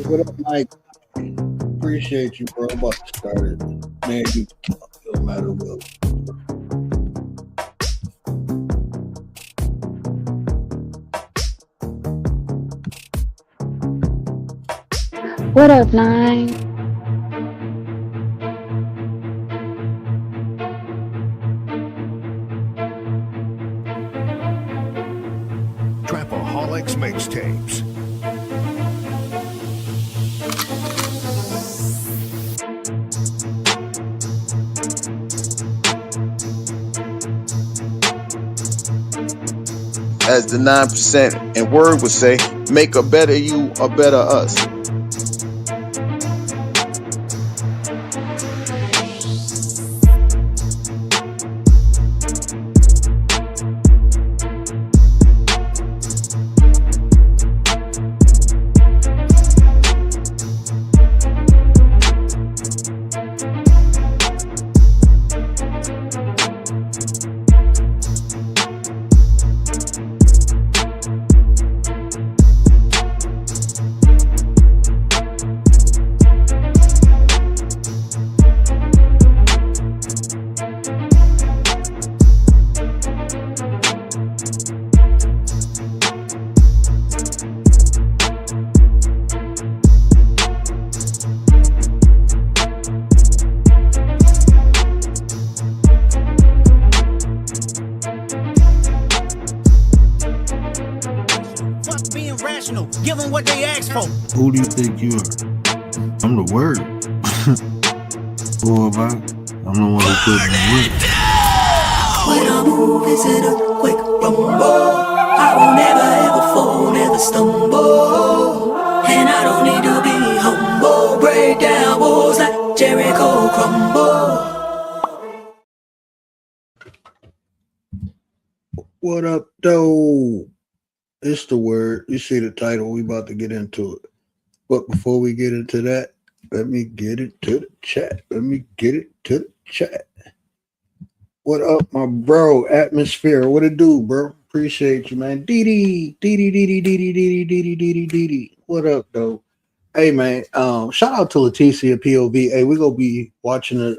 What up, Mike? Appreciate you, bro. About to start it. Man, you don't matter what. What up, Nine? Trapaholics Mixtapes. As the 9% and word would say, make a better you, a better us. Give them what they ask for. Who do you think you are? I'm the word. Boy, I'm the one who put in the work. When I move, is it a quick rumble? I will never ever fall, never stumble. And I don't need to be humble. Break down walls like Jericho crumble. What up, though? It's the word. You see the title. We about to get into it. But before we get into that, let me get it to the chat. What up, my bro? Atmosphere. What it do, bro? Appreciate you, man. Dee. What up, though? Hey, man. Shout out to Leticia POV. Hey, we're gonna be watching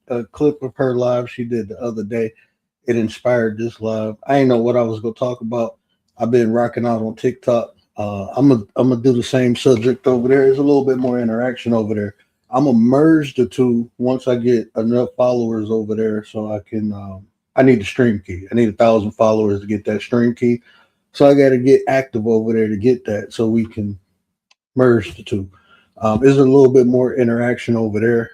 a clip of her live she did the other day. It inspired this live. I didn't know what I was gonna talk about. I've been rocking out on TikTok. I'm gonna do the same subject over there. There's a little bit more interaction over there. I'm gonna merge the two once I get enough followers over there, so I can. I need the stream key. I need 1,000 followers to get that stream key. So I got to get active over there to get that, so we can merge the two. There's a little bit more interaction over there,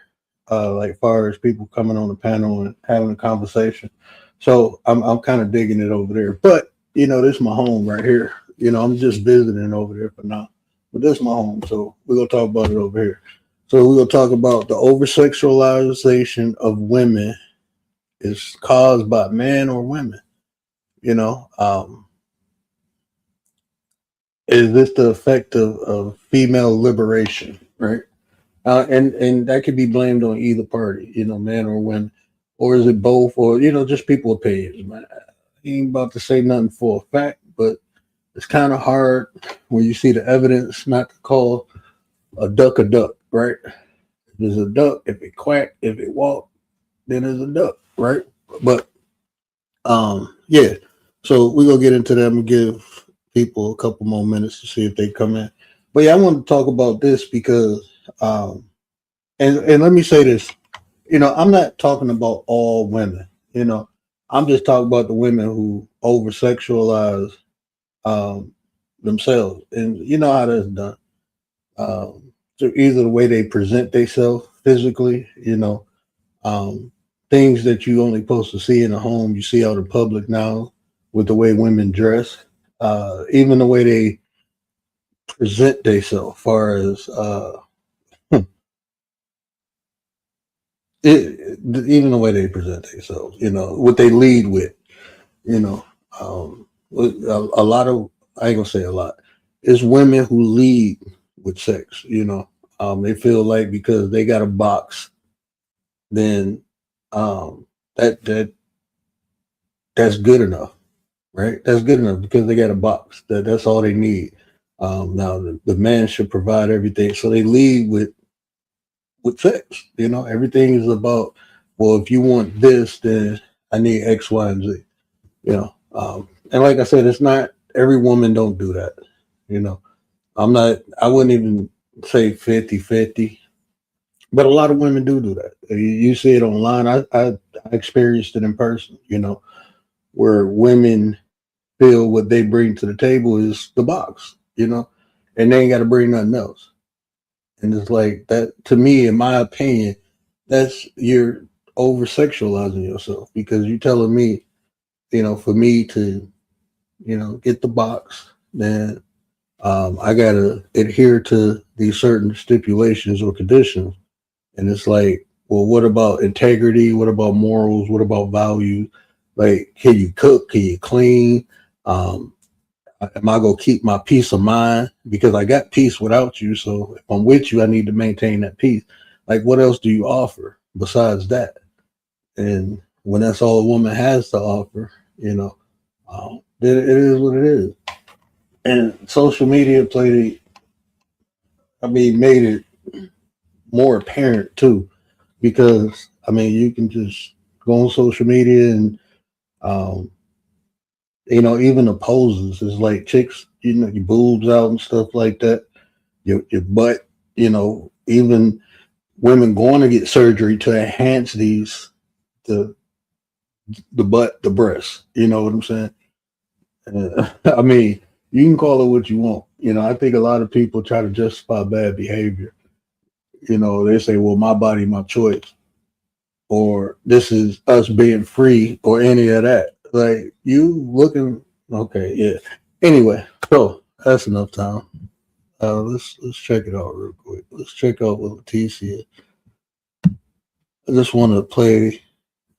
like far as people coming on the panel and having a conversation. So I'm kind of digging it over there, but. This is my home right here. I'm just visiting over there for now. But this is my home, so we're going to talk about it over here. So we're going to talk about the over-sexualization of women is caused by men or women. Is this the effect of female liberation, right? And that could be blamed on either party, man or women. Or is it both? Or, just people opinions, man. Ain't about to say nothing for a fact, but it's kind of hard when you see the evidence not to call a duck, right? If there's a duck, if it quack, if it walk, then there's a duck, right? But yeah. So we're gonna get into that and give people a couple more minutes to see if they come in. But yeah, I want to talk about this because and let me say this, I'm not talking about all women, I'm just talking about the women who over sexualize themselves, and you know how that's done. So either the way they present themselves physically, things that you only supposed to see in a home, you see out in public now with the way women dress, even the way they present themselves, far as even the way they present themselves, what they lead with, a lot of, I ain't gonna say a lot, it's women who lead with sex, they feel like because they got a box, then that's good enough, right? That's good enough because they got a box. That's all they need. Now the man should provide everything, so they lead with sex. You know, everything is about, well, if you want this, then I need X, Y, and Z. You know, and like I said, it's not every woman don't do that. You know, I wouldn't even say 50-50, but a lot of women do that. You see it online. I experienced it in person, you know, where women feel what they bring to the table is the box, you know, and they ain't got to bring nothing else. And it's like that, to me, in my opinion, you're over sexualizing yourself, because you're telling me, you know, for me to, you know, get the box, then I got to adhere to these certain stipulations or conditions. And it's like, well, what about integrity? What about morals? What about value? Like, can you cook? Can you clean? Am I gonna keep my peace of mind? Because I got peace without you. So if I'm with you, I need to maintain that peace. Like, what else do you offer besides that? And when that's all a woman has to offer, you know, then it is what it is. And social media made it more apparent too, because I mean, you can just go on social media and, um, you know, even the poses is like chicks, you know, your boobs out and stuff like that, your butt, you know, even women going to get surgery to enhance the the butt, the breasts. You know what I'm saying? I mean, you can call it what you want. You know, I think a lot of people try to justify bad behavior. You know, they say, well, my body, my choice, or this is us being free, or any of that. Like, you looking, okay, yeah. Anyway, so that's enough time. Let's check it out real quick. Let's check out what Leticia. I just want to play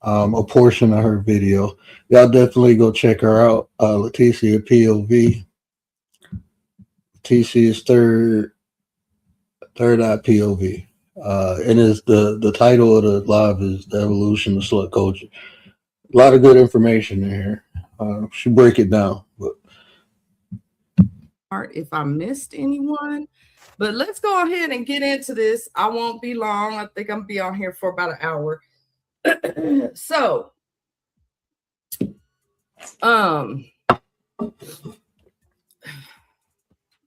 a portion of her video. Y'all definitely go check her out. Leticia POV. Leticia's third eye POV. And is the title of the live is The Evolution of Slut Culture. A lot of good information in here. She break it down. But if I missed anyone, but let's go ahead and get into this. I won't be long. I think I'm gonna be on here for about an hour. So,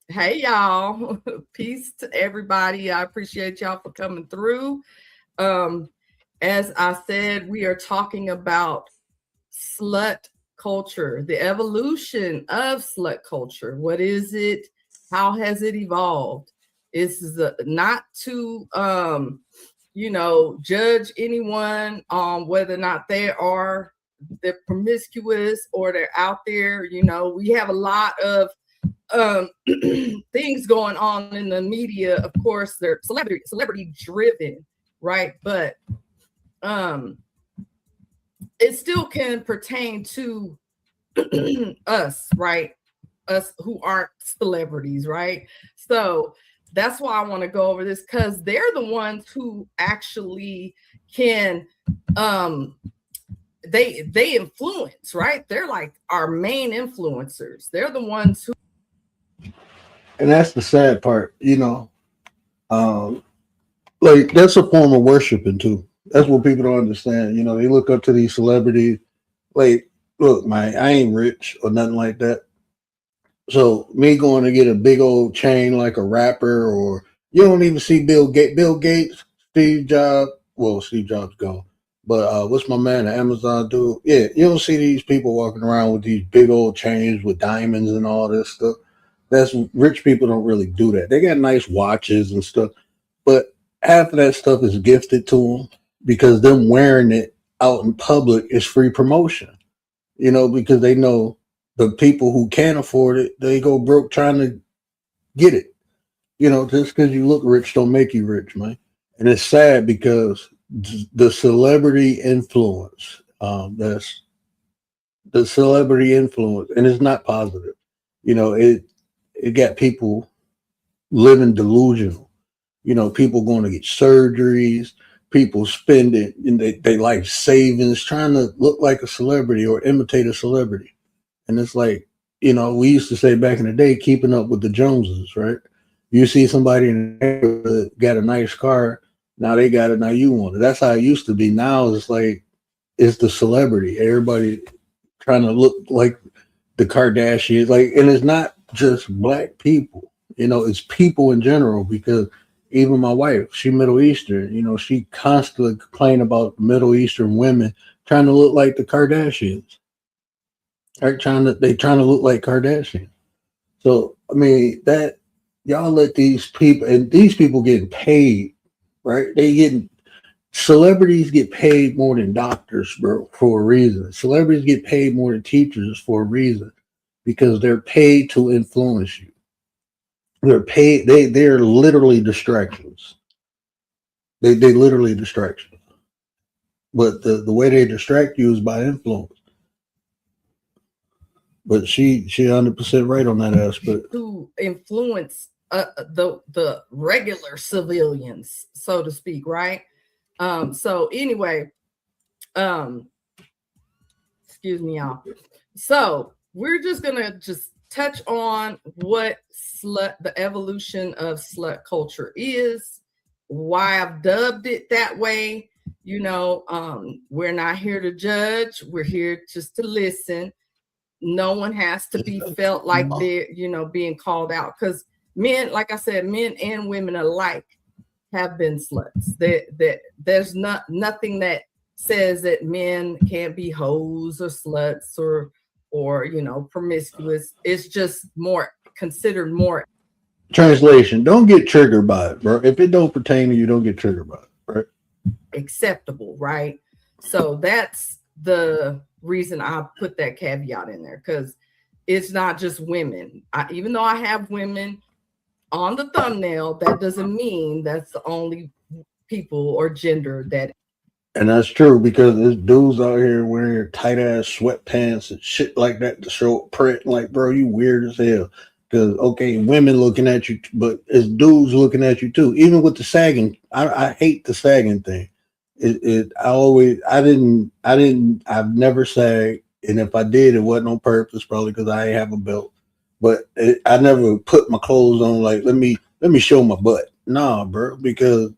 hey y'all, peace to everybody. I appreciate y'all for coming through. As I said, we are talking about slut culture, the evolution of slut culture. What is it? How has it evolved? This is not to judge anyone on whether or not they're promiscuous or they're out there. You know, we have a lot of things going on in the media. Of course, they're celebrity driven, right? But it still can pertain to us, right? Us who aren't celebrities, right? So that's why I want to go over this, because they're the ones who actually can they influence, right? They're like our main influencers. They're the ones who, and that's the sad part, you know. Like, that's a form of worshiping too. That's what people don't understand. You know, they look up to these celebrities. Like, look, man, I ain't rich or nothing like that. So me going to get a big old chain like a rapper, or you don't even see Bill Gates, Steve Jobs. Well, Steve Jobs gone, but what's my man, the Amazon dude? Yeah, you don't see these people walking around with these big old chains with diamonds and all this stuff. That's rich people don't really do that. They got nice watches and stuff, but half of that stuff is gifted to them, because them wearing it out in public is free promotion. You know, because they know the people who can't afford it, they go broke trying to get it. You know, just because you look rich don't make you rich, man. And it's sad because the celebrity influence, that's the celebrity influence, and it's not positive. You know, it got people living delusional. You know, people going to get surgeries, people spending in their life savings trying to look like a celebrity or imitate a celebrity. And it's like, you know, we used to say back in the day, keeping up with the Joneses, right? You see somebody in the neighborhood got a nice car, now they got it, now you want it. That's how it used to be. Now it's like it's the celebrity. Everybody trying to look like the Kardashians, like, and it's not just black people, you know, it's people in general. Because even my wife, she Middle Eastern, you know, she constantly complain about Middle Eastern women trying to look like the Kardashians. Right? They trying to look like Kardashians. So I mean that y'all let these people, and these people getting paid, right? Celebrities get paid more than doctors, bro, for a reason. Celebrities get paid more than teachers for a reason, because they're paid to influence you. They're paid. They're literally distractions. They literally distractions. But the way they distract you is by influence. But she 100% right on that aspect. To influence the regular civilians, so to speak, right? So anyway, excuse me, y'all. So we're just gonna just touch on what the evolution of slut culture is, why I've dubbed it that way. You know, we're not here to judge. We're here just to listen. No one has to be felt like they're, you know, being called out, because men, like I said, men and women alike have been sluts. There's nothing that says that men can't be hoes or sluts or you know, promiscuous. It's just more considered more. Translation: don't get triggered by it, bro. If it don't pertain to you, don't get triggered by it, right? Acceptable, right? So that's the reason I put that caveat in there, because it's not just women. Even though I have women on the thumbnail, that doesn't mean that's the only people or gender that. And that's true, because there's dudes out here wearing tight ass sweatpants and shit like that to show print. Like, bro, you weird as hell. Because okay, women looking at you, but it's dudes looking at you too. Even with the sagging, I hate the sagging thing. I've never sagged, and if I did, it wasn't on purpose, probably because I ain't have a belt. But I never put my clothes on like let me show my butt. Nah, bro, because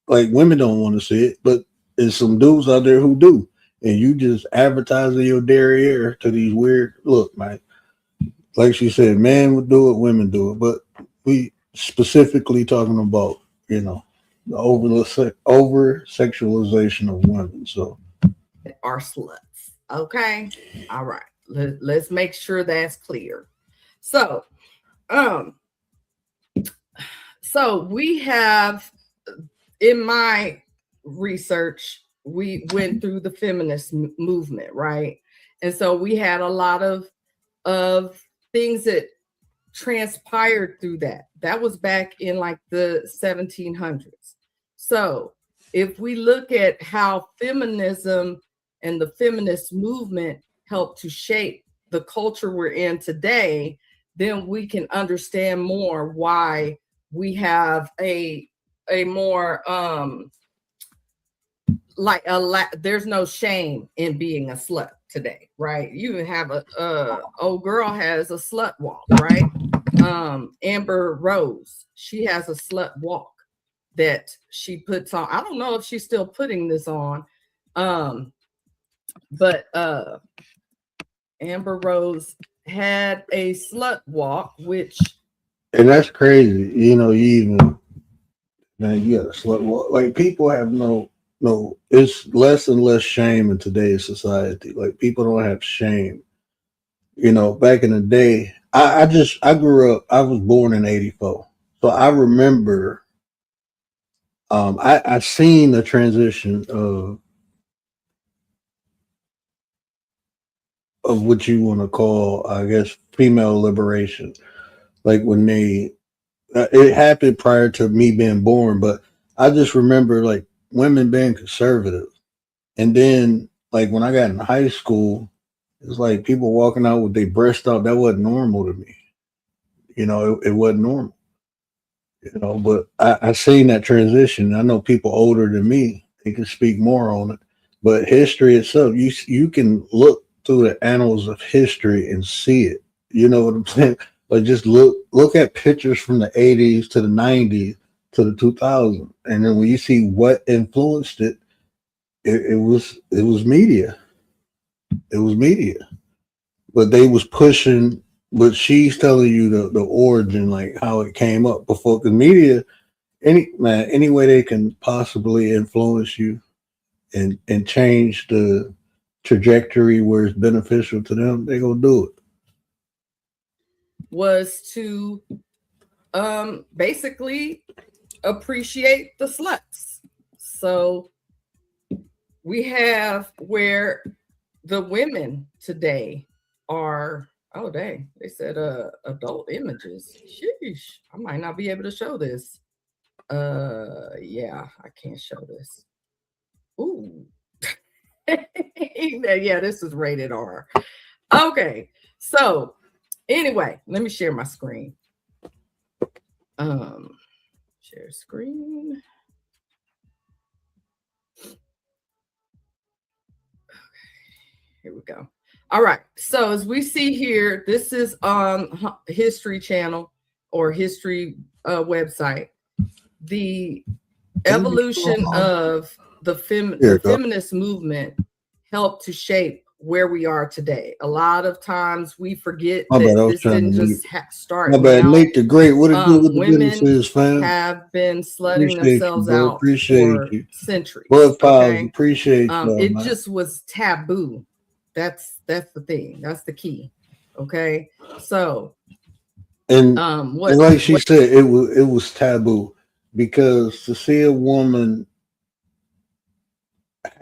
like women don't want to see it, but there's some dudes out there who do, and you just advertising your derriere to these weird look, man. Like she said, men would do it, women do it, but we specifically talking about, you know, the over sexualization of women. So are sluts. Okay. All right. Let's make sure that's clear. So we have, in my research, we went through the feminist movement, right? And so we had a lot of things that transpired through that. That was back in like the 1700s. So if we look at how feminism and the feminist movement helped to shape the culture we're in today, then we can understand more why we have a more there's no shame in being a slut today, right? You even have a old girl has a slut walk, right? Amber Rose, she has a slut walk that she puts on. I don't know if she's still putting this on, but Amber Rose had a slut walk, and that's crazy. You know, you got a slut walk. Like, people have no, it's less and less shame in today's society. Like, people don't have shame. You know, back in the day, I grew up, I was born in 84. So I remember, I seen the transition of what you want to call, I guess, female liberation. Like, when it happened prior to me being born, but I just remember like women being conservative. And then like when I got in high school, it's like people walking out with their breasts out. That wasn't normal to me. You know, it wasn't normal. You know, but I seen that transition. I know people older than me, they can speak more on it. But history itself, you can look through the annals of history and see it. You know what I'm saying? But just look at pictures from the 80s to the 90s to the 2000s, and then when you see what influenced it, it was media. It was media, but they was pushing. But she's telling you the origin, like how it came up before the media. Any way they can possibly influence you and change the trajectory where it's beneficial to them, they gonna do it. Was to basically appreciate the sluts. So we have where the women today are, oh dang, they said adult images. Sheesh, I might not be able to show this. Yeah, I can't show this. Ooh. Yeah, this is rated R. Okay, so anyway, let me share my screen. Share screen. Okay, here we go. All right, so as we see here, this is on History Channel or History website. The evolution of the feminist movement helped to shape where we are today. A lot of times we forget that this didn't just start now. Nate the Great, what it do with the Women businesses, fam? have been slutting themselves out Appreciate for you. centuries. Bud Piles, Okay? appreciate you. It just was taboo. That's the thing. That's the key. Okay, so and what, and like she said, it was taboo because to see a woman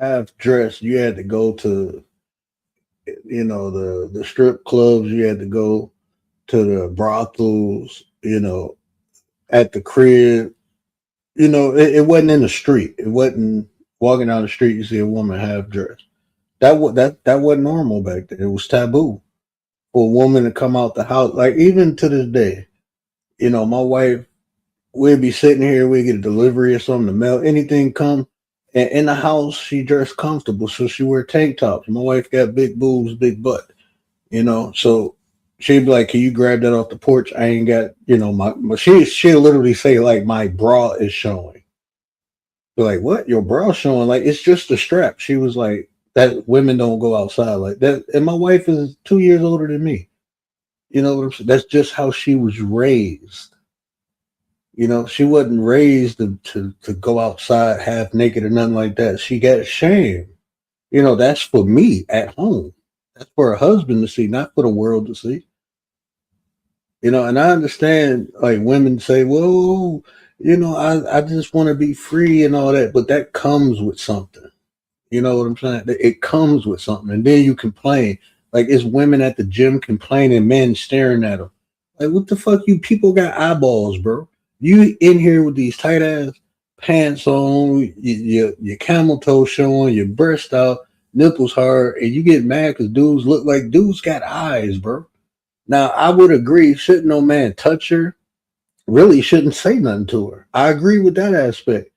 half dressed, you had to go to, you know, the strip clubs, you had to go to the brothels, you know, at the crib. You know, it wasn't in the street. It wasn't walking down the street, you see a woman half dressed. That wasn't normal back then. It was taboo for a woman to come out the house. Like even to this day, you know, my wife, we'd be sitting here, we get a delivery or something, the mail, anything come, and in the house she dressed comfortable, so she wear tank tops. My wife got big boobs, big butt, you know, so she'd be like, "Can you grab that off the porch? I ain't got, you know, my she'll literally say like my bra is showing." Be like, "What? Your bra showing?" Like it's just a strap. She was like, "That women don't go outside like that." And my wife is 2 years older than me. You know what I'm saying? That's just how she was raised. You know, she wasn't raised to go outside half naked or nothing like that. She got shamed. You know, that's for me at home. That's for her husband to see, not for the world to see. You know, and I understand like women say, "Well, you know, I just want to be free and all that," but that comes with something. You know what I'm saying? It comes with something, and then you complain. Like it's women at the gym complaining, men staring at them. Like what the fuck? You people got eyeballs, bro. You in here with these tight ass pants on, your camel toe showing, your breast out, nipples hard, and you get mad because dudes look like dudes got eyes, bro. Now I would agree, shouldn't no man touch her? Really shouldn't say nothing to her. I agree with that aspect.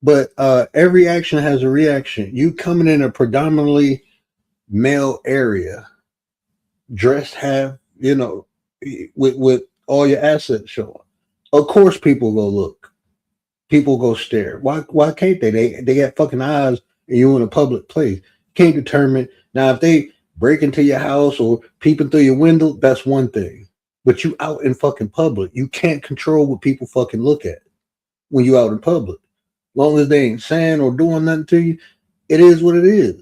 But every action has a reaction. You coming in a predominantly male area, dressed half, you know, with all your assets showing. Of course, people go look. People go stare. Why can't they? They got fucking eyes, and you in a public place. Can't determine now if they break into your house or peeping through your window. That's one thing. But you out in fucking public. You can't control what people fucking look at when you out in public. Long as they ain't saying or doing nothing to you, it is what it is.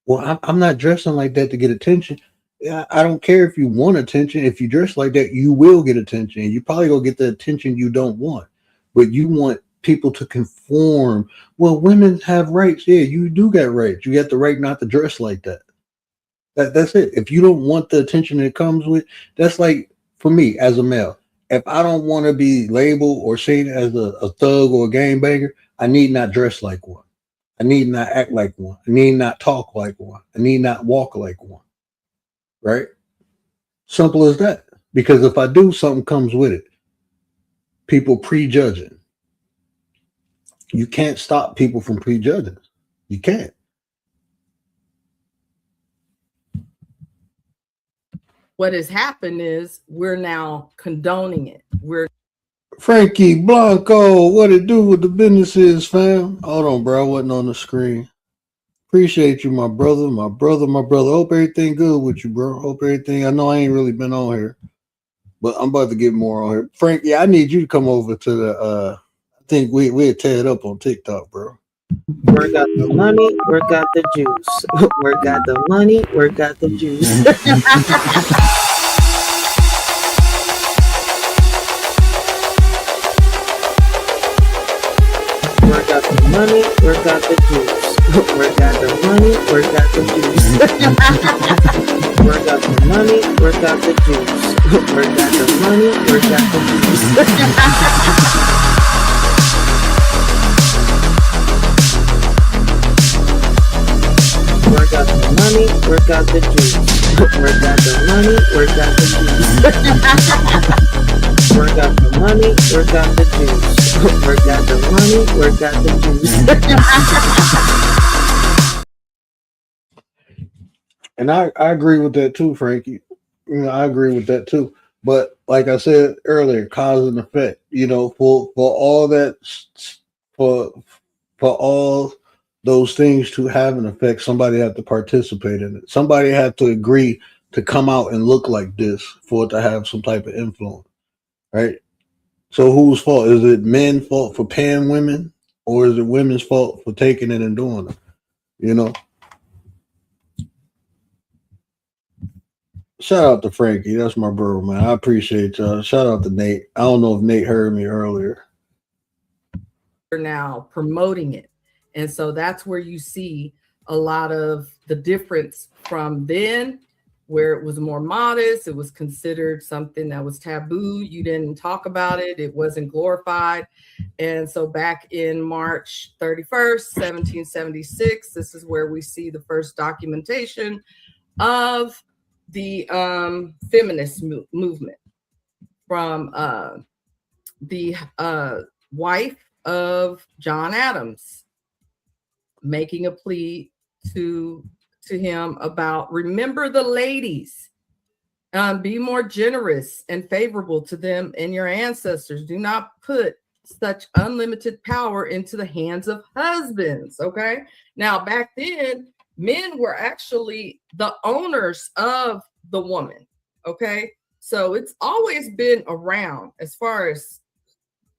Well, I'm not dressing like that to get attention. I don't care if you want attention. If you dress like that, you will get attention. You probably gonna get the attention you don't want, but you want people to conform. Well, women have rights. Yeah, you do got rights. You got the right not to dress like that. That's it. If you don't want the attention that comes with, that's like for me as a male. If I don't want to be labeled or seen as a thug or a gangbanger, I need not dress like one. I need not act like one. I need not talk like one. I need not walk like one. Right? Simple as that. Because if I do, something comes with it. People prejudging. You can't stop people from prejudging. You can't. what has happened is we're now condoning it. We're Frankie Blanco, what it do with the business is, fam? Hold on, bro. I wasn't on the screen. Appreciate you, my brother, my brother, my brother. Hope everything good with you, bro. Hope everything. I know I ain't really been on here, but I'm about to get more on here. Frank, yeah, I need you to come over to the I think we had tear it up on TikTok, bro. Work out the money, work out the juice. Work out the money, work out the juice. Work out the money, work out the juice. Work out the money, work out the juice. Work out the money, work out the juice. Work out the money, work out the juice. Work out the money, work out the juice. Work out the money, work out the juice. Work out the money, work out the juice. Work out the money, work out the juice. And I agree with that too, Frankie. You know, I agree with that too. But like I said earlier, cause and effect. You know, for all that, for all those things to have an effect, somebody had to participate in it. Somebody had to agree to come out and look like this for it to have some type of influence, right? So whose fault? Is it men's fault for paying women, or is it women's fault for taking it and doing it? You know? Shout out to Frankie. That's my bro, man. I appreciate y'all. Shout out to Nate. I don't know if Nate heard me earlier. now promoting it. And so that's where you see a lot of the difference from then, where it was more modest. It was considered something that was taboo. You didn't talk about it. It wasn't glorified. And so back in March 31st, 1776, this is where we see the first documentation of the feminist movement from the wife of John Adams, making a plea to him about remember the ladies, be more generous and favorable to them and your ancestors. Do not put such unlimited power into the hands of husbands. Okay. Now, back then, men were actually the owners of the woman. Okay. So it's always been around as far as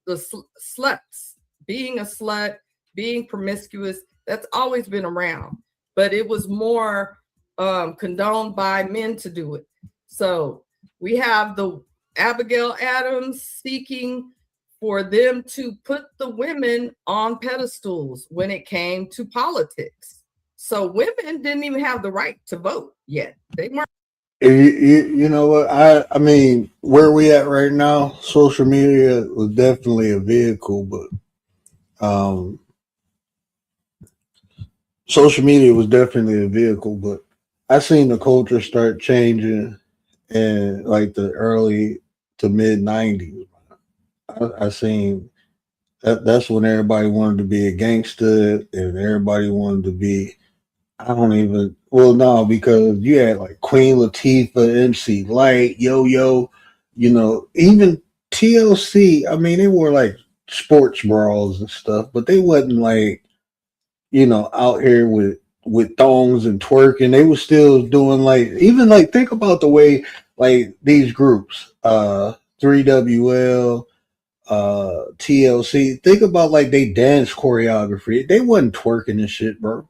the sluts, being a slut, being promiscuous. That's always been around, but it was more condoned by men to do it. So we have the Abigail Adams seeking for them to put the women on pedestals when it came to politics. So women didn't even have the right to vote yet. They weren't. You know what? I mean, where we at right now, social media was definitely a vehicle, but social media was definitely a vehicle, but I seen the culture start changing in like the early to mid 90s. I seen that's when everybody wanted to be a gangster and everybody wanted to be, no, because you had like Queen Latifah, MC Light, Yo-Yo, you know, even TLC. I mean, they wore like sports bras and stuff, but they wasn't like, you know, out here with thongs and twerking. They were still doing like, even like, think about the way like these groups, 3WL, TLC, think about like they dance choreography. They wasn't twerking and shit, bro.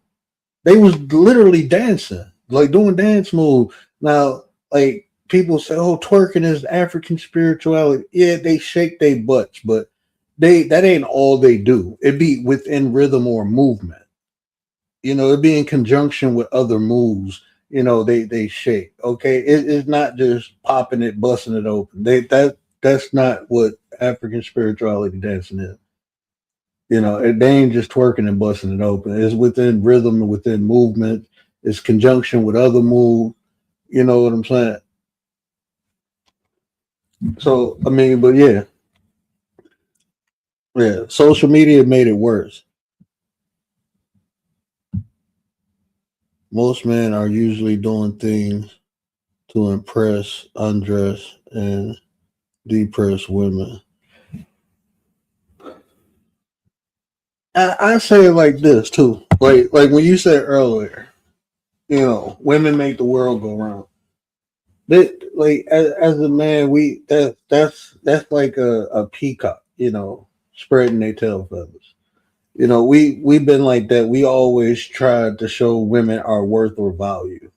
They was literally dancing, like doing dance moves. Now, like people say, oh, twerking is African spirituality. Yeah, they shake their butts, but that ain't all they do. It be within rhythm or movement. You know, it be in conjunction with other moves. You know, they shake. Okay, it's not just popping it, busting it open. That's not what African spirituality dancing is. You know, they ain't just twerking and busting it open. It's within rhythm and within movement. It's conjunction with other moves. You know what I'm saying? So, I mean, but yeah. Yeah, social media made it worse. Most men are usually doing things to to impress, undress, and depress women. I say it like this too. Like when you said earlier, women make the world go round. That, like, as a man, that's like a peacock, spreading their tail feathers. We've been like that. We always tried to show women our worth or value.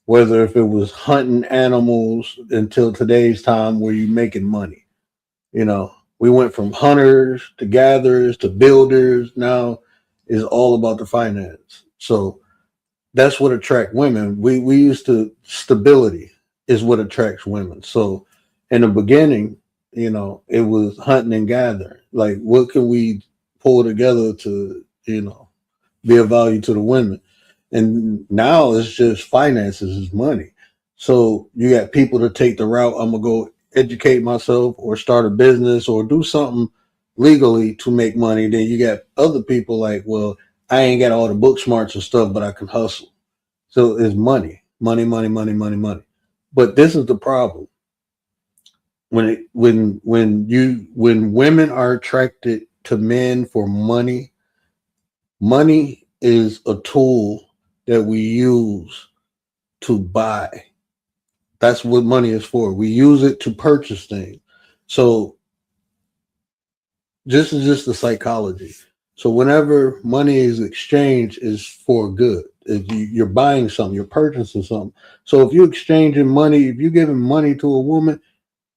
Whether if it was hunting animals until today's time where you making money. We went from hunters to gatherers to builders. Now it's all about the finance. So that's what attracts women. We used to stability is what attracts women. So in the beginning, it was hunting and gathering. Like, what can we pull together to, be of value to the women? And now it's just finances, is money. So you got people to take the route. I'm gonna go educate myself or start a business or do something legally to make money. Then you got other people like, well, I ain't got all the book smarts and stuff, but I can hustle. So it's money. But this is the problem. When women are attracted to men for money, money is a tool that we use to buy. That's what money is for. We use it to purchase things. So this is just the psychology. So whenever money is exchanged, is for good. If you're buying something, you're purchasing something. So if you're exchanging money, if you're giving money to a woman,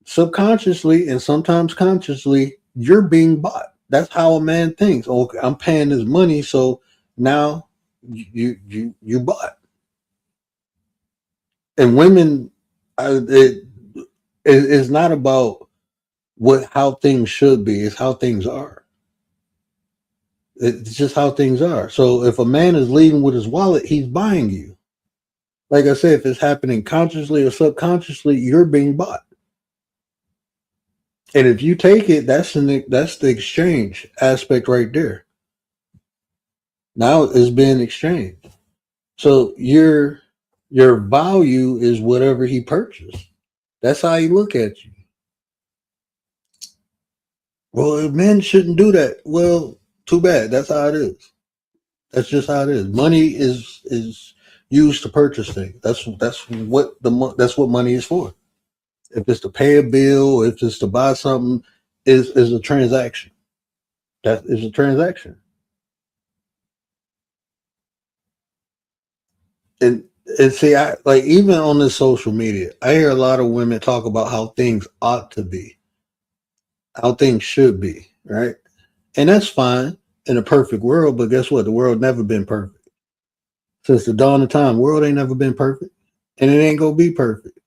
subconsciously and sometimes consciously, you're being bought. That's how a man thinks. Okay, I'm paying this money, so now you bought. And women, it's not about how things should be. It's how things are. It's just how things are. So if a man is leaving with his wallet, he's buying you. Like I said, if it's happening consciously or subconsciously, you're being bought. And if you take it, that's the exchange aspect right there. Now it's being exchanged. So your value is whatever he purchased. That's how he look at you. Well, men shouldn't do that. Well, too bad. That's how it is. That's just how it is. Money is used to purchase things. That's what money is for. If it's to pay a bill, if it's to buy something, is a transaction. That is a transaction. And see, I like, even on this social media, I hear a lot of women talk about how things ought to be, how things should be, right? And that's fine in a perfect world, but guess what? The world never been perfect. Since the dawn of time, the world ain't never been perfect, and it ain't gonna be perfect.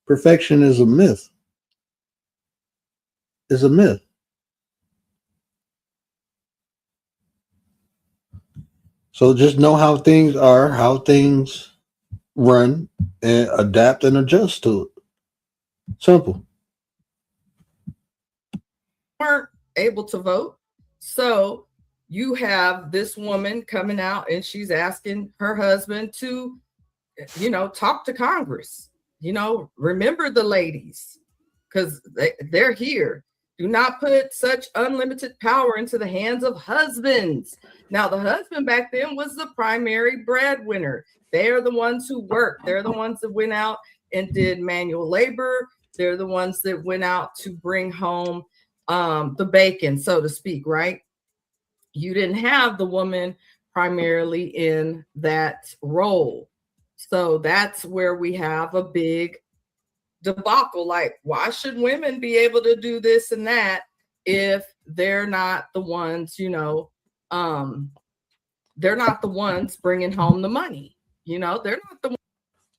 Perfection is a myth. It's a myth. So just know how things are, how things run, and adapt and adjust to it. Simple. Weren't able to vote. So you have this woman coming out and she's asking her husband to, talk to Congress. Remember the ladies, because they're here. Do not put such unlimited power into the hands of husbands. Now, the husband back then was the primary breadwinner. They're the ones who worked. They're the ones that went out and did manual labor. They're the ones that went out to bring home the bacon, so to speak, right? You didn't have the woman primarily in that role. So that's where we have a big debacle. Like, why should women be able to do this and that if they're not the ones, they're not the ones bringing home the money. They're not the ones.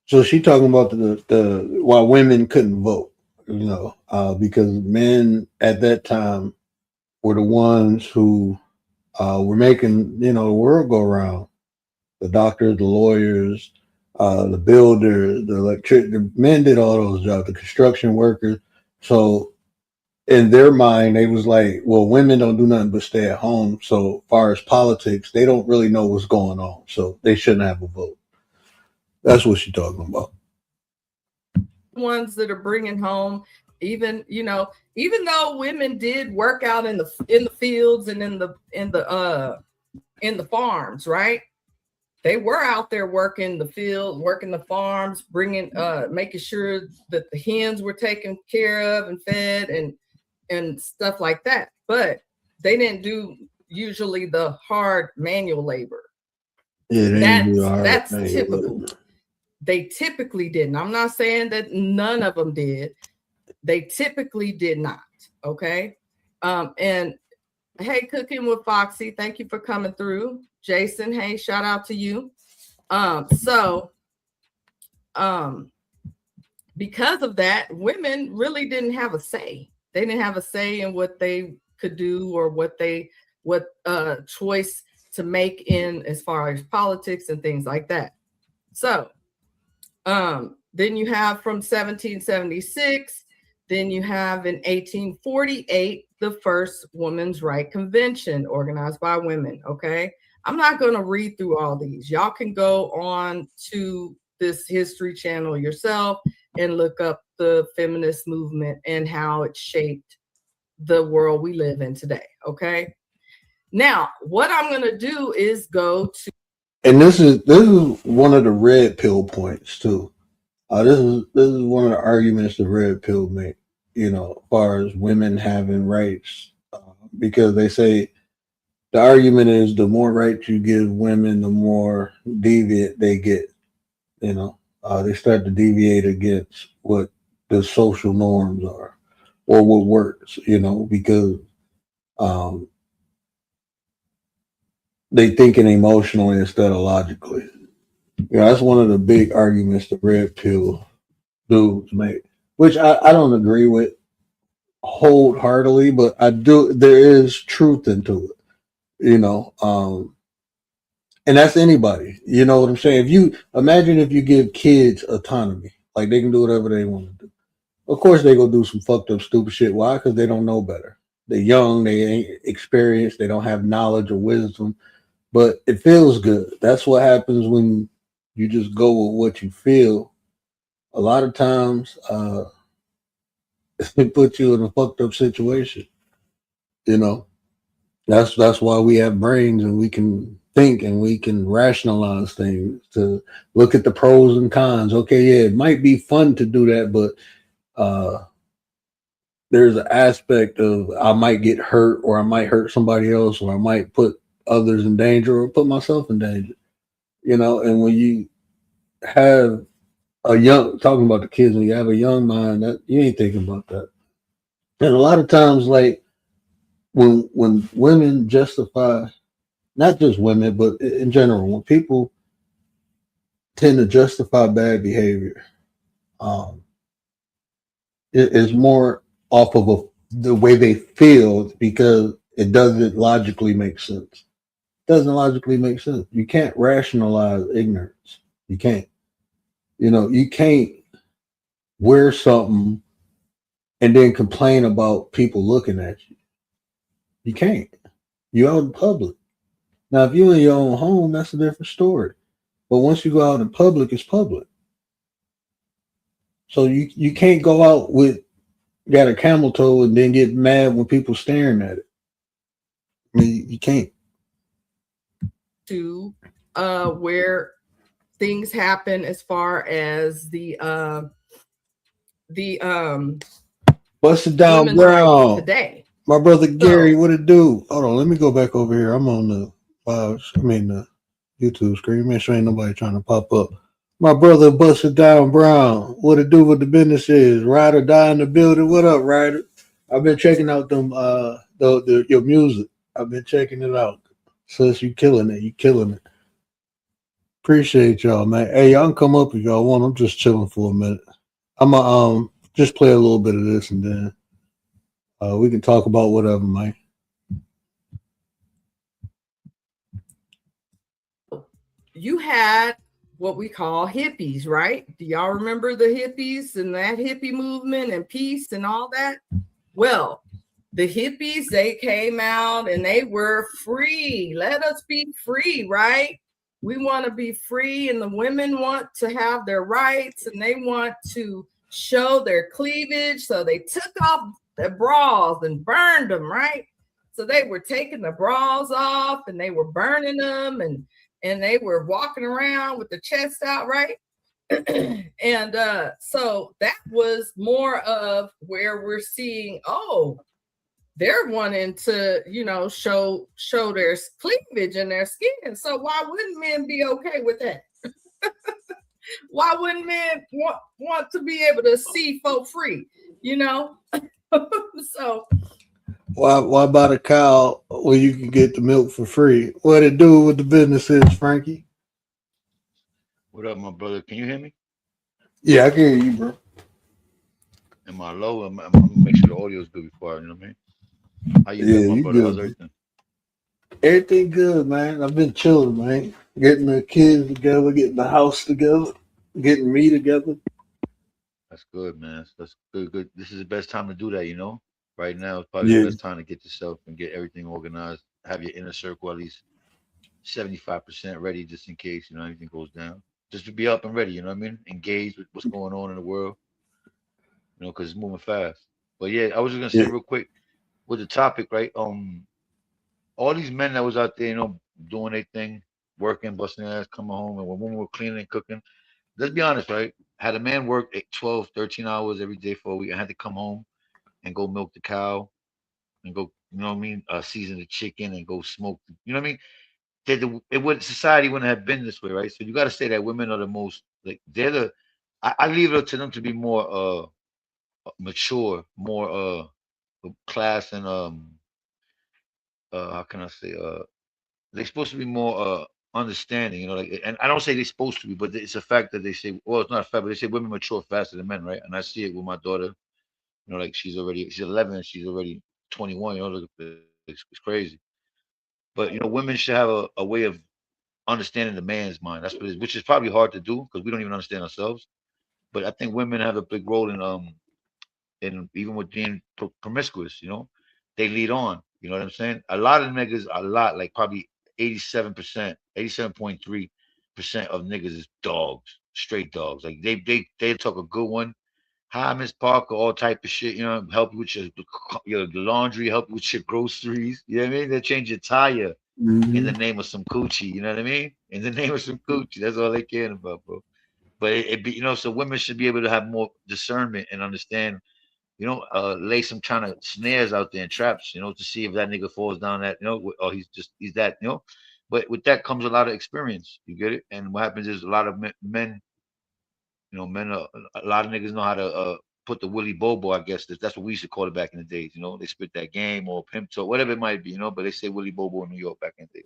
So she talking about the why women couldn't vote, because men at that time were the ones who were making, the world go around. The doctors, the lawyers, the builders, the men did all those jobs, the construction workers. So in their mind, they was like, well, women don't do nothing but stay at home. So as far as politics, they don't really know what's going on. So they shouldn't have a vote. That's what she's talking about. ones that are bringing home, even though women did work out in the fields and in the farms, right? They were out there working the field, working the farms, making sure that the hens were taken care of and fed and stuff like that. But they didn't do usually the hard manual labor. Yeah, that's typical. They typically didn't. I'm not saying that none of them did. They typically did not. Okay. And hey, Cooking with Foxy, thank you for coming through. Jason, hey, shout out to you. Because of that, women really didn't have a say. They didn't have a say in what they could do or what choice to make in as far as politics and things like that. So then you have from 1776, then you have in 1848, the first Women's Right Convention organized by women. Okay. I'm not going to read through all these. Y'all can go on to this History Channel yourself and look up the feminist movement and how it shaped the world we live in today. Okay. Now, what I'm going to do is go to. And this is one of the red pill points too. This is one of the arguments the red pill make, as far as women having rights, because they say the argument is the more rights you give women, the more deviant they get. They start to deviate against what the social norms are or what works, because they thinking emotionally instead of logically. That's one of the big arguments the red pill dudes make, which I don't agree with wholeheartedly, but there is truth into it. And that's anybody. You know what I'm saying? If you give kids autonomy, like they can do whatever they want to do. Of course they go do some fucked up stupid shit. Why? Because they don't know better. They're young, they ain't experienced, they don't have knowledge or wisdom, but it feels good. That's what happens when you just go with what you feel. A lot of times it puts you in a fucked up situation. That's why we have brains and we can think and we can rationalize things to look at the pros and cons. Okay, yeah, it might be fun to do that, but there's an aspect of I might get hurt or I might hurt somebody else or I might put others in danger or put myself in danger. And when you have talking about the kids, when you have a young mind, that you ain't thinking about that. And a lot of times, like when women justify, not just women, but in general, when people tend to justify bad behavior, it is more off of the way they feel because it doesn't logically make sense. It doesn't logically make sense. You can't rationalize ignorance. You can't. You can't wear something and then complain about people looking at you. You can't. You're out in public. Now, if you're in your own home, that's a different story. But once you go out in public, it's public. So you can't go out got a camel toe and then get mad when people staring at it. I mean, you can't. To where things happen as far as the Bust it down, Brown. Today. My brother Gary, what it do? Hold on, let me go back over here. I'm on the the YouTube screen. Make sure ain't nobody trying to pop up. My brother Bust It Down Brown. What it do with the business is? Ride or die in the building. What up, Ryder? I've been checking out them your music. I've been checking it out. Sis, you killing it. You killing it. Appreciate y'all, man. Hey, y'all can come up if y'all want. I'm just chilling for a minute. I'm gonna just play a little bit of this and then we can talk about whatever, man. You had what we call hippies, right? Do y'all remember the hippies and that hippie movement and peace and all that? Well, the hippies, they came out and they were free. Let us be free, right? We want to be free, and the women want to have their rights, and they want to show their cleavage. So they took off their bras and burned them, right? So they were taking the bras off and they were burning them, and they were walking around with the chest out, right? And so that was more of where we're seeing, oh, they're wanting to, show their cleavage and their skin. So why wouldn't men be okay with that? Why wouldn't men want to be able to see for free? So Why buy a cow when you can get the milk for free? What it do with the business is, Frankie? What up, my brother? Can you hear me? Yeah, I can hear you, bro. Am I low? I'm gonna make sure the audio is good before, you know what I mean? How you been, my you brother? How's good. everything? Everything good, man. I've been chilling, man. Getting the kids together, getting the house together, getting me together. That's good, man. That's good, good. This is the best time to do that, Right now is probably the Yeah, best time to get yourself and get everything organized. Have your inner circle at least 75% ready just in case, anything goes down. Just to be up and ready, you know what I mean? Engaged with what's going on in the world, because it's moving fast. But yeah, I was just gonna say yeah, real quick with the topic, right? All these men that was out there, doing their thing, working, busting their ass, coming home, and when women were cleaning and cooking. Let's be honest, right? Had a man work 12, 13 hours every day for a week, I had to come home and go milk the cow and go, you know what I mean, season the chicken and go smoke. You know what I mean? It would society wouldn't have been this way, right? So you got to say that women are the most like they're the. I leave it up to them to be more mature, more class and how can I say they're supposed to be more understanding, like, and I don't say they're supposed to be, but it's a fact that they say, well, it's not a fact, but they say women mature faster than men, right? And I see it with my daughter, like she's 11, she's already 21, look, it's crazy. But women should have a way of understanding the man's mind. That's what it is, which is probably hard to do because we don't even understand ourselves. But I think women have a big role in even with being promiscuous, they lead on. You know what I'm saying? A lot of niggas, like probably 87%, 87.3% of niggas is dogs, straight dogs. Like they talk a good one. Hi, Miss Parker, all type of shit, help you with your laundry, help you with your groceries. You know what I mean? They change your tire in the hmm name of some coochie. You know what I mean? In the name of some coochie. That's all they caring about, bro. But it be, so women should be able to have more discernment and understand, lay some kind of snares out there and traps, to see if that nigga falls down that, or he's that, But with that comes a lot of experience. You get it? And what happens is a lot of men, men, a lot of niggas know how to put the Willy Bobo, I guess. That's what we used to call it back in the days. They spit that game or pimp talk, whatever it might be, but they say Willy Bobo in New York back in the day.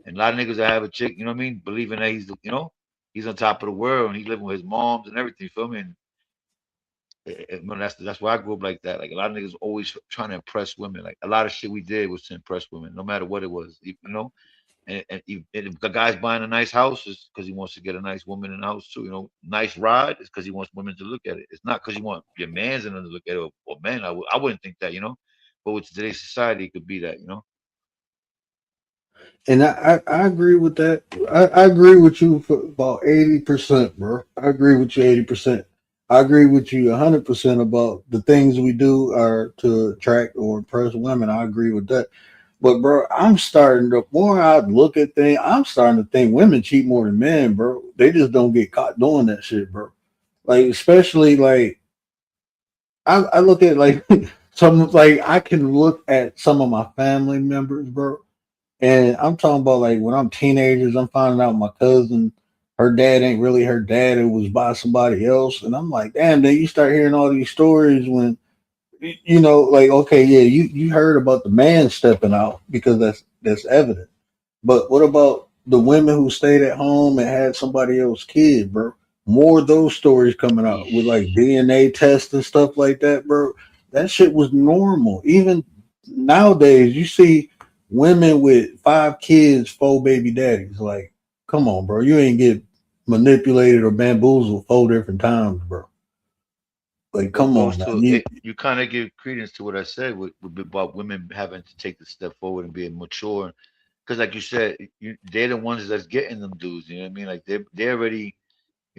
And a lot of niggas that have a chick, you know what I mean, believing that he's on top of the world and he's living with his moms and everything. You feel me? And that's why I grew up like that. Like a lot of niggas always trying to impress women. Like a lot of shit we did was to impress women, no matter what it was. And if the guy's buying a nice house, it's because he wants to get a nice woman in the house too. Nice ride is because he wants women to look at it. It's not because you want your man's in to look at it or men. I wouldn't think that, But with today's society, it could be that. and I agree with that. I agree with you for about 80%, bro. I agree with you 80%. I agree with you 100% about the things we do are to attract or impress women. I agree with that. But bro, the more I look at things, I'm starting to think women cheat more than men, bro. They just don't get caught doing that shit, bro. Like especially like I look at like some like I can look at some of my family members, bro. And I'm talking about like when I'm teenagers, I'm finding out my cousin, her dad ain't really her dad, it was by somebody else. And I'm like, damn, then you start hearing all these stories when like okay, yeah, you heard about the man stepping out because that's evident. But what about the women who stayed at home and had somebody else's kid, bro? More of those stories coming out with like Yeesh. DNA tests and stuff like that, bro. That shit was normal. Even nowadays, you see women with 5 kids, 4 baby daddies. Like, come on, bro. You ain't get manipulated or bamboozled 4 different times, bro. Like, Well, it come on goes now. to it. You kind of give credence to what I said about women having to take the step forward and being mature. Because, like you said, they're the ones that's getting them dudes. You know what I mean? Like they're already,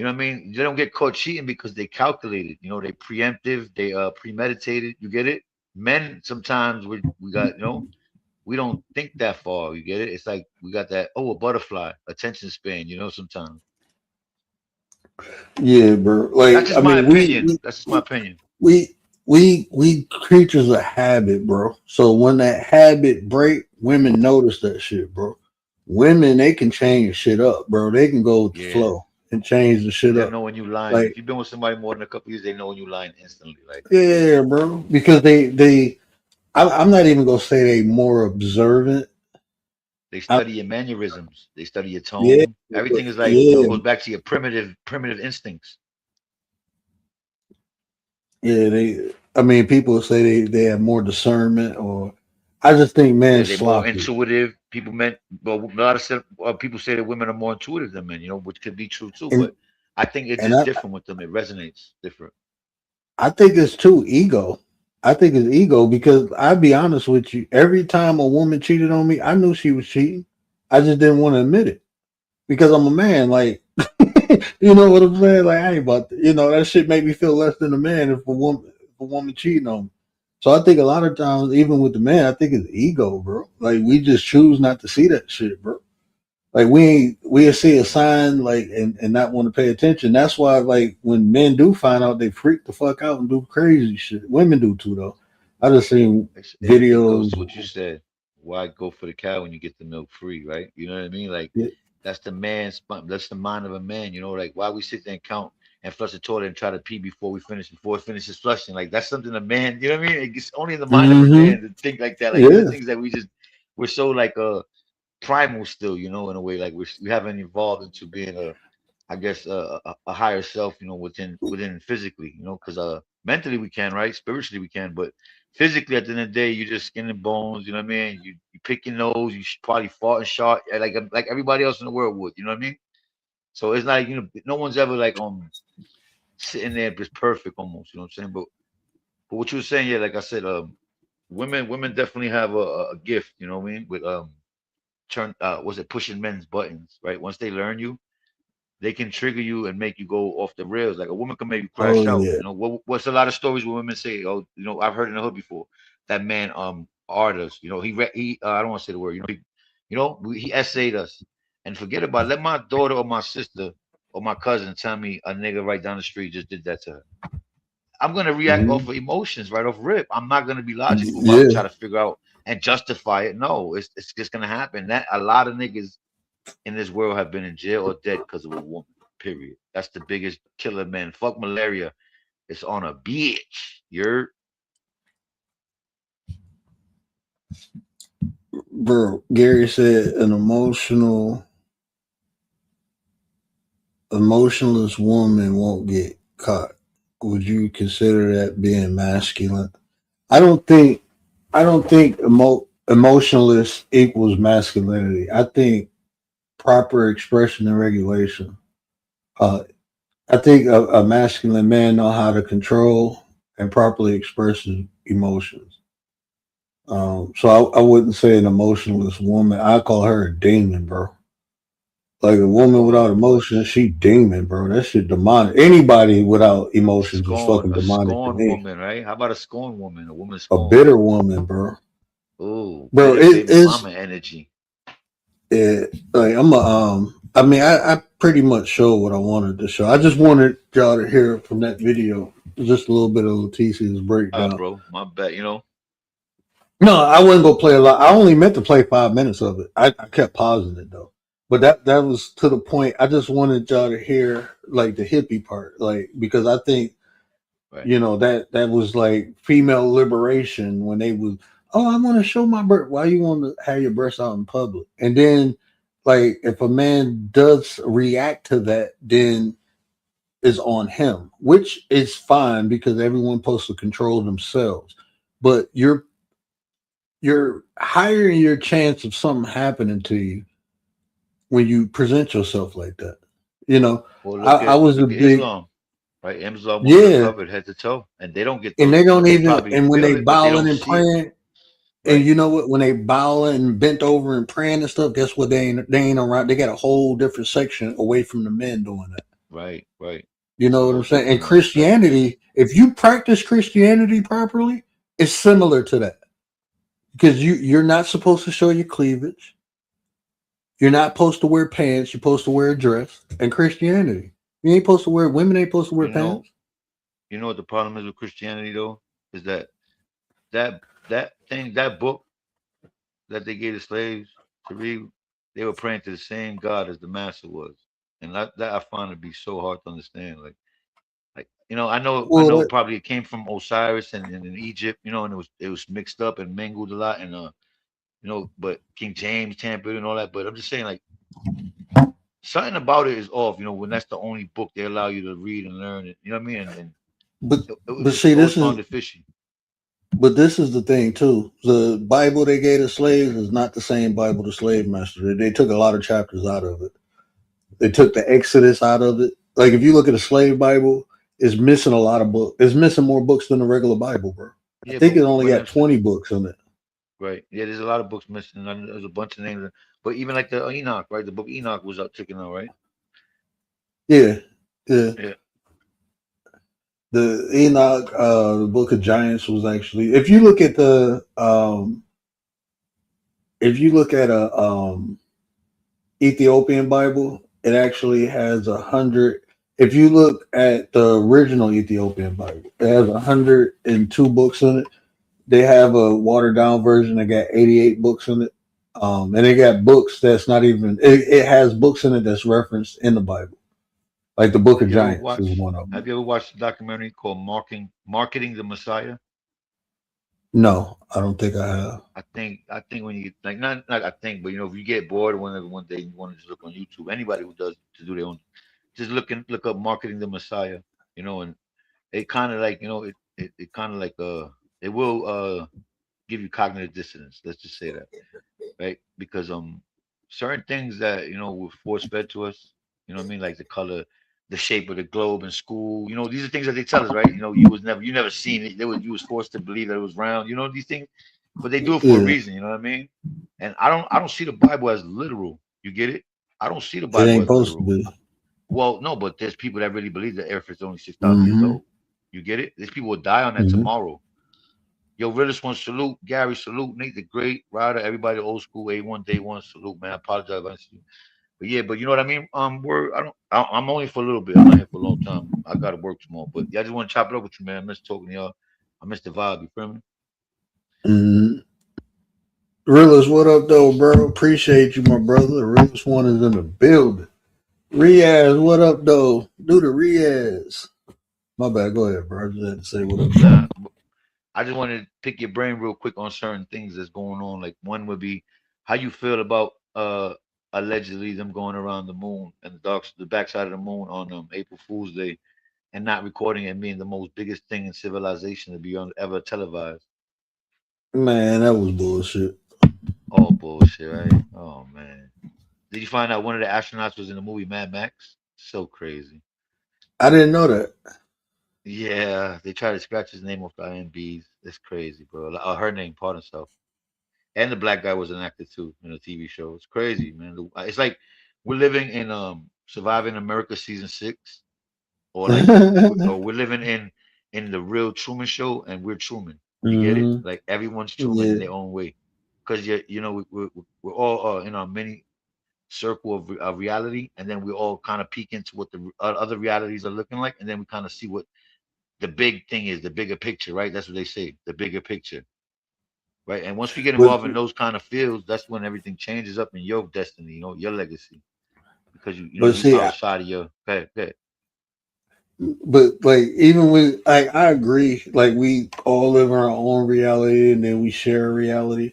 You know what I mean? They don't get caught cheating because they calculated. You know, they preemptive, they premeditated. You get it? Men sometimes we got we don't think that far. You get it? It's like we got that a butterfly attention span. You know, sometimes Yeah, bro. that's Like, just I my mean, opinion. That's just my opinion. we creatures of habit, bro. So when that habit break, women notice that shit, bro. Women, they can change shit up, bro. They can go with the Yeah, flow and change the shit they up. know when you lying. Like, If you've been with somebody more than a couple years, they know when you lying instantly. Like, yeah, bro. Because I'm not even gonna say they more observant. they I, study your mannerisms, they study your yeah, tone. Everything is like yeah, goes back to your primitive instincts. yeah. I mean, people say they have more discernment, or I just think Yeah, man's they're more sloppy. intuitive. People meant, well, a lot of people say that women are more intuitive than men. You know, which could be true too. And But I think it's and just different with them. It resonates different. I think it's too ego. I think it's ego because I'll be honest with you. Every time a woman cheated on me, I knew she was cheating. I just didn't want to admit it because I'm a man. Like, you know what I'm saying? Like, I ain't about to, that shit make me feel less than a man if a woman cheating on me. So I think a lot of times, even with the man, I think it's ego, bro. Like, we just choose not to see that shit, bro. Like, we see a sign, like, and not want to pay attention. That's why, like, when men do find out, they freak the fuck out and do crazy shit. Women do too, though. I just seen It goes videos. to what you said. Why go for the cow when you get the milk free, right? You know what I mean? Like Yeah. that's the mind of a man. You know, like why we sit there and count and flush the toilet and try to pee before it finishes flushing. Like that's something a man. You know what I mean? It's only in the mind of a Mm-hmm. man to think like that. Like these are Yeah. things that we're so like primal still. You know, in a way like we haven't evolved into being I guess a higher self, within physically, because mentally we can, right? Spiritually we can, but physically at the end of the day, you're just skin and bones. You know what I mean? You pick your nose, you probably fart and shot like everybody else in the world would. You know what I mean? So it's like no one's ever like sitting there just perfect almost. You know what I'm saying? But what you were saying, yeah, like I said, women definitely have a gift. You know what I mean? With was it pushing men's buttons, right? Once they learn you, they can trigger you and make you go off the rails. Like a woman can make you Oh crash out. yeah. What's a lot of stories where women say, "Oh, I've heard in the hood before that man, artist, I don't want to say the word, he essayed us, and forget about it. Let my daughter or my sister or my cousin tell me a nigga right down the street just did that to her. I'm gonna react Hmm. off of emotions right off rip. I'm not gonna be logical about it, Yeah. try to figure out and justify it. No, it's just gonna happen. That a lot of niggas in this world have been in jail or dead because of a woman. Period. That's the biggest killer, man. Fuck malaria. It's on a bitch. You're Bro, Gary said an emotionless woman won't get caught. Would you consider that being masculine? I don't think emotionless equals masculinity. I think proper expression and regulation. Uh, I think a masculine man know how to control and properly express his emotions. So I wouldn't say an emotionless woman. I call her a demon, bro. Like a I woman call her without a emotion, puss. she demon, bro. That shit demonic. Anybody without emotions is fucking A demonic to scorn me. woman, right? How about a scorn woman? A woman A scorned. bitter woman, bro. Oh, Bro, bitter it baby is. mama energy. Like I'm a I mean, I pretty much showed what I wanted to show. I just wanted y'all to hear from that video just a little bit of Leticia's breakdown. Bro, my bad. No, I wasn't gonna play a lot. I only meant to play 5 minutes of it. I kept pausing it though. But that was to the point. I just wanted y'all to hear like the hippie part, like because I think Right. that was like female liberation when they was, oh, I want to show my breast. Why you want to have your breasts out in public? And then like if a man does react to that, then is on him, which is fine because everyone's supposed to control themselves. But you're higher in your chance of something happening to you when you present yourself like that. You know, Well, I was a look at big, Islam, right? Islam women are yeah, covered head to toe, and they don't get and those. they don't They even, probably and when feel they it, but they bowing don't and see it, praying, and right? you know what, when they bowing and bent over and praying and stuff, guess what? They ain't around. They got a whole different section away from the men doing that. Right, right. You know what So I'm saying? And definitely, that's yeah. Christianity, if you practice Christianity properly, it's similar to that. Because you're not supposed to show your cleavage. You're not supposed to wear pants. You're supposed to wear a dress. And Christianity, you ain't supposed to wear. Women ain't supposed to wear You know, pants. you know what the problem is with Christianity though? Is that book that they gave the slaves to read, they were praying to the same God as the master was. And that I find to be so hard to understand. Like I Well, know that, probably it came from Osiris and in Egypt, and it was mixed up and mingled a lot and but King James tampered and all that. But I'm just saying like something about it is off, when that's the only book they allow you to read and learn it, you know what I mean? And but it but just see, always this is found it fishy. this is the thing too. The Bible they gave the slaves is not the same Bible the slave masters did. They took a lot of chapters out of it. They took the Exodus out of it. Like if you look at a slave Bible, it's missing a lot of books. It's missing more books than the regular Bible, bro. I Yeah, think but it only what got I'm saying, 20 books in it. right? Yeah, there's a lot of books missing. And there's a bunch of names, but even like the Enoch, right? The book Enoch was out taken out, right? Yeah, yeah. Yeah. The Enoch, the Book of Giants was actually. If you look at if you look at a Ethiopian Bible, it actually has 100. If you look at the original Ethiopian Bible, it has 102 books in it. They have a watered down version that got 88 books in it. And they got books that's not even. It has books in it that's referenced in the Bible, like the Book Have of you ever Giants is watched? one of them. Have you ever watched a documentary called Marketing the Messiah? No, I don't think I have. I think when you like not I think, but if you get bored one day you want to just look on YouTube, anybody who does to do their own, just look up Marketing the Messiah, and it kind of like it kind of like it will give you cognitive dissonance. Let's just say that, right? Because certain things that were force fed to us, you know what I mean, like the color, the shape of the globe in school, these are things that they tell us, right? You never seen it. You was forced to believe that it was round, these things, but they do it for a Yeah, reason, you know what I mean? And I don't see the Bible as literal. You get it? I don't see the it Bible ain't as supposed to literal. be. Well, no, but there's people that really believe the earth is only 6,000 years Hmm. old. You get it? There's people will die on that Hmm. tomorrow. Yo, realist one, salute. Gary, salute. Nate, the great rider. Everybody, old school, A1, day one, salute, man. I apologize if I see you. But yeah, but you know what I mean? I'm only for a little bit. I'm not here for a long time. I got to work tomorrow. But yeah, I just want to chop it up with you, man. I miss talking to y'all. I miss the vibe. You feel me? Hmm. Realist, what up, though, bro? Appreciate you, my brother. The realest one is in the building. Riaz, what up, though? Do the Riaz. My bad. Go ahead, bro. I just had to say what up. Nah, I just wanted to pick your brain real quick on certain things that's going on. Like one would be how you feel about allegedly them going around the moon and the backside of the moon on April Fool's Day and not recording it being the most biggest thing in civilization to be ever televised. Man, that was bullshit. Oh bullshit, right? Oh man. Did you find out one of the astronauts was in the movie Mad Max? So crazy. I didn't know that. Yeah, they tried to scratch his name off the IMDb's. It's crazy, bro. Her name, pardon herself. And the black guy was an actor too in a TV show. It's crazy, man. It's like we're living in Surviving America season 6, or we're living in the real Truman Show, and we're Truman. You get it? Hmm. Like everyone's Truman in Yeah. their own way, because we're all in our mini circle of reality, and then we all kind of peek into what the other realities are looking like, and then we kind of see what the big thing is, the bigger picture, right? That's what they say, the bigger picture, right? And once we get But involved in those kind of fields, that's when everything changes up in your destiny, your legacy, because but you see, outside of your. Okay. but like even with I agree. Like we all live in our own reality, and then we share a reality.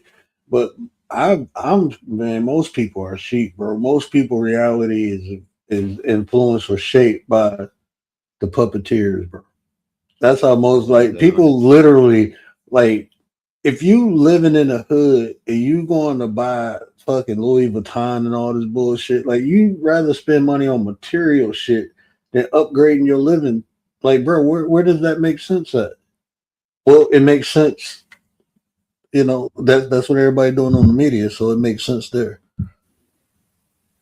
But I'm man. Most people are sheep, bro. Most people reality is influenced or shaped by the puppeteers, bro. That's how most Is like that right? people literally like if you living in a hood and you going to buy fucking Louis Vuitton and all this bullshit, like you rather spend money on material shit than upgrading your living. Like, bro, where does that make sense at? Well, it makes sense, that's what everybody doing on the media, so it makes sense there.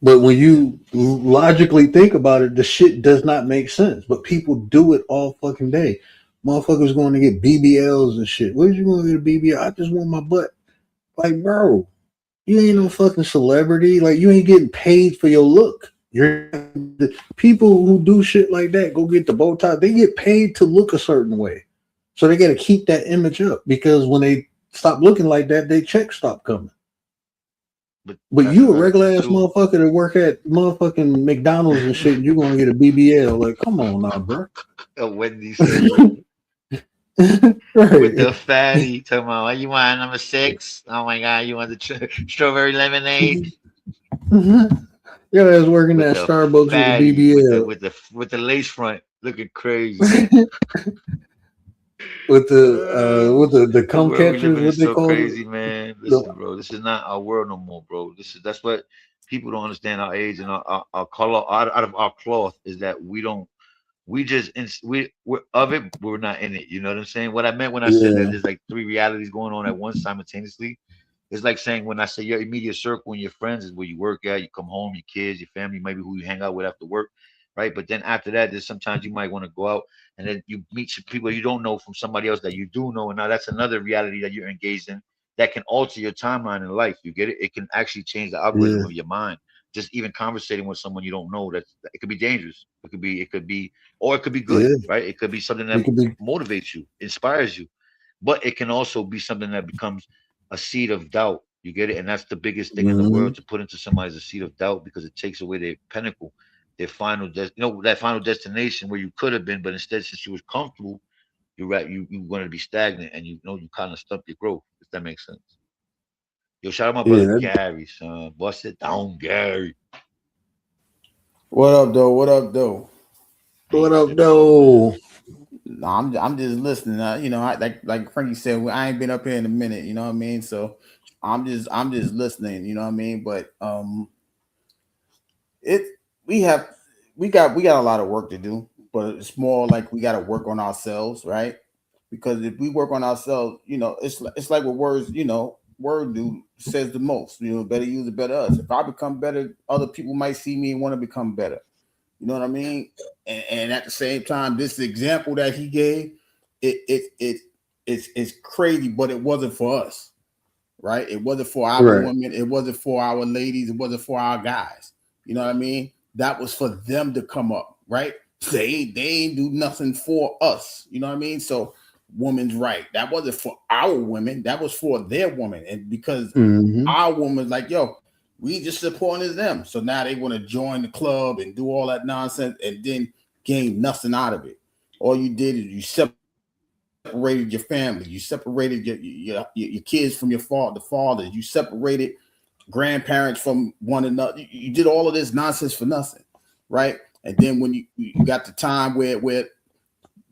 But when you logically think about it, the shit does not make sense. But people do it all fucking day. Motherfuckers going to get BBLs and shit. Where's you going to get a BBL? I just want my butt. Like, bro, you ain't no fucking celebrity. Like, you ain't getting paid for your look. You're the people who do shit like that. Go get the bow tie. They get paid to look a certain way, so they got to keep that image up. Because when they stop looking like that, they checks stop coming. But that's you a another regular thing ass too. motherfucker that work at motherfucking McDonald's and shit, and you're gonna get a BBL. Like, come on now, bro. Wendy said with Right. the fatty talking about, what you want, number 6? Oh my god, you want the strawberry lemonade? Your ass working With at the Starbucks with a fatty, BBL. with the lace front, looking crazy. with the The cum world we catchers, live in what is they so call crazy, it? man. The, Listen, bro, this is not our world no more, bro. That's what people don't understand our age and our color out of our cloth is that we just we're of it, but we're not in it. You know what I'm saying? What I meant when I said that yeah, there's like 3 realities going on at once simultaneously. It's like saying when I say your immediate circle and your friends is where you work at, you come home, your kids, your family, maybe who you hang out with after work, right? But then after that, there's sometimes you might want to go out and then you meet some people you don't know from somebody else that you do know, and now that's another reality that you're engaged in that can alter your timeline in life. You get it? It can actually change the algorithm yeah, of your mind. Just even conversating with someone you don't know, that it could be dangerous. Or it could be good, yeah. right? It could be something It that could be. motivates you, inspires you, but it can also be something that becomes a seed of doubt. You get it? And that's the biggest thing in the Mm-hmm. world to put into somebody's a seed of doubt because it takes away their pinnacle, their that final destination where you could have been, but instead, since you was comfortable, you wanted to be stagnant and you kind of stumped your growth, if that makes sense. Yo, shout out my Yeah. brother Gary, son. Bust it down, Gary. What up, though? What up, though? Ain't What up, shit. What's up, man? though? No, I'm just listening. You know, like Frankie said, I ain't been up here in a minute. You know what I mean? So I'm just listening. You know what I mean? But it we have we got a lot of work to do, but it's more like we got to work on ourselves, right? Because if we work on ourselves, you know, it's like what words, you know, word do says the most. You know, better use it, better us. If I become better, other people might see me and want to become better. You know what I mean? And at the same time, this example that he gave, it's crazy, but it wasn't for us, right? It wasn't for our Right. women, it wasn't for our ladies, it wasn't for our guys. You know what I mean? That was for them to come up, right? They ain't do nothing for us. You know what I mean? So woman's right. That wasn't for our women, that was for their woman. And because Mm-hmm. our woman's like, yo, we just supporting them. So now they want to join the club and do all that nonsense and then gain nothing out of it. All you did is you separated your family, you separated your kids from the fathers, you separated grandparents from one another. You did all of this nonsense for nothing, right? And then when you got the time where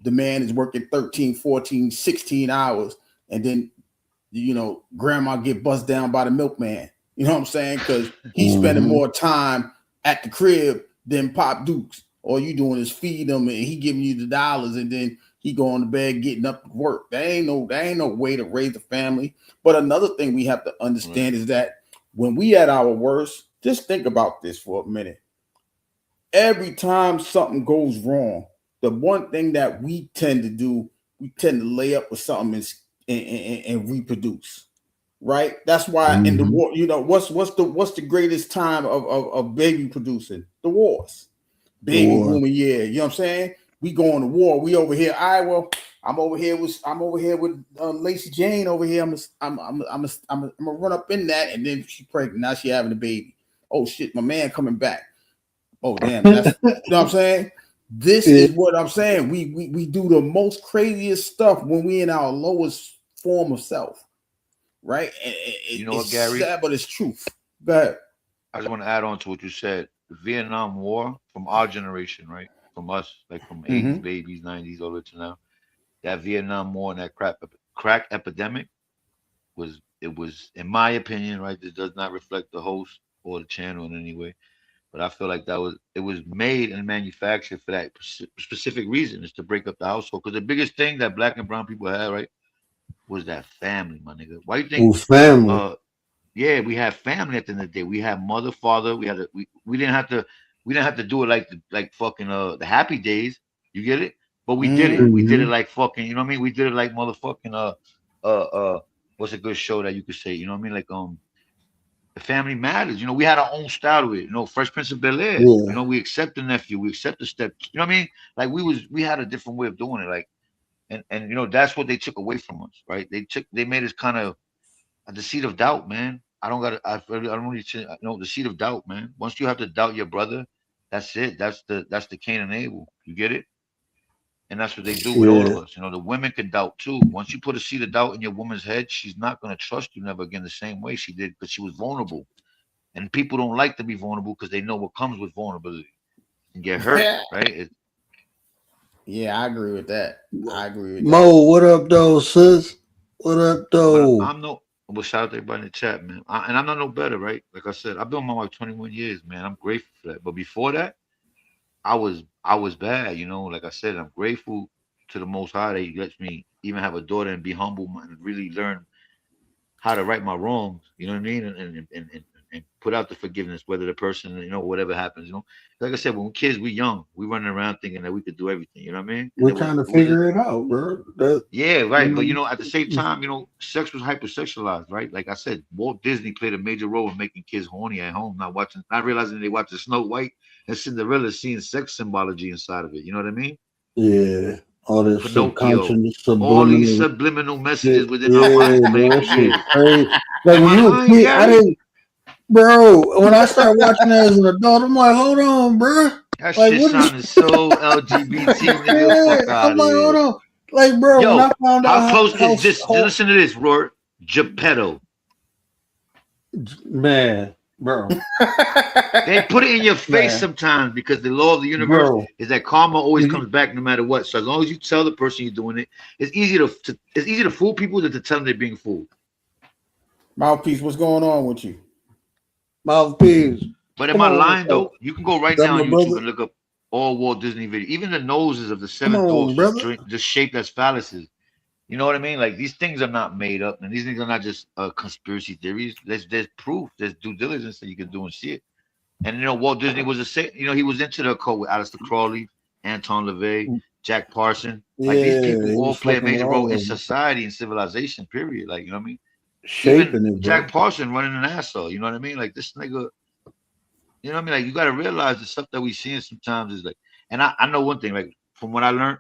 the man is working 13, 14, 16 hours, and then grandma get bussed down by the milkman. You know what I'm saying? Because he's spending Mm-hmm. more time at the crib than Pop Dukes. All you doing is feed him, and he giving you the dollars, and then he going to bed, getting up to work. That ain't no way to raise a family. But another thing we have to understand is that when we at our worst, just think about this for a minute. Every time something goes wrong, the one thing that we tend to do, we tend to lay up with something and reproduce. Right? That's why in the Mm-hmm. war, what's the greatest time of baby producing? The wars. The Baby war. booming year. You know what I'm saying? We going to war. We over here. I'm over here with Lacey Jane over here. I'm gonna run up in that, and then she pregnant. Now she having a baby. Oh shit, my man coming back. Oh damn, that's you know what I'm saying. This is what I'm saying. We do the most craziest stuff when we in our lowest form of self, right? You know what, It's Gary? sad, but it's truth. Go ahead. I just want to add on to what you said. The Vietnam War from our generation, right? From us, like from 80s Mm-hmm. babies, 90s, all the way to now. That Vietnam War and that crack epidemic was, in my opinion, right? This does not reflect the host or the channel in any way. But I feel like it was made and manufactured for that specific reason, is to break up the household. Because the biggest thing that black and brown people had, right, was that family, my nigga. Why do you think Family. yeah, we had family at the end of the day. We had mother, father. We had we didn't have to do it like fucking the Happy Days. You get it? But we did it. We did it Mhm. like fucking. You know what I mean? We did it like motherfucking what's a good show that you could say? You know what I mean? Like The Family Matters. You know, we had our own style with it. You know, Fresh Prince of Bel-Air. You Yeah. know, we accept the nephew, we accept the step. You know what I mean? Like we had a different way of doing it. Like and you know that's what they took away from us, right? They made us kind of the seed of doubt, man. I don't got I don't need to you know the seed of doubt, man. Once you have to doubt your brother, that's it. That's the Cain and Abel. You get it? And that's what they do with all of Yeah. us. You know, the women can doubt too. Once you put a seed of doubt in your woman's head, she's not gonna trust you never again the same way she did because she was vulnerable. And people don't like to be vulnerable because they know what comes with vulnerability and get hurt, right? Yeah, I agree with that. I agree with that. Mo, what up, though, sis? What up, But though? I'm no. Well, shout out to everybody in the chat, man. And I'm not no better, right? Like I said, I've been with my wife 21 years, man. I'm grateful for that. But before that, I was bad, you know. Like I said, I'm grateful to the Most High that He lets me even have a daughter and be humble and really learn how to right my wrongs. You know what I mean? And put out the forgiveness, whether the person, you know, whatever happens, you know. Like I said, when we're kids, we young, we running around thinking that we could do everything. You know what I mean? And We're trying to it was figure it out, bro. That, yeah, you right. But you know, know, at the same time, you know, sex was hypersexualized, right? Like I said, Walt Disney played a major role in making kids horny at home, not realizing they watching Snow White and Cinderella, seeing sex symbology inside of it. You know what I mean? yeah, all this Pinocchio, subconscious, all these subliminal subliminal messages shit. within our Yeah, minds, man, bro, for that shit years. crazy. Like Am when I you a lying, kid, I Gary? didn't, bro. When I started watching that as an adult, I'm like, hold on, bro. That Like, shit what is? sounded so LGBT, nigga. Yeah, Fuck I'm out of like, hold here. on. Like, bro, when Yo, I found how out close is just how listen to this, Roy? Geppetto. man, bro, They put it in your face man, sometimes because the law of the universe bro. is that karma always You- comes back no matter what. So as long as you tell the person you're doing it, it's easy to fool people than to tell them they're being fooled. Mouthpiece, what's going on with you? Mouthpiece. But am Come I on, lying though? You can go right that now my on YouTube brother. and look up all Walt Disney videos. Even the noses of the Come seven on, dwarfs brother. just shaped as phalluses. You know what I mean? Like these things are not made up, and these things are not just conspiracy theories. There's proof. There's due diligence that you can do and see it. And you know, Walt Disney was he was into the occult with Aleister Crowley, Anton LaVey, Jack Parson. Like these Yeah, people he all was play a fucking with major role all in of them, society and civilization. Period. Like you know what I mean? Even shaping it, bro. Jack Parson running an asshole. You know what I mean? Like this nigga. You know what I mean? Like you got to realize the stuff that we seeing sometimes is like. And I know one thing. Like from what I learned,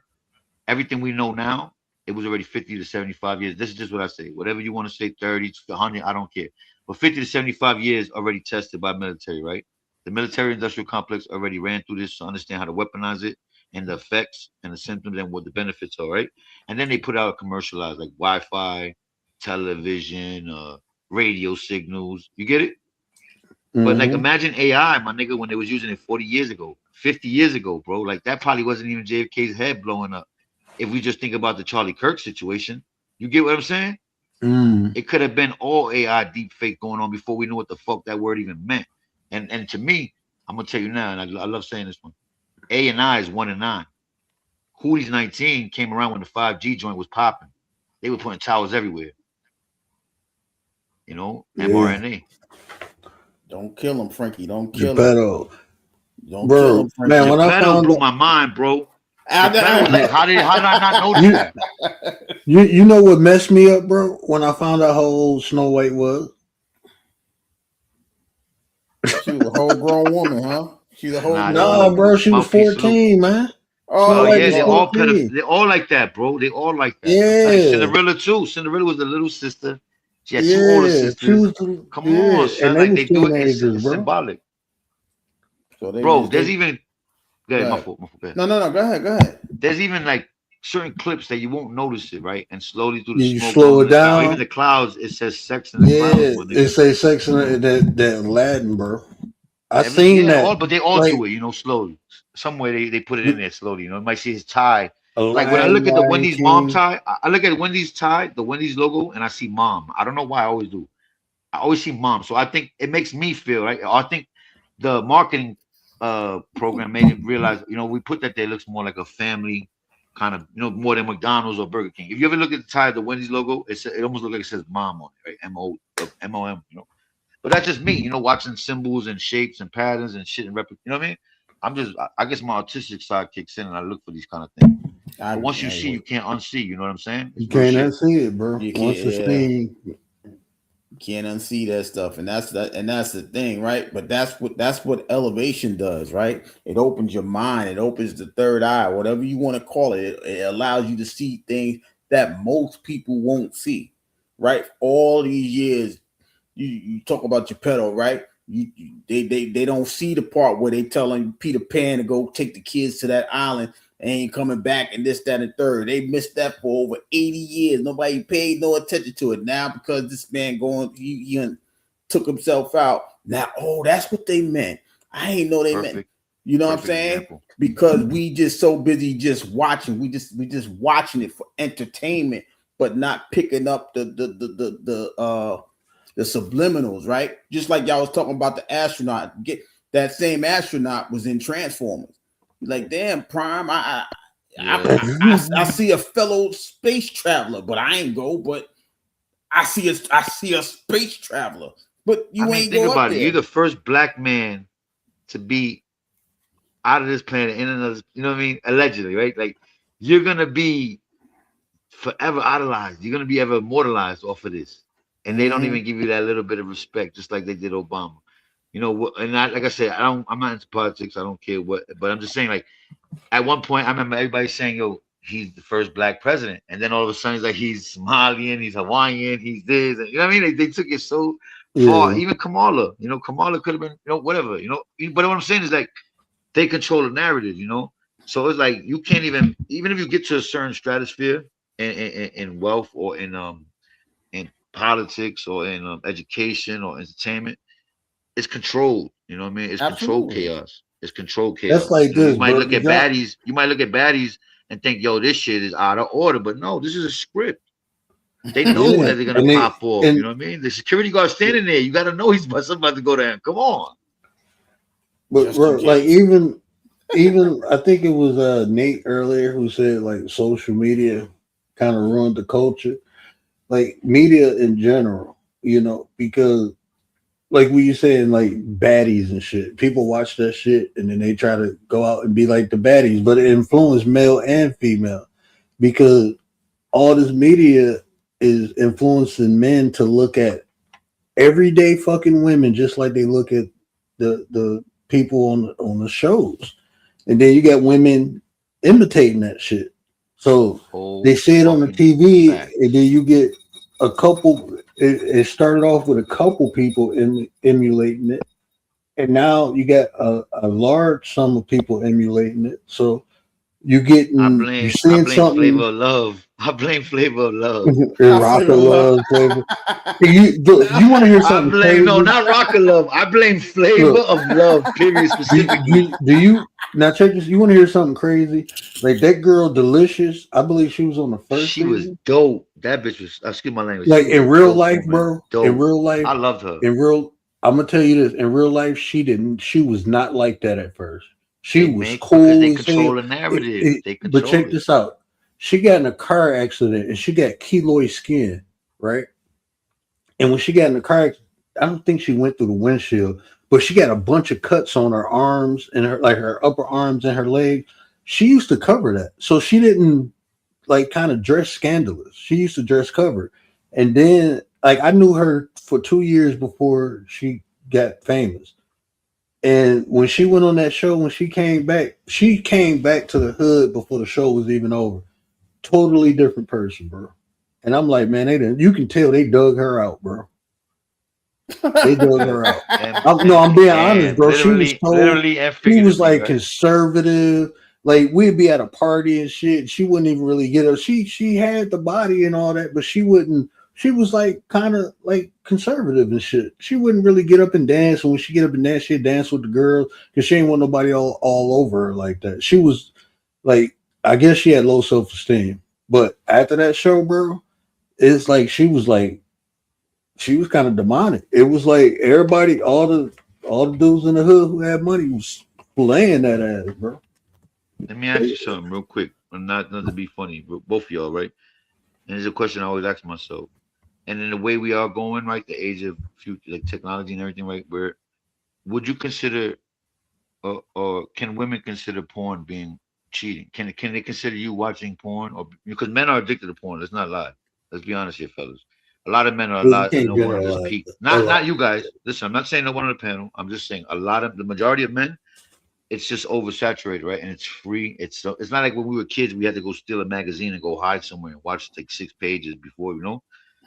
everything we know now, it was already 50 to 75 years. This is just what I say. Whatever you want to say, 30 to 100, I don't care. But 50 to 75 years already tested by military, right? The military industrial complex already ran through this to understand how to weaponize it and the effects and the symptoms and what the benefits are, right? And then they put out a commercialized like Wi-Fi, television, radio signals. You get it? But like Mm-hmm. imagine AI, my nigga, when they was using it 40 years ago, 50 years ago, bro. Like that probably wasn't even JFK's head blowing up. If we just think about the Charlie Kirk situation, you get what I'm saying? Mm. It could have been all AI deep fake going on before we knew what the fuck that word even meant. And to me, I'm gonna tell you now, and I love saying this one. A and I is 1 and 9. Hootie's 19 came around when the 5G joint was popping. They were putting towers everywhere. You know, Yeah. mRNA. Don't kill him, Frankie. Don't kill him. Geppetto. Don't kill Bro, him, Frankie. man, when I Geppetto found blew out, my mind, bro. I- Geppetto was like, how did I not notice You- that? you know what messed me up, bro? When I found out how old Snow White was. She was a whole grown woman, huh? She's a whole Nah, grown No, woman. bro, she was Mouthpiece salute. 14, man. Oh, Snow Oh White yeah, was they all could 14. have. They all like that, bro. They all like that. Yeah. Like Cinderella too. Cinderella was the little sister. She had two older Yeah, she sisters. was. The, Come yeah, on, son. and they Like was they do it. teenagers, It's bro. symbolic, So they bro. just- There's they- even. Go ahead, Go my ahead. fault. My fault. Go ahead. No. Go ahead. There's even like certain clips that you won't notice it, right? And slowly through the You smoke, slow going it in the cloud, down. even the clouds, it says sex in the Yeah, clouds. my it nigga. say sex in that Aladdin, bro. I Every- seen yeah, that. but they all like, do it, you know, slowly. Some way they put it in there slowly. You know, you might see his tie. Aladdin, Like when I look at the Lion Wendy's mom King. tie, I look at Wendy's tie, the Wendy's logo, and I see mom. I don't know why I always do. I always see mom. So I think it makes me feel right. I think the marketing program made it realize, you know, we put that there, it looks more like a family kind of, you know, more than McDonald's or Burger King. If you ever look at the tie of the Wendy's logo, it almost looks like it says mom on it, right? M-O-M, you know. But that's just me, you know, watching symbols and shapes and patterns and shit and you know what I mean? I guess my artistic side kicks in and I look for these kind of things. But once you see, you can't unsee. You know what I'm saying? You can't unsee it, bro. You Once can't, it's yeah. seen, Can't unsee that stuff, and that's the thing, right? But that's what elevation does, right? It opens your mind, it opens the third eye, whatever you want to call it. It allows you to see things that most people won't see, right? All these years, you talk about Geppetto, right? They don't see the part where they telling Peter Pan to go take the kids to that island. Ain't coming back, and this, that, and third. They missed that for over 80 years. Nobody paid no attention to it. Now, because this man he took himself out. Now, that's what they meant. I ain't know they meant. You know what I'm saying? Example. Because we just so busy just watching. We just watching it for entertainment, but not picking up the subliminals, right? Just like y'all was talking about the astronaut. That same astronaut was in Transformers. Like, damn, Prime, I see a fellow space traveler, but I ain't go. But I see a space traveler, but you ain't think go about up it. there. You're the first black man to be out of this planet in another. You know what I mean? Allegedly, right? Like, you're gonna be forever idolized. You're gonna be ever immortalized off of this, and they don't even give you that little bit of respect, just like they did Obama. You know, and like I said, I'm not into politics. I don't care what, but I'm just saying, like, at one point, I remember everybody saying, yo, he's the first black president. And then all of a sudden, he's like, he's Somalian, he's Hawaiian, he's this. And, you know what I mean? They took it so far. Even Kamala, you know, Kamala could have been, you know, whatever, you know. But what I'm saying is, like, they control the narrative, you know. So it's like, you can't even if you get to a certain stratosphere in wealth or in politics or in education or entertainment, it's controlled. You know what I mean? It's controlled chaos. It's controlled chaos. That's like this, you might bro. look at baddies. You might look at baddies and think, "Yo, this shit is out of order." But no, this is a script. They know that they're gonna pop off. You know what I mean? The security guard standing there. You got to know he's about to go to him. Come on. But bro, like even I think it was Nate earlier who said like social media kind of ruined the culture, like media in general. You know, because like what you saying, like baddies and shit. People watch that shit and then they try to go out and be like the baddies, but it influenced male and female because all this media is influencing men to look at everyday fucking women just like they look at the people on the shows. And then you got women imitating that shit. So they see it on the TV and then you get a couple. It started off with a couple people emulating it, and now you got a large sum of people emulating it. So you getting I blame Flavor of Love. I blame Flavor of Love. Rock of Love, Flavor. You want to hear something? Crazy? No, not Rock of Love. I blame Flavor of Love. Period. Specifically. Do you now check this? You want to hear something crazy? Like that girl, Delicious. I believe she was on the first. She was dope. That bitch was. Excuse my language. Like in real life, bro. Dope. In real life, I loved her. I'm gonna tell you this. In real life, she was not like that at first. She was cool. They control the narrative. But check this out. She got in a car accident and she got keloid skin, right? And when she got in the car accident, I don't think she went through the windshield, but she got a bunch of cuts on her arms and her upper arms and her legs. She used to cover that. So she didn't like kind of dress scandalous. She used to dress covered. And then like I knew her for 2 years before she got famous. And when she went on that show, when she came back to the hood before the show was even over. Totally different person, bro. And I'm like, man, you can tell they dug her out, bro. They dug her out. I'm being honest, bro. She was like right? Conservative. Like we'd be at a party and shit. She wouldn't even really get up. She had the body and all that, but she wouldn't. She was like kind of like conservative and shit. She wouldn't really get up and dance. And when she get up and dance, she'd dance with the girls because she ain't want nobody all over her like that. She was like, I guess she had low self-esteem. But after that show, bro, it's like she was kind of demonic. It was like everybody, all the dudes in the hood who had money was playing that ass, bro. Let me ask you something real quick. Not to be funny, but both of y'all, right? And there's a question I always ask myself. and in the way we are going, right, the age of future, like technology and everything, right, where would you consider, or can women consider porn being cheating? Can they consider you watching porn, or because men are addicted to porn? Let's not lie. Let's be honest here, fellas. A lot of men are a You lot. can't No one on this generalize. peak. A lot. Not you guys. Listen, I'm not saying no one on the panel. I'm just saying the majority of men. It's just oversaturated, right? And it's free. It's not like when we were kids, we had to go steal a magazine and go hide somewhere and watch like 6 pages before,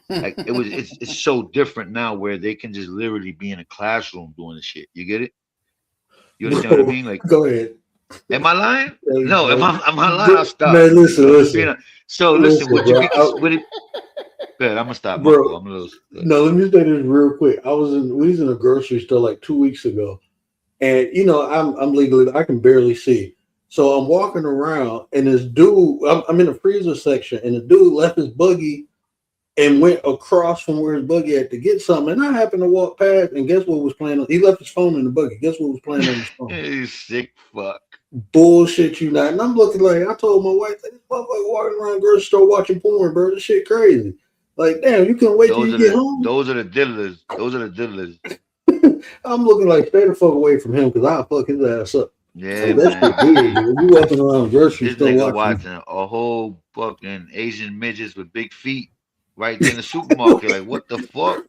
Like it's so different now where they can just literally be in a classroom doing the shit. You get it? You understand what I mean? Like, Go ahead. am I lying? Hey, No, bro. am I lying? I'll stop. Man, listen, I'm just listen. being so Listen, would you bro, be would it good, I'm gonna stop. Bro, My fault. I'm a little No, let me say this real quick. We was in a grocery store like 2 weeks ago, and I'm legally, I can barely see. So I'm walking around, and this dude, I'm in the freezer section, and the dude left his buggy and went across from where his buggy had to get something. And I happened to walk past, and guess what was playing on? He left his phone in the buggy. Guess what was playing on his phone? you sick fuck. Bullshit, you not. And I'm looking like, I told my wife, this motherfucker walking around the grocery store watching porn, bro. This shit crazy. Like, damn, you couldn't wait till you get home. Those are the diddlers. Those are the diddlers. I'm looking like, stay the fuck away from him because I'll fuck his ass up. Yeah, So that's the weird, man. You walking around the grocery This store nigga watching. watching a whole fucking Asian midgets with big feet right there in the supermarket. Like, what the fuck?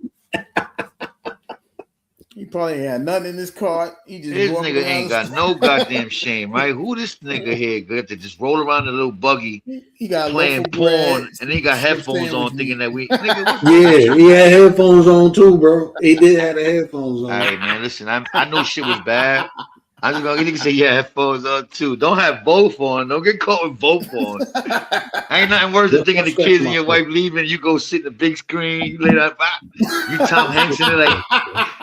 He probably had nothing in his cart. He just This walking nigga around ain't the got no goddamn shame, right? Who this nigga here good to just roll around the little buggy He got a playing loaf of bread, porn, and then he got some headphones on sandwich thinking meat. that we nigga, what's Yeah, he had headphones on too, bro. He did have the headphones on. All right, man. Listen, I know shit was bad. I'm just gonna nigga say yeah, headphones on too. Don't have both on. Don't get caught with both on. Ain't nothing worse than thinking the kids and your wife leaving. You go sit in the big screen. You lay that. You Tom Hanks in it, like,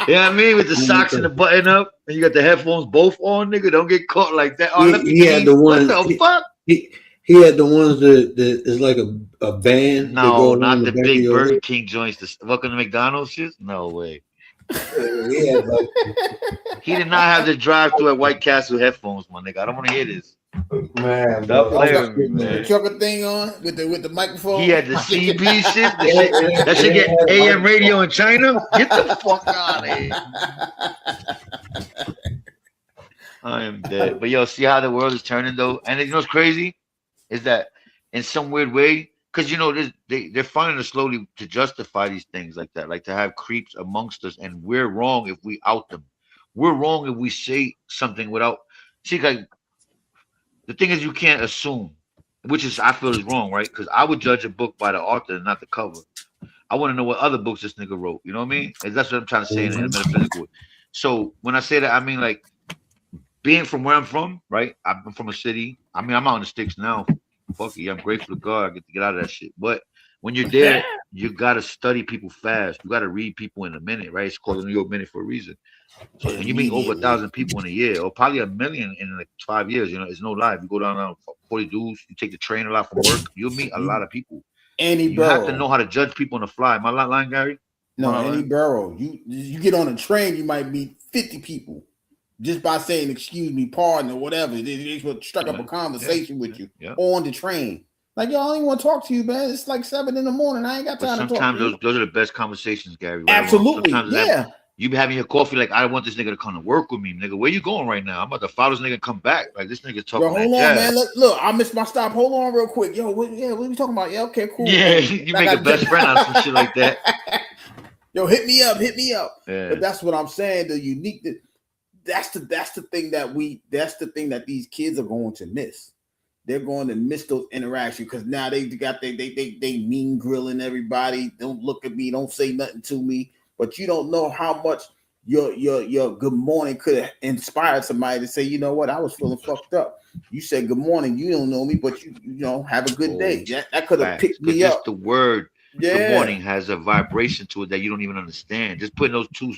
you know what I mean, with the socks and the button up, and you got the headphones both on, nigga. Don't get caught like that. Oh, He had the ones. What the fuck? He had the ones that is like a band. No, not the big Burger King joints. The welcome to McDonald's shit. No way. Yeah, like, he did not have the drive-through at White Castle headphones, my nigga. I don't want to hear this. Man, Stop playing with me, The man. trucker thing on with the microphone. He had the CB shit. That shit get AM radio in China. Get the fuck out of here. I am dead. But yo, see how the world is turning though. And you know what's crazy is that in some weird way, because they're finding to slowly to justify these things like that, like to have creeps amongst us, and we're wrong if we out them. We're wrong if we say something without. See, like the thing is, you can't assume, which is I feel is wrong, right? Because I would judge a book by the author and not the cover. I want to know what other books this nigga wrote. You know what I mean? And that's what I'm trying to say in a metaphysical way. So when I say that, I mean like being from where I'm from, right? I'm from a city. I mean, I'm out in the sticks now. Fuck it, I'm grateful to God I get to get out of that shit. But when you're there, you gotta study people fast. You gotta read people in a minute, right? It's called the New York Minute for a reason. So when you meet over 1,000 people in a year, or probably 1 million in like 5 years, it's no lie. If you go down 40 dudes, you take the train a lot from work, you'll meet a lot of people. You have to know how to judge people on the fly. Am I not lying, Gary? No, any borough. You get on a train, you might meet 50 people just by saying excuse me, pardon, or whatever. They will strike up a conversation with you on the train. Like, yo, I don't even want to talk to you, man. It's like 7 in the morning. I ain't got time to talk. Sometimes those are the best conversations, Gary. Right? Absolutely, yeah. You be having your coffee like, I want this nigga to come to work with me, nigga. Where you going right now? I'm about to follow this nigga and come back. Like, this nigga talking. Yo, hold on, man. Look, I missed my stop. Hold on real quick. Yo, what are we talking about? Yeah, okay, cool. Yeah, you make a best friend out of some shit like that. Yo, hit me up. Yeah. But that's what I'm saying. The unique, that's the thing that these kids are going to miss. They're going to miss those interactions because now they got they mean grilling everybody. Don't look at me. Don't say nothing to me. But you don't know how much your good morning could have inspired somebody to say, you know what, I was feeling fucked up. You said good morning. You don't know me, but you know, have a good day. That could have picked me up. Just the word good morning has a vibration to it that you don't even understand. Just putting those two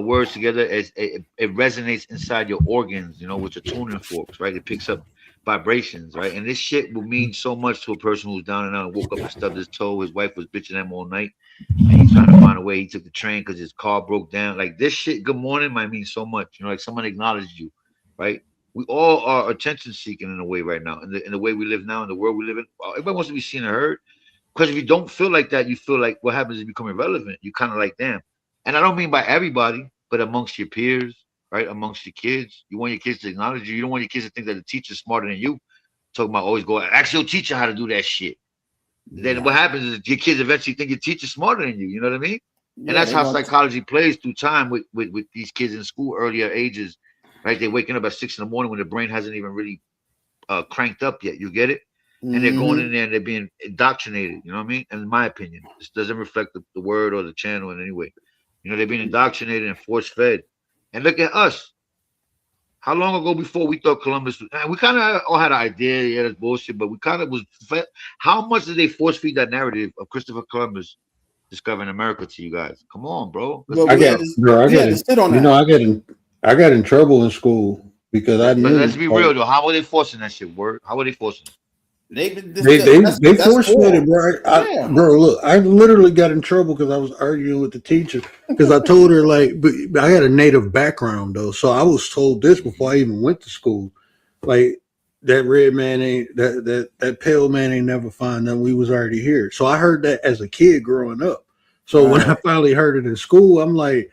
words together, it resonates inside your organs, with your tuning forks, right? It picks up vibrations, right? And this shit will mean so much to a person who's down and out and woke up and stubbed his toe. His wife was bitching at him all night, and he's trying to find a way. He took the train because his car broke down. Like, this shit, good morning, might mean so much. Like someone acknowledged you, right? We all are attention seeking in a way right now, in the way we live now, in the world we live in. Everybody wants to be seen and heard. Because if you don't feel like that, you feel like what happens is you become irrelevant. You kind of like, damn. And I don't mean by everybody, but amongst your peers, right? Amongst your kids. You want your kids to acknowledge you. You don't want your kids to think that the teacher's smarter than you. Talking about always go, ask your teacher how to do that shit. Then what happens is your kids eventually think your teacher's smarter than you. You know what I mean? And that's how psychology plays through time with these kids in school, earlier ages, right? They're waking up at 6 a.m. when the brain hasn't even really cranked up yet. You get it? And they're going in there and they're being indoctrinated. You know what I mean? And in my opinion, this doesn't reflect the word or the channel in any way. You know, they're being indoctrinated and force fed. And look at us. How long ago before we thought Columbus was, we kind of all had an idea, yeah, that's bullshit, but we kind of was fed. How much did they force feed that narrative of Christopher Columbus discovering America to you guys? Come on, bro. I got in trouble in school because I knew. But let's be real though. How were they forcing that shit? Word? How were they forcing it? They forced me, bro. Bro, look, I literally got in trouble because I was arguing with the teacher because I told her but I had a native background though, so I was told this before I even went to school, like that red man ain't that pale man ain't never find nothing. We was already here, so I heard that as a kid growing up. So when I finally heard it in school, I'm like,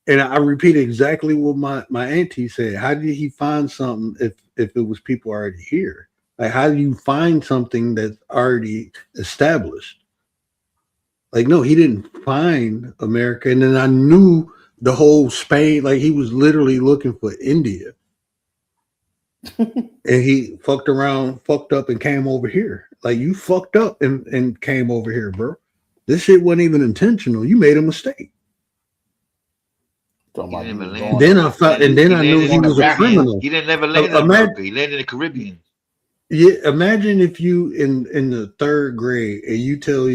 and I repeated exactly what my auntie said. How did he find something if it was people already here? Like, how do you find something that's already established? Like, no, he didn't find America. And then I knew the whole Spain, like he was literally looking for India. And he fucked up and came over here. Like, you fucked up and came over here, bro. This shit wasn't even intentional. You made a mistake. Then I knew he was a criminal. He didn't never land in America. He landed in the Caribbean. Yeah, imagine if you in the 3rd grade and you tell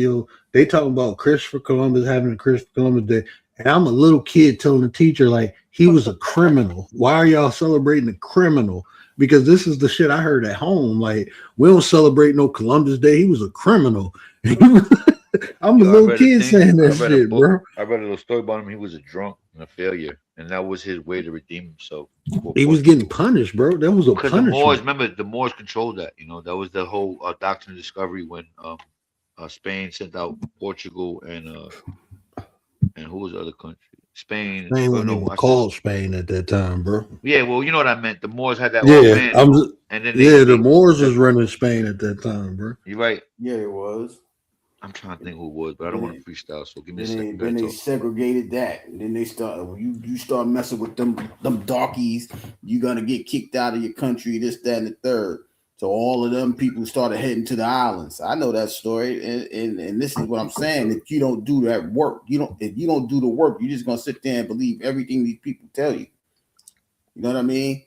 they talking about Christopher Columbus having a Christopher Columbus Day, and I'm a little kid telling the teacher like he was a criminal. Why are y'all celebrating a criminal? Because this is the shit I heard at home. Like, we don't celebrate no Columbus Day. He was a criminal. I'm a little kid saying that shit, bro. I read a little story about him. He was a drunk and a failure, and that was his way to redeem himself. He was getting punished, bro. That was a punishment. The Moors controlled that. You know, that was the whole doctrine of discovery when Spain sent out Portugal and who was the other country? Spain. Spain wasn't even called Spain at that time, bro. Yeah, well, you know what I meant. The Moors had that. The Moors was running Spain at that time, bro. You're right. Yeah, it was. I'm trying to think who it was, but I don't want to freestyle. So give me a second. Then they segregated that, and then they start. You start messing with them darkies, you're gonna get kicked out of your country. This, that, and the third. So all of them people started heading to the islands. I know that story, and this is what I'm saying. If you don't do that work, if you don't do the work, you're just gonna sit there and believe everything these people tell you. You know what I mean?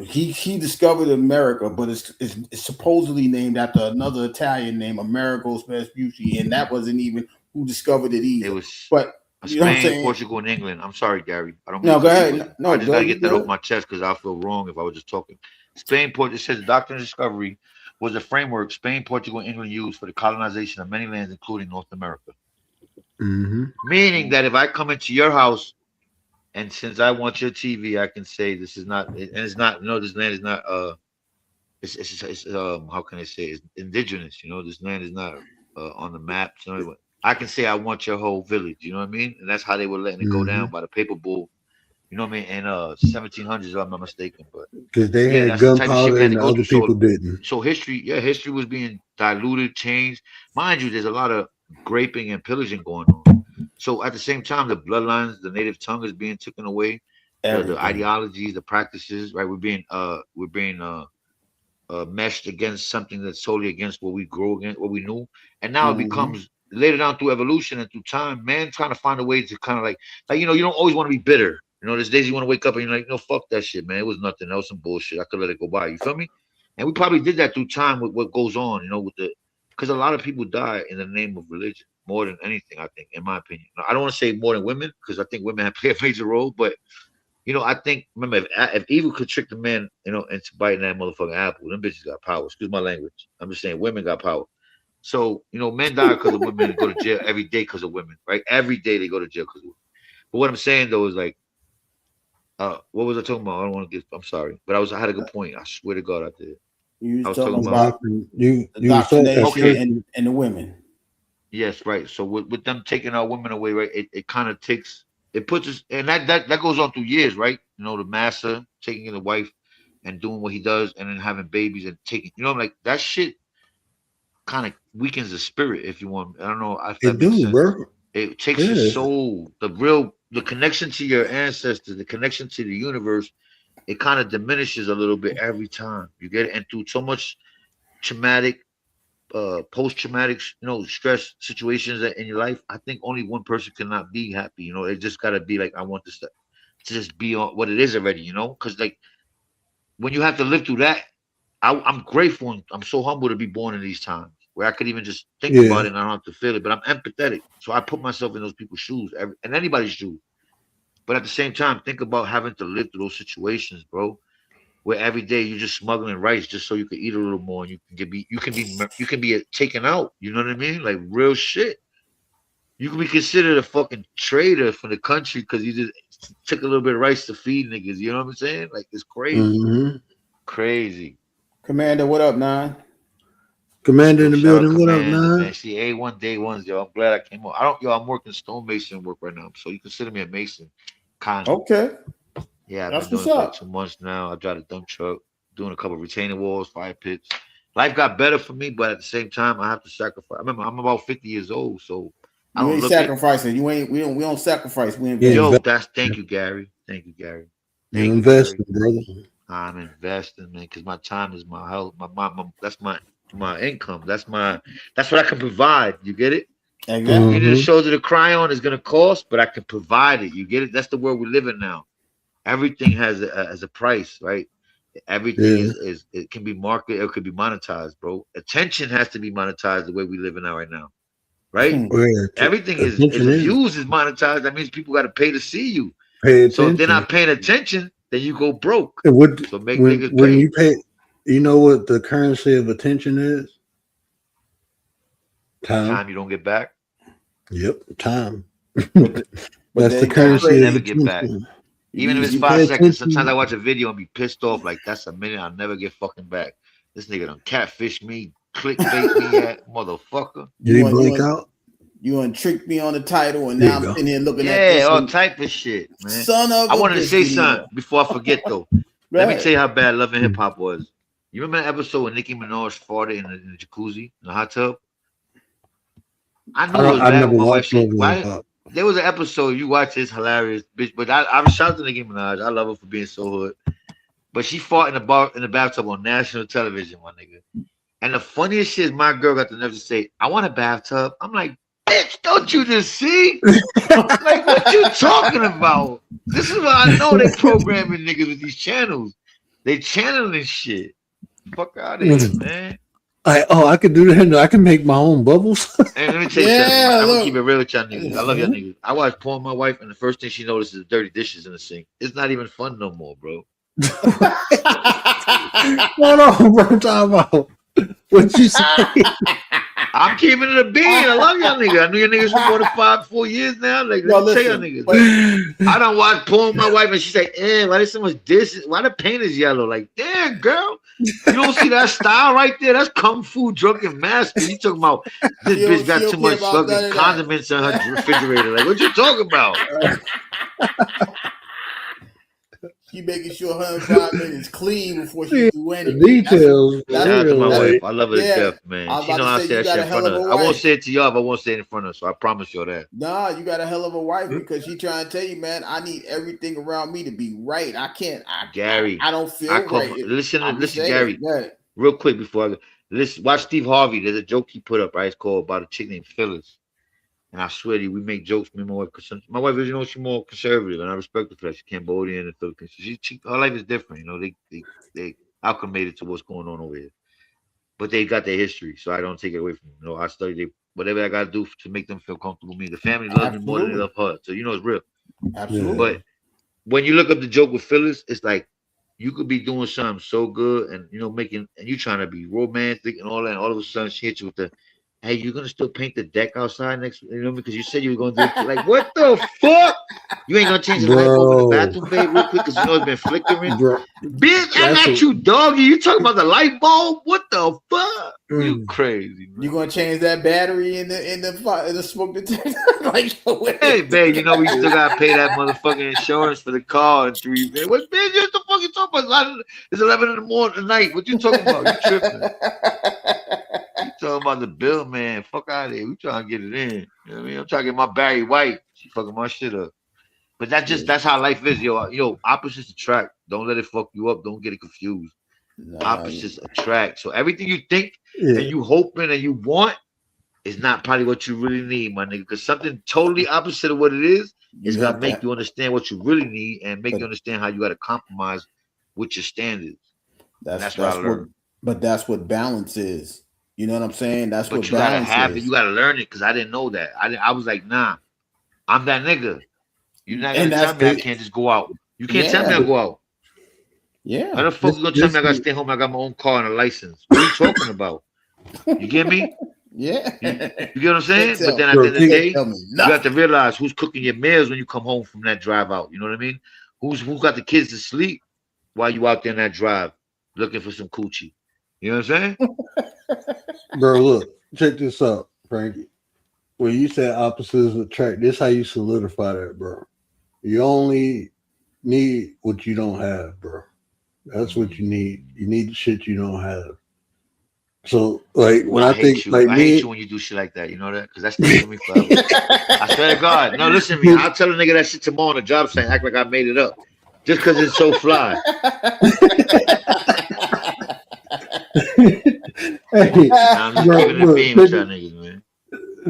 He discovered America, but it's supposedly named after another Italian named Amerigo Vespucci, and that wasn't even who discovered it either. It was Spain, Portugal, and England. I'm sorry, Gary. I don't. No, go ahead. No, I just gotta get that off my chest because I feel wrong if I was just talking. Spain, It says the doctrine of discovery was a framework Spain, Portugal, and England used for the colonization of many lands, including North America. Mm-hmm. Meaning that if I come into your house, and since I want your TV, I can say this is not, and it's not. No, this land is not. It's how can I say? It's indigenous. You know, this land is not on the map. So I can say I want your whole village. You know what I mean? And that's how they were letting it go down by the paper bull. You know what I mean? In 1700s, if I'm not mistaken, but because they had gunpowder and other people didn't. So history was being diluted, changed. Mind you, there's a lot of graping and pillaging going on. So at the same time, the bloodlines, the native tongue is being taken away. The ideologies, the practices, right? We're being meshed against something that's solely against what we grew against, what we knew, and now it becomes later down through evolution and through time, man, trying to find a way to kind of like you know, you don't always want to be bitter. You know, there's days you want to wake up and you're like, no, fuck that shit, man. It was nothing. That was some bullshit. I could let it go by. You feel me? And we probably did that through time with what goes on, you know, because a lot of people die in the name of religion more than anything, I think, in my opinion. Now, I don't want to say more than women because I think women have played a major role, but, you know, I think, remember, if evil could trick the man, you know, into biting that motherfucking apple, them bitches got power. Excuse my language. I'm just saying women got power. So, you know, men die because of women and go to jail every day because of women, right? Every day they go to jail because of women. But what I'm saying, though, is like, what was I talking about? I don't want to get. I'm sorry, but I had a good point. I swear to God, I did. You was talking about the indoctrination and the women. Yes, right. So with them taking our women away, right? It kind of takes it puts us, and that goes on through years, right? You know, the massa taking in the wife and doing what he does, and then having babies and taking, you know, like that shit kind of weakens the spirit. If you want, I don't know if that It makes do, sense. bro. It takes your Yeah. soul, the connection to your ancestors, the connection to the universe. It kind of diminishes a little bit every time you get it, and through so much traumatic post-traumatic stress situations in your life, I think only one person cannot be happy. It just got to be like, I want this to just be on what it is already, because like when you have to live through that, I'm grateful and I'm so humble to be born in these times where I could even just think about Yeah. it and I don't have to feel it, but I'm empathetic, so I put myself in those people's shoes, and anybody's shoes. But at the same time, think about having to live through those situations, bro, where every day you're just smuggling rice just so you can eat a little more, and you can be taken out. You know what I mean? Like real shit. You can be considered a fucking traitor for the country because you just took a little bit of rice to feed niggas. You know what I'm saying? Like it's crazy, Mm-hmm. crazy. Commander, what up, Nine? Commander in Yo, the shout out building. What up, Commander, man. man? See, A1 day ones, yo. I'm glad I came on. I don't, yo. I'm working stonemason work right now, so you consider me a mason, kind of. Okay, Yeah, I've that's been doing what's it for like up. 2 months now. I drive a dump truck, doing a couple of retaining walls, fire pits. Life got better for me, but at the same time, I have to sacrifice. Remember, I'm about 50 years old, so I You don't ain't look at. sacrificing. You ain't. We don't sacrifice. We You invest. Yo, invest. thank you, Gary. Thank you, Gary. You Thank you, investing, Gary. brother. I'm investing, man, because my time is my health. That's my income. That's what I can provide. You get it? Exactly. You need a Mm-hmm. shoulder to cry on. It's gonna cost, but I can provide it. You get it? That's the world we live in now. Everything has a price, right? Everything Yeah. is it can be marketed, it could be monetized, bro. Attention has to be monetized the way we live in now right now, right? Where Everything is attention is. views is monetized. That means people got to pay to see you. Pay So if they're attention. not paying attention, then you go broke. And what So make when niggas when pay. you pay, you know what the currency of attention is? Time. Time you don't get back. Yep, time. But That's they the got currency You of never get back. attention. Even if it's You 5 pay seconds, sometimes attention. I watch a video and be pissed off like that's a minute I'll never get fucking back. This nigga done catfish me, clickbait me at motherfucker. Did he want blink out? you want to trick me on the title, and There now you I'm go. sitting here looking at Yeah, this. all and- type of shit, man. Son of I a wanted to bitch say video. something before I forget though. Go Let me ahead. tell you how bad Love and Hip Hop was. You remember that episode when Nicki Minaj farted in the jacuzzi, in the hot tub? I knew it was I bad never when my wife watched said, Love and why? Hip Hop. There was an episode you watch, it's hilarious, bitch. But I was shouting to Nicki Minaj. I love her for being so hood. But she fought in the bathtub on national television, my nigga. And the funniest shit is my girl got the nerve to say, I want a bathtub. I'm like, bitch, don't you just see? Like, what you talking about? This is why I know they programming niggas with these channels. They channeling shit. Fuck out of here, man. I could do that. I can make my own bubbles. And let me tell you Yeah, something. I'm look. gonna keep it real with y'all niggas. I love y'all niggas. I watch porn with my wife, and the first thing she notices is dirty dishes in the sink. It's not even fun no more, bro. Hold on, bro. Time out. What you say? I'm keeping it a bean. I love y'all niggas. I knew your niggas for more than 4 years now. Like, Yo, let me tell y'all listen, niggas. but- I don't watch porn with my wife, and she's like, why there's so much dishes? Why the paint is yellow? Like, damn, girl. You don't see that style right there? That's Kung Fu drunken master. You talking about this She don't- bitch got she don't too care much about none fucking of that. condiments in her refrigerator. Like, what you talking about? She making sure her environment is clean before she do anything. Details. That's- Shout out to my that's- wife. I love her yeah. to death, man. I was She about know to I say, say you that got shit a in hell front of of a her. I won't wife. say it to y'all, but I won't say it in front of her. So I promise y'all that. Nah, you got a hell of a wife because she trying to tell you, man, I need everything around me to be right. I can't. Gary, I don't feel I come right. from, listen, I'm listen, saying, Gary. yeah. Real quick before I go, listen, watch Steve Harvey. There's a joke he put up, right? It's called about a chick named Phyllis. And I swear to you, we make jokes. Me and my wife, cause my wife is, she's more conservative, and I respect her for that. She's Cambodian and Philippines. So her life is different. They acclimated to what's going on over here. But they got their history, so I don't take it away from them. I study whatever I got to do to make them feel comfortable with me. The family loves me more than they love her. So it's real. Absolutely. But when you look up the joke with Phyllis, it's like you could be doing something so good and making, and you trying to be romantic and all that, and all of a sudden she hits you with the hey, you're gonna still paint the deck outside next, you know, because you said you were gonna do it. Like, what the fuck? You ain't gonna change the light bulb in the bathroom, babe, real quick, because you know it's been flickering. Bro, Bitch, I got you, doggy. You talking about the light bulb? What the fuck? You crazy, man. You gonna change that battery in the smoke detector? Like, hey, babe, you know we still gotta pay that motherfucking insurance for the car in 3 days. What, man? What the fuck you talking about? It's 11 in the morning at night. What you talking about? You tripping? You talking about the bill, man? Fuck out of here. We trying to get it in. You know what I mean? I'm trying to get my Barry White. She fucking my shit up. But that's how life is, yo. Opposites attract. Don't let it fuck you up. Don't get it confused. Opposites attract. So everything you think and you hoping and you want is not probably what you really need, my nigga. Because something totally opposite of what it is gonna make you understand what you really need and make you understand how you got to compromise with your standards. That's what I learned. But that's what balance is. You know what I'm saying? That's what you gotta have is. it. You gotta learn it because I didn't know that. I was like, nah, I'm that nigga. You're not gonna tell me I can't just go out. You can't tell me I go out. Yeah. How the fuck you gonna tell me I gotta stay home? I got my own car and a license. What are you talking about? You get me? Yeah. You get what I'm saying? But then at the end of the day, you have to realize who's cooking your meals when you come home from that drive out. You know what I mean? Who's got the kids to sleep while you out there in that drive looking for some coochie? You know what I'm saying? Bro, look, check this out, Frankie. When you said opposites attract, this how you solidify that, bro. You only need what you don't have, bro. That's what you need. You need the shit you don't have. So, like, when I think, you. like, I hate you when you do shit like that. You know that? Because that stays with me forever. I swear to God. No, listen to me. I'll tell a nigga that shit tomorrow on the job site, act like I made it up. Just because it's so fly. Hey, I'm just giving it a beam with y'all niggas, man.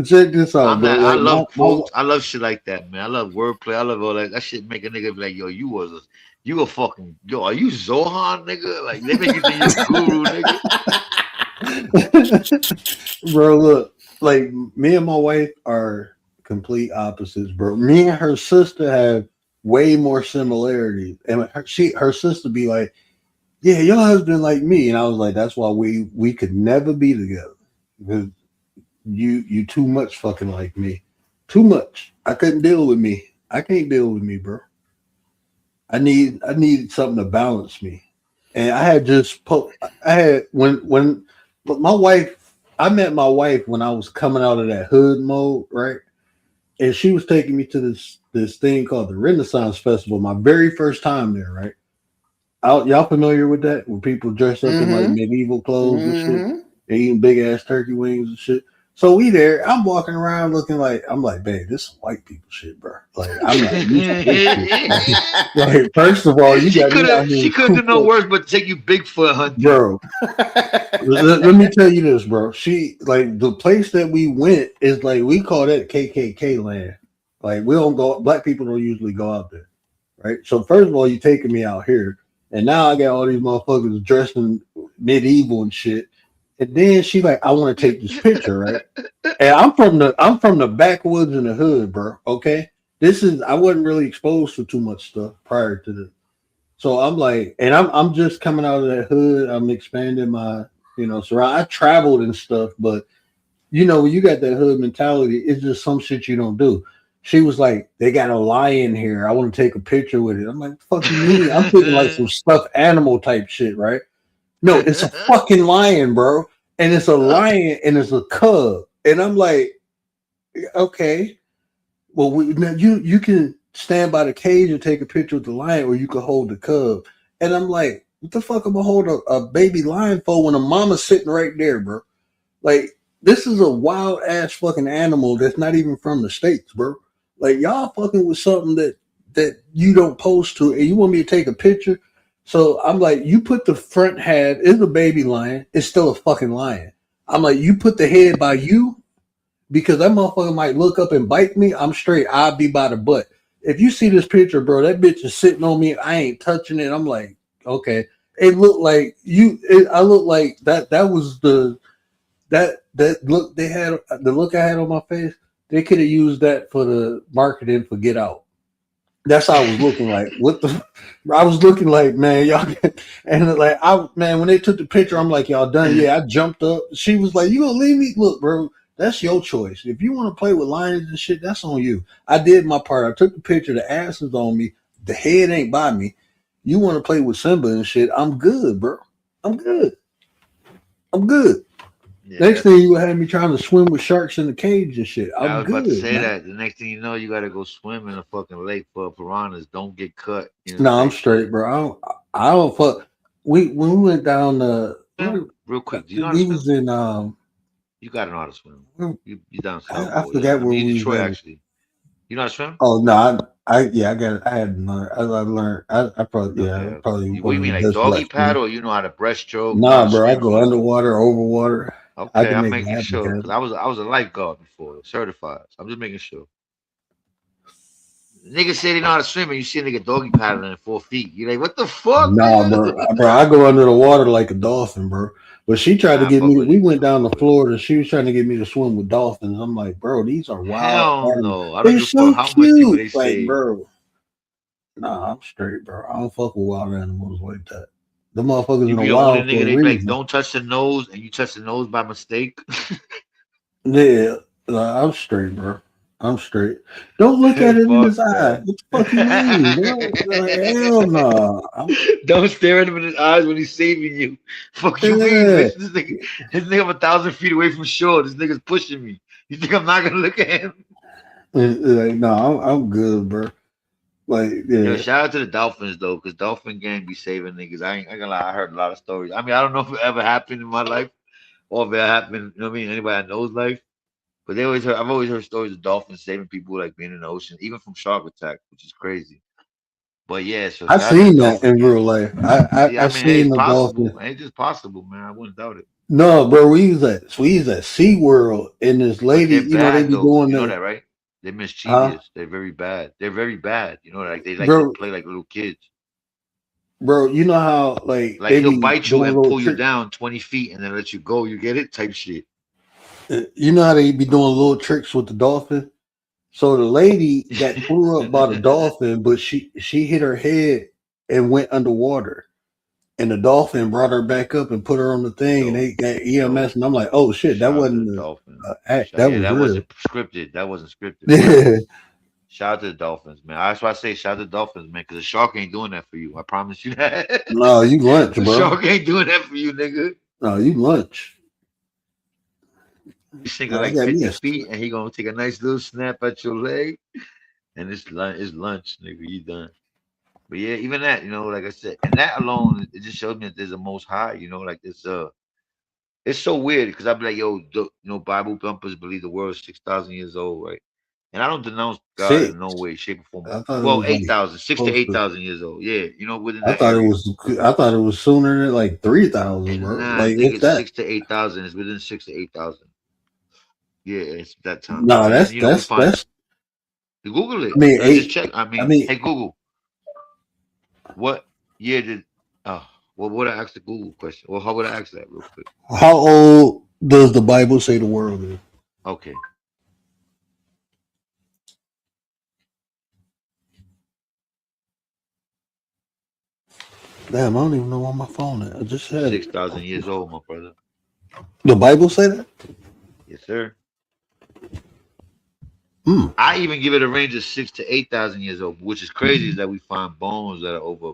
Check this out, bro. I love quotes. I love shit like that, man. I love wordplay. I love all that. That shit make a nigga be like, yo, you a fucking, yo, are you Zohan, nigga? Like, they make you think you a guru, nigga. Bro, look, like, me and my wife are complete opposites, bro. Me and her sister have way more similarities. And her sister be like, yeah, your husband like me. And I was like, that's why we could never be together. Because you too much fucking like me. Too much. I couldn't deal with me. I can't deal with me, bro. I need something to balance me. And I had when my wife, I met my wife when I was coming out of that hood mode, right? And she was taking me to this thing called the Renaissance Festival, my very first time there, right? Y'all familiar with that? When people dress up in like medieval clothes and shit, they eating big ass turkey wings and shit. So we there. I'm walking around looking like, I'm like, babe, this is white people shit, bro. Like, I'm not used to this shit. Like, first of all, she couldn't do no worse but take you Bigfoot hunting, bro. let me tell you this, bro. She, like, the place that we went is like, we call that KKK land. Like, we don't go. Black people don't usually go out there, right? So first of all, you taking me out here, and now I got all these motherfuckers dressed in medieval and shit. And then she like, I want to take this picture, right? And I'm from the backwoods in the hood, bro. Okay, I wasn't really exposed to too much stuff prior to this, so I'm like, and I'm just coming out of that hood. I'm expanding my, so I traveled and stuff, but when you got that hood mentality, it's just some shit you don't do. She was like, they got a lion here. I want to take a picture with it. I'm like, fuck you mean? I'm thinking like some stuffed animal type shit, right? No, it's a fucking lion, bro. And it's a lion and it's a cub. And I'm like, okay. Well, you can stand by the cage and take a picture with the lion, or you can hold the cub. And I'm like, what the fuck am I hold a baby lion for when a mama's sitting right there, bro? Like, this is a wild ass fucking animal that's not even from the States, bro. Like, y'all fucking with something that you don't post to, and you want me to take a picture. So I'm like, you put the front head, it's a baby lion, it's still a fucking lion. I'm like, you put the head by you, because that motherfucker might look up and bite me, I'm straight, I'll be by the butt. If you see this picture, bro, that bitch is sitting on me, I ain't touching it. I'm like, okay. It looked like I look like that was that look they had, the look I had on my face, they could have used that for the marketing for Get Out. That's how I was looking like. What the? I was looking like, man, y'all, and like, man, when they took the picture, I'm like, y'all done? Yeah, I jumped up. She was like, you gonna leave me? Look, bro, that's your choice. If you want to play with lions and shit, that's on you. I did my part. I took the picture. The ass is on me. The head ain't by me. You want to play with Simba and shit? I'm good, bro. I'm good. I'm good. Yeah, Next thing you had me trying to swim with sharks in the cage and shit. I I'm was about to good, say man. that. The next thing you know, you gotta go swim in a fucking lake for piranhas. Don't get cut. You know, No, I'm type straight, shit. bro. I don't fuck. We when we went down Swim real quick. Do you know how to we swim? was in You gotta know how to swim. You down south I over there. forgot I where mean, you we was Detroit at. actually. You know how to swim? Oh no, yeah, I got it. I had learned. I learned. I probably Okay, I okay. probably What do you wasn't mean, the like best doggy black swimmer. paddle? Or you know how to breaststroke? You know how Nah, to bro, I swim go for? underwater, over water. I Okay, can I'm make it making happen, sure because Kevin. I was a lifeguard before, certified. So I'm just making sure. Niggas say they know how to swim, and you see a nigga doggy paddling at 4 feet. You're like, what the fuck, Nah, nigga? bro, I go under the water like a dolphin, bro. But she tried to Nah, I get fuck me. with We it. went I down fuck to with it. Florida. She was trying to get me to swim with dolphins. I'm like, bro, these are wild Hell animals. no. I don't They're give a fuck so how much people cute. they Like, say. bro, nah, I'm straight, bro. I don't fuck with wild animals like that. The motherfuckers You in the be the only wild nigga for a they be like, reason. don't touch the nose, and you touch the nose by mistake. Yeah, I'm straight, bro. I'm straight. Don't look at it in Fuck his eye. that. What the fuck you mean, bro? Like, hell no. Don't stare at him in his eyes when he's saving you. Fuck you mean, Yeah. bitch? This nigga, I'm 1,000 feet away from shore. This nigga's pushing me. You think I'm not gonna look at him? Like, no, I'm good, bro. Like, Yo, yeah. shout out to the Dolphins though, because Dolphin gang be saving niggas. I ain't gonna lie, I heard a lot of stories. I mean, I don't know if it ever happened in my life or if it happened, you know what I mean, anybody I know's life. But I've always heard stories of dolphins saving people like being in the ocean, even from shark attack, which is crazy. But yeah, so I shout out to the seen that Dolphin in real gang. life. See, I I mean, hey, seen it's the possible. dolphin. It's just possible, man. I wouldn't doubt it. No, bro, we was at SeaWorld and this But lady, they're they bad be though. doing You know the that, right? They're huh? mischievous. They're very bad. They're very bad. You know, like they like to Bro, play like little kids. you know how like Like they he'll be bite you doing and little pull you trick down 20 feet and then let you go. You get it? Type shit. you know how they be doing little tricks with the dolphin? So the lady got threw up by the dolphin, but she hit her head and went underwater. And the dolphin brought her back up and put her on the thing, and Yo, they got yo, EMS. And I'm like, oh shit, that shout out to the wasn't Dolphins. a act, Shout, that yeah, was that real. wasn't scripted. That wasn't scripted for real. Yeah, Shout out to the Dolphins, man. That's why I say shout out to the Dolphins, man, because the shark ain't doing that for you. I promise you that. no, you lunch, The bro. shark ain't doing that for you, nigga. No, you lunch. He's sinking No, I like got me 50 a feet and he gonna take a nice little snap at your leg. And it's lunch, nigga. You done. But yeah, even that, like I said, and that alone, it just shows me that there's a most high, like this it's so weird because I'd be like, yo, Bible thumpers believe the world is 6,000 years old, right? And I don't denounce God in no six. way, shape, or form. I thought it Well, was like 8,000, six to close eight to. thousand years old. Yeah, within I that thought it area. was. I thought it was sooner than like 3,000, And bro. nah, I Like think if it's that. 6 to 8,000. It's within 6 to 8,000. Yeah, it's that time. No, And then we find that's. you Google it. I mean Just eight. check. I I mean, mean, hey Google, what year did what would I ask the Google question? Well, how would I ask that real quick? how old does the Bible say the world is? Okay. Damn, I don't even know on my phone. I just had it. 6,000 years old, my brother. The Bible say that? Yes, sir. Hmm. I even give it a range of 6 to 8,000 years old, which is crazy is that we find bones that are over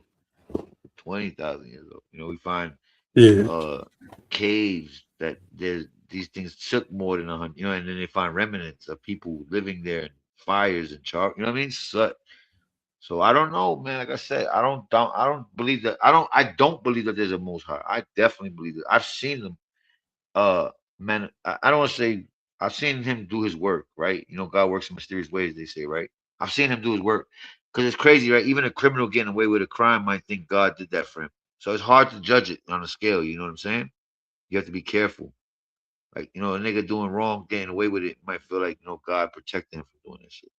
20,000 years old. We find Yeah. caves that there's these things took more than 100, and then they find remnants of people living there and fires and char. You know what I mean? So I don't know, man. Like I said, I don't believe that. I don't believe that there's a Most High. I definitely believe that. I've seen them. Man, I don't want to say I've seen him do his work, right? God works in mysterious ways. They say, right? I've seen him do his work because it's crazy, right? Even a criminal getting away with a crime might think God did that for him. So it's hard to judge it on a scale. You know what I'm saying? You have to be careful. Like, a nigga doing wrong, getting away with it, might feel like, God protecting him from doing that shit.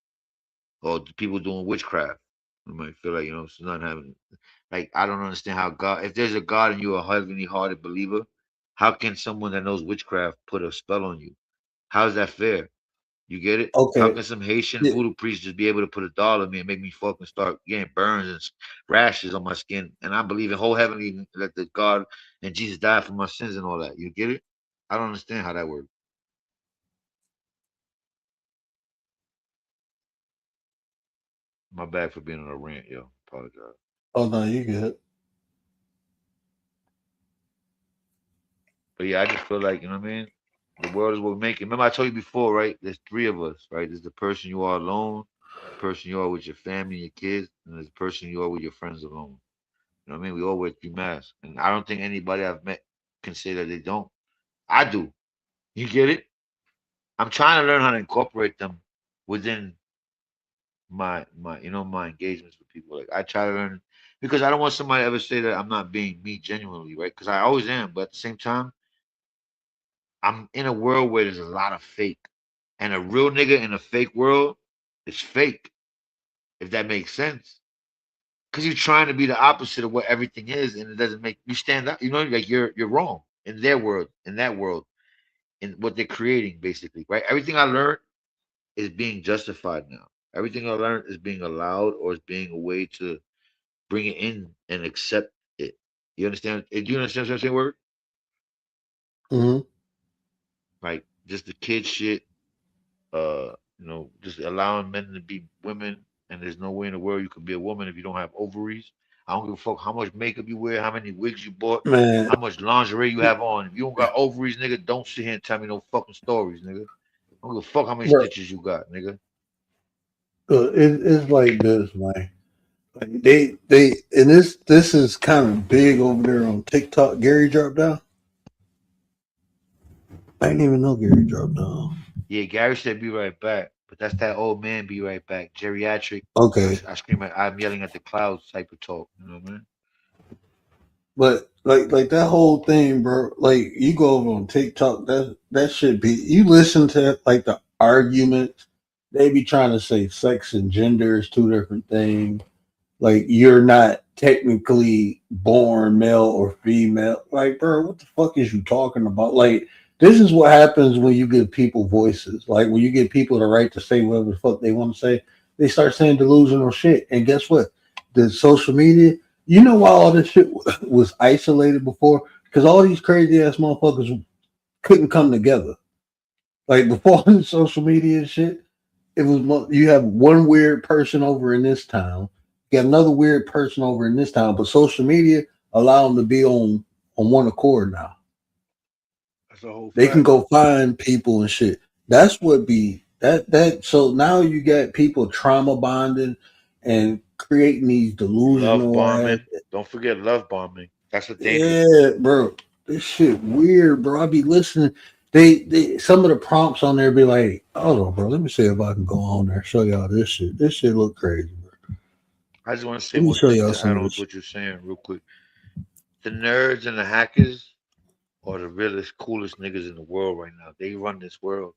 Or the people doing witchcraft, you might feel like, it's not having, like, I don't understand how God, if there's a God and you're a heavenly hearted believer, how can someone that knows witchcraft put a spell on you? How is that fair? You get it? How Okay. can some Haitian Yeah. voodoo priest just be able to put a doll on me and make me fucking start getting burns and rashes on my skin? And I believe in whole heavenly that the God and Jesus died for my sins and all that. You get it? I don't understand how that works. My bad for being on a rant, yo. Apologize. Oh no, you good. But yeah, I just feel like, you know what I mean? The world is what we make it. Remember, I told you before, right? There's three of us, right? There's the person you are alone, the person you are with your family, your kids, and there's the person you are with your friends alone. You know what I mean? We all wear three masks. And I don't think anybody I've met can say that they don't. I do. You get it? I'm trying to learn how to incorporate them within my engagements with people. Like I try to learn because I don't want somebody to ever say that I'm not being me genuinely, right? Because I always am, but at the same time, I'm in a world where there's a lot of fake. And a real nigga in a fake world is fake, if that makes sense. Because you're trying to be the opposite of what everything is, and it doesn't make you stand up. You know, like you're wrong in their world, in that world, in what they're creating, basically, right? Everything I learned is being justified now. Everything I learned is being allowed or is being a way to bring it in and accept it. You understand? Do you understand what I'm saying? Word? Hmm. Like just the kid shit, just allowing men to be women, and there's no way in the world you can be a woman if you don't have ovaries. I don't give a fuck how much makeup you wear, how many wigs you bought, Man, how much lingerie you have on. If you don't got ovaries, nigga, don't sit here and tell me no fucking stories, nigga. I don't give a fuck how many bro, stitches you got, nigga. it's like this, man. Like and this is kind of big over there on TikTok. Gary dropped down. I didn't even know Gary dropped down. Yeah, Gary said be right back, but that's that old man be right back. Geriatric. Okay, I scream at, I'm yelling at the clouds type of talk. You know what I mean? but like that whole thing, bro. Like you go over on TikTok, that should be. You listen to like the arguments. They be trying to say sex and gender is two different things. Like you're not technically born male or female. Like, bro, what the fuck is you talking about? Like, this is what happens when you give people voices. Like when you give people the right to say whatever the fuck they want to say, they start saying delusional shit. And guess what? The social media, you know why all this shit was isolated before? Because all these crazy ass motherfuckers couldn't come together. Like before the social media and shit, it was you have one weird person over in this town, you got another weird person over in this town, but social media allow them to be on one accord now. That's a whole They can fact. go find people and shit. That's what be that. So now you got people trauma bonding and creating these Love delusional ass. bombing. Don't forget love bombing. That's a dangerous one. Yeah, bro, this shit weird, bro. I be listening. They some of the prompts on there be like, hold on, bro. Let me see if I can go on there and show y'all this shit. This shit look crazy, bro. I just want to say Let me one show thing y'all to some add of on this to shit. what you're saying real quick. The nerds and the hackers are the realest, coolest niggas in the world right now. They run this world.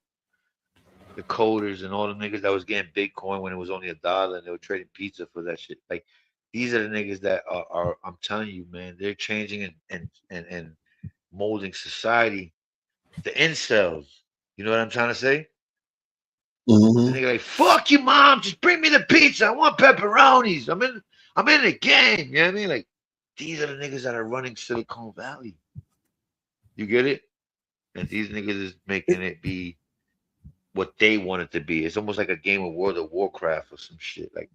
The coders and all the niggas that was getting Bitcoin when it was only $1 and they were trading pizza for that shit. Like these are the niggas that are I'm telling you, man, they're changing and molding society. The incels. You know what I'm trying to say? The Mm-hmm. nigga like, fuck you, mom, just bring me the pizza. I want pepperonis. I'm in the game. You know what I mean? Like, these are the niggas that are running Silicon Valley. You get it? And these niggas is making it be what they want it to be. It's almost like a game of World of Warcraft or some shit. Like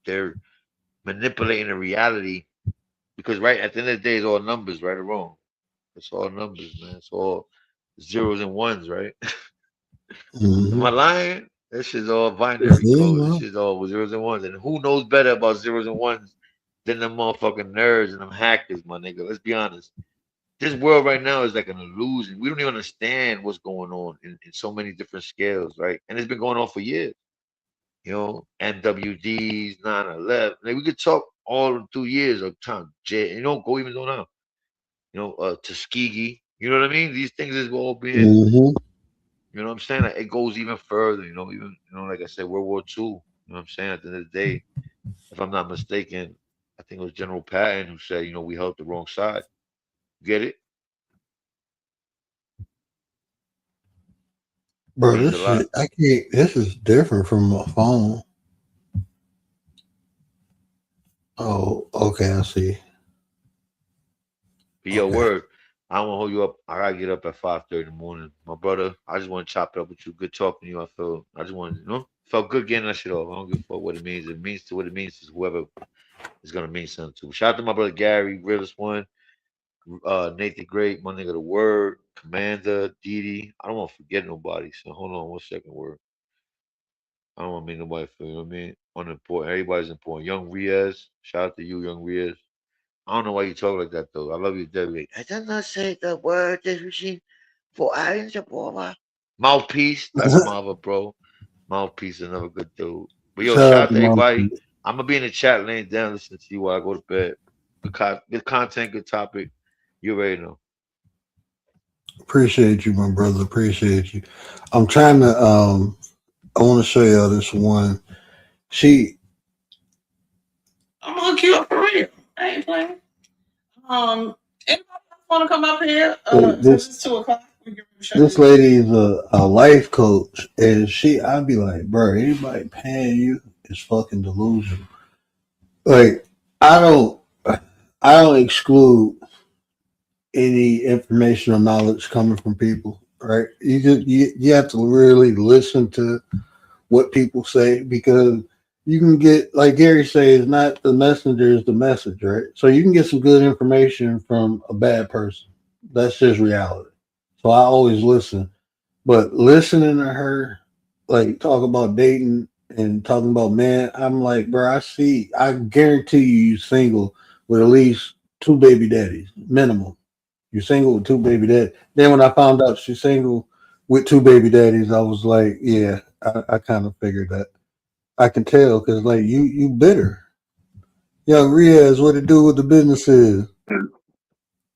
they're manipulating the reality because right at the end of the day, it's all numbers, right or wrong. It's all numbers, man. It's all zeros and ones, right? Am I Mm-hmm. lying? That shit's all binary Yeah, code. This no. shit's all zeros and ones. And who knows better about zeros and ones than them motherfucking nerds and them hackers, my nigga? Let's be honest. This world right now is like an illusion. We don't even understand what's going on in so many different scales, right? And it's been going on for years. MWDs, 9/11. Like we could talk all through years of time. Go even though now. Tuskegee. You know what I mean? These things is all being, Mm-hmm. you know what I'm saying? Like, it goes even further, even like I said, World War II. You know what I'm saying? At the end of the day, if I'm not mistaken, I think it was General Patton who said, we helped the wrong side. Get it? Bro, means a this lot. is I can't. This is different from my phone. Oh, okay, I see. But yo, Okay, word. I don't want to hold you up. I gotta get up at 5:30 in the morning. My brother, I just want to chop it up with you. Good talking to you. I just want felt good getting that shit off. I don't give a fuck what it means. It means to what it means to whoever is gonna mean something to. Shout out to my brother Gary, realest one, Nathan Great, my nigga the word, Commander, Didi. I don't want to forget nobody. So hold on 1 second, word. I don't want to make nobody feel, you know what I mean? Unimportant. Everybody's important. Young Riaz, shout out to you, Young Riaz. I don't know why you talk like that though. I love you, Debbie. I did not say the word this machine for Iron Jabora. Mouthpiece, that's my other bro. Mouthpiece, another good dude. But yo, shout shout out out to to everybody. Monkey. I'm gonna be in the chat laying down listening to you while I go to bed. Good content, good topic. You already know. Appreciate you, my brother. Appreciate you. I'm trying to. I want to show y'all this one. She. I'm gonna kill for real. I ain't playing. Anybody want to come up here? This It's 2 o'clock. We can show this you. lady is a life coach, and I'd be like, bro, anybody paying you is fucking delusional. Like, I don't exclude any information or knowledge coming from people, right? You have to really listen to what people say, because you can get, like Gary says, not the messenger is the message, right? So you can get some good information from a bad person. That's just reality. So I always listen. But listening to her like talk about dating and talking about man, I'm like, bro, I guarantee you single with at least 2 baby daddies, minimum. You're single with 2 baby daddies. Then when I found out she's single with 2 baby daddies, I was like, yeah, I kind of figured that. I can tell because like you bitter. Young Riaz, what to do with the business is.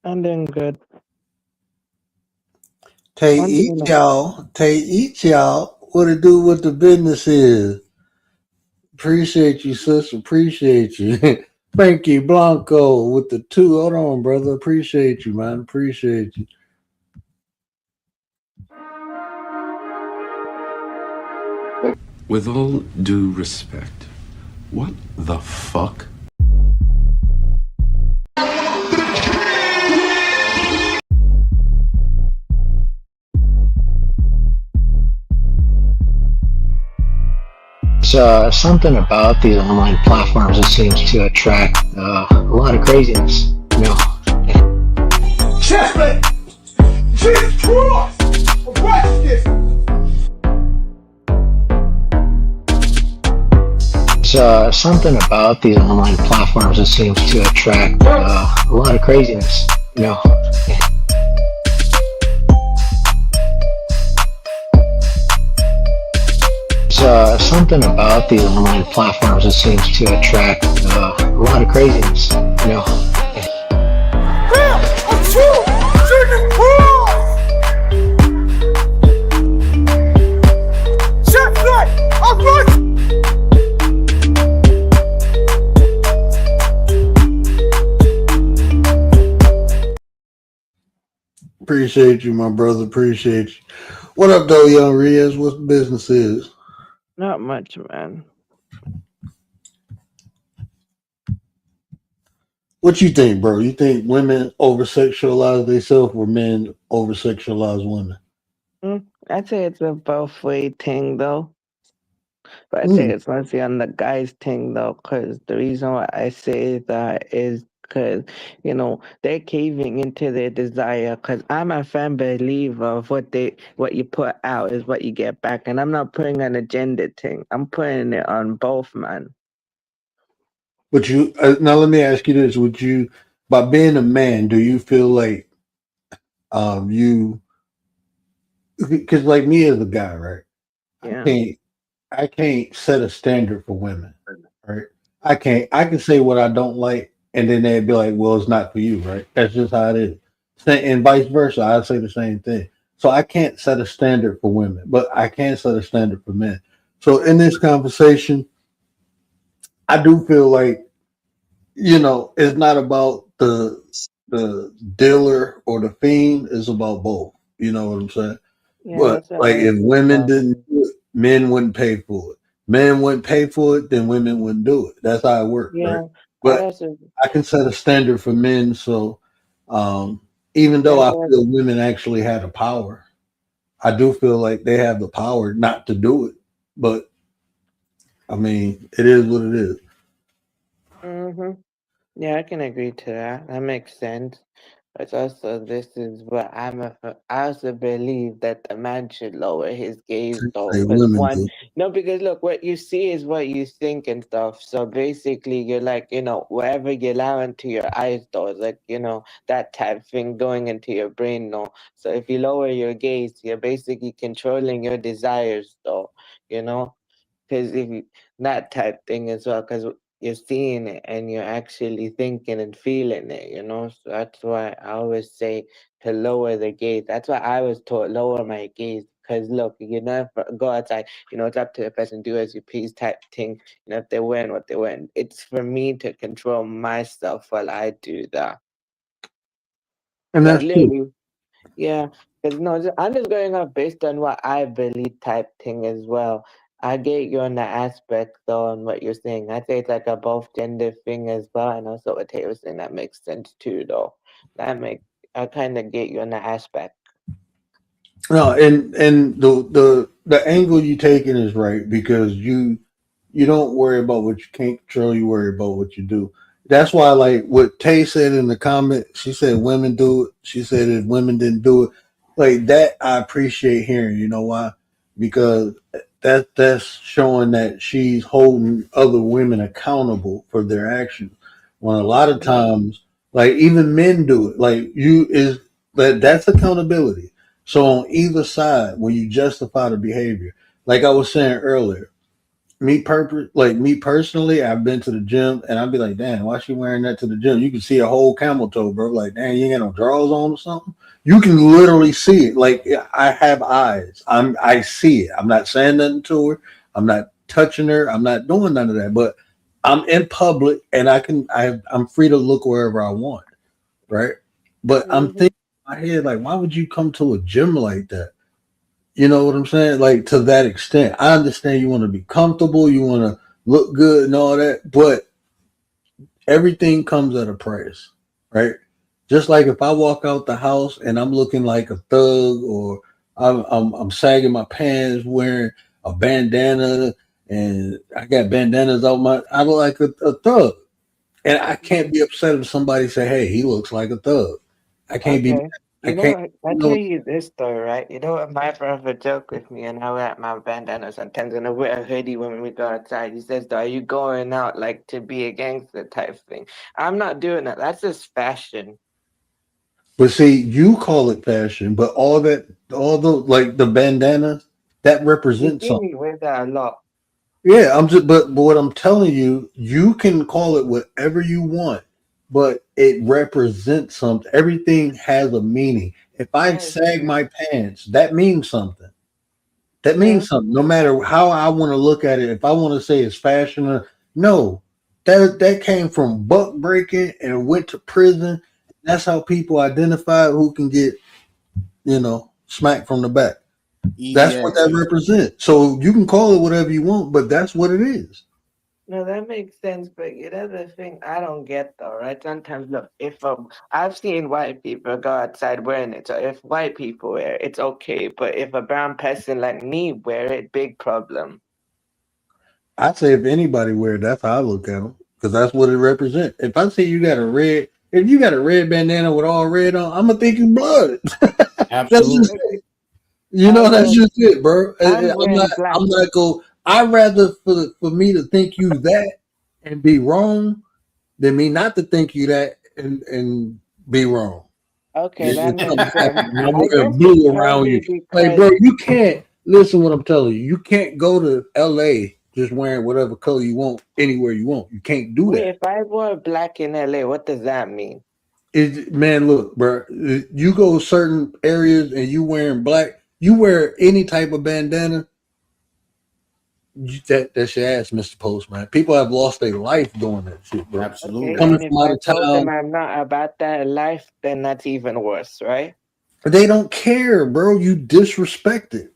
I'm doing good. Tay One thing eat y'all. What to do with the business is. Appreciate you, sis. Appreciate you. Frankie Blanco with the 2. Hold on, brother. Appreciate you, man. Appreciate you. With all due respect, what the fuck? Something about these online platforms that seems to attract a lot of craziness. You know. Chestnut! Jesus Christ! What's this? Something about these online platforms that seems to attract a lot of craziness. You know. Something about these online platforms that seems to attract a lot of craziness. You know. Appreciate you, my brother. Appreciate you. What up, though, Young Riaz? What the business is? Not much, man. What you think, bro? You think women over sexualize themselves or men over sexualize women? I'd say it's a both way thing, though. But I'd say it's mostly on the guy's thing, though, because the reason why I say that is because, you know, they're caving into their desire. Because I'm a firm believer of what you put out is what you get back. And I'm not putting an agenda thing. I'm putting it on both, man. But you now let me ask you this: would you, by being a man, do you feel like you? Because like me as a guy, right? Yeah. I can't set a standard for women, right? I can't. I can say what I don't like, and then they'd be like, "Well, it's not for you," right? That's just how it is. And vice versa, I'd say the same thing. So I can't set a standard for women, but I can set a standard for men. So in this conversation, I do feel like, you know, it's not about the dealer or the fiend, it's about both. You know what I'm saying? Yeah, But that's what like I was if women about. didn't do it, men wouldn't pay for it. Men wouldn't pay for it, then women wouldn't do it. That's how it works, right? Yeah, I But also I can set a standard for men. So um, even though that's I what feel women actually have the power, I do feel like they have the power not to do it. But I mean, it is what it is. mm-hmm. Yeah, I can agree to that. That makes sense. But also, this is what I also believe that the man should lower his gaze, though. Say Because women one, do. no, because look, what you see is what you think and stuff. So basically, you're like, whatever you allow into your eyes, though, it's like, that type of thing going into your brain, though. So if you lower your gaze, you're basically controlling your desires, though, you know? Because if you, that type thing as well, because you're seeing it and you're actually thinking and feeling it. So that's why I always say to lower the gaze. That's why I was taught lower my gaze. Because look, go outside, it's up to the person, do as you please type thing. If they're wearing what they're wearing, it's for me to control myself while I do that. And Like that's true. literally, yeah, because no, I'm just going off based on what I believe type thing as well. I get you on the aspect though on what you're saying. I say it's like a both gender thing as well, and also what Taylor's saying that makes sense too though. I kind of get you on the aspect. No, and the angle you taking is right because you don't worry about what you can't control. You worry about what you do. That's why, like what Tay said in the comment, she said women do it. She said if women didn't do it, like that, I appreciate hearing. You know why? Because that's showing that she's holding other women accountable for their actions. When a lot of times, like even men do it. Like you is that's accountability. So on either side, when you justify the behavior, like I was saying earlier, me personally, I've been to the gym and I'd be like, damn, why she wearing that to the gym? You can see a whole camel toe, bro. Like, damn, you ain't got no drawers on or something. You can literally see it. Like I have eyes. I see it. I'm not saying nothing to her. I'm not touching her. I'm not doing none of that. But I'm in public and I'm free to look wherever I want. Right. But I'm thinking in my head, like, why would you come to a gym like that? You know what I'm saying? Like to that extent. I understand you want to be comfortable, you want to look good and all that, but everything comes at a price, right? Just like if I walk out the house and I'm looking like a thug, or I'm sagging my pants, wearing a bandana, and I got bandanas out I look like a thug, and I can't be upset if somebody say, "Hey, he looks like a thug." I can't be. Okay. I You know can't. what? You I'll tell know, you this story, right? You know what? My brother joked with me, and I wear my bandana sometimes, and I wear a hoodie when we go outside. He says, "Are you going out like to be a gangster type thing?" I'm not doing that. That's just fashion. but see, you call it fashion, but all the like the bandana, that You represents see something. me wear that a lot. Yeah, but what I'm telling you, you can call it whatever you want, but it represents something. Everything has a meaning. If I That is sag true. my pants, that means something. That Yeah. means something. No matter how I want to look at it, if I want to say it's fashion, no, that came from buck breaking and went to prison. That's how people identify who can get smacked from the back. Easy That's what that access. represents. So you can call it whatever you want, but that's what it is. No, that makes sense, but the thing I don't get though, right? Sometimes, look, if I've seen white people go outside wearing it, so if white people wear it, it's okay, but if a brown person like me wear it, big problem. I say if anybody wear it, that's how I look at them because that's what it represents. If I see if you got a red bandana with all red on, I'm gonna think you blood. That's just Absolutely. it. I That's will. just it, bro. I'm I'm not. wearing black. I'm not go. I'd rather for me to think you that and be wrong than me not to think you that and be wrong. Okay, that If makes something sense. happens and I'm I wearing guess it's blue around you, probably like because bro, you can't listen what I'm telling you. You can't go to LA just wearing whatever color you want anywhere you want. You can't do wait, that. if I wore black in LA, what does that mean? Man, look, bro. You go certain areas and you wearing black. You wear any type of bandana. That's your ass, Mr. Postman. People have lost their life doing that shit, bro. Okay, Absolutely. Coming and if from out I of told them town, I'm not about that life, then that's even worse, right? They don't care, bro. You disrespect it.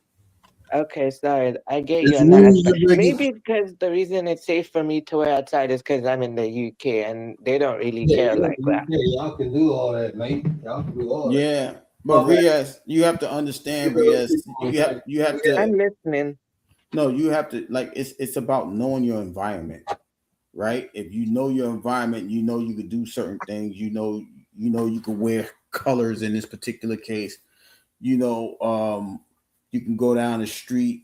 Okay, sorry. I get It's you on that rules aspect. and Maybe because the reason it's safe for me to wear outside is because I'm in the UK and they don't really care like that. Y'all can do all that, mate. Y'all can do all that. Yeah, but Riaz, you have to understand, Riaz. You have to. I'm listening. No, you have to like. It's about knowing your environment, right? If you know your environment, you know you could do certain things. You know you can wear colors in this particular case. You know, you can go down the street,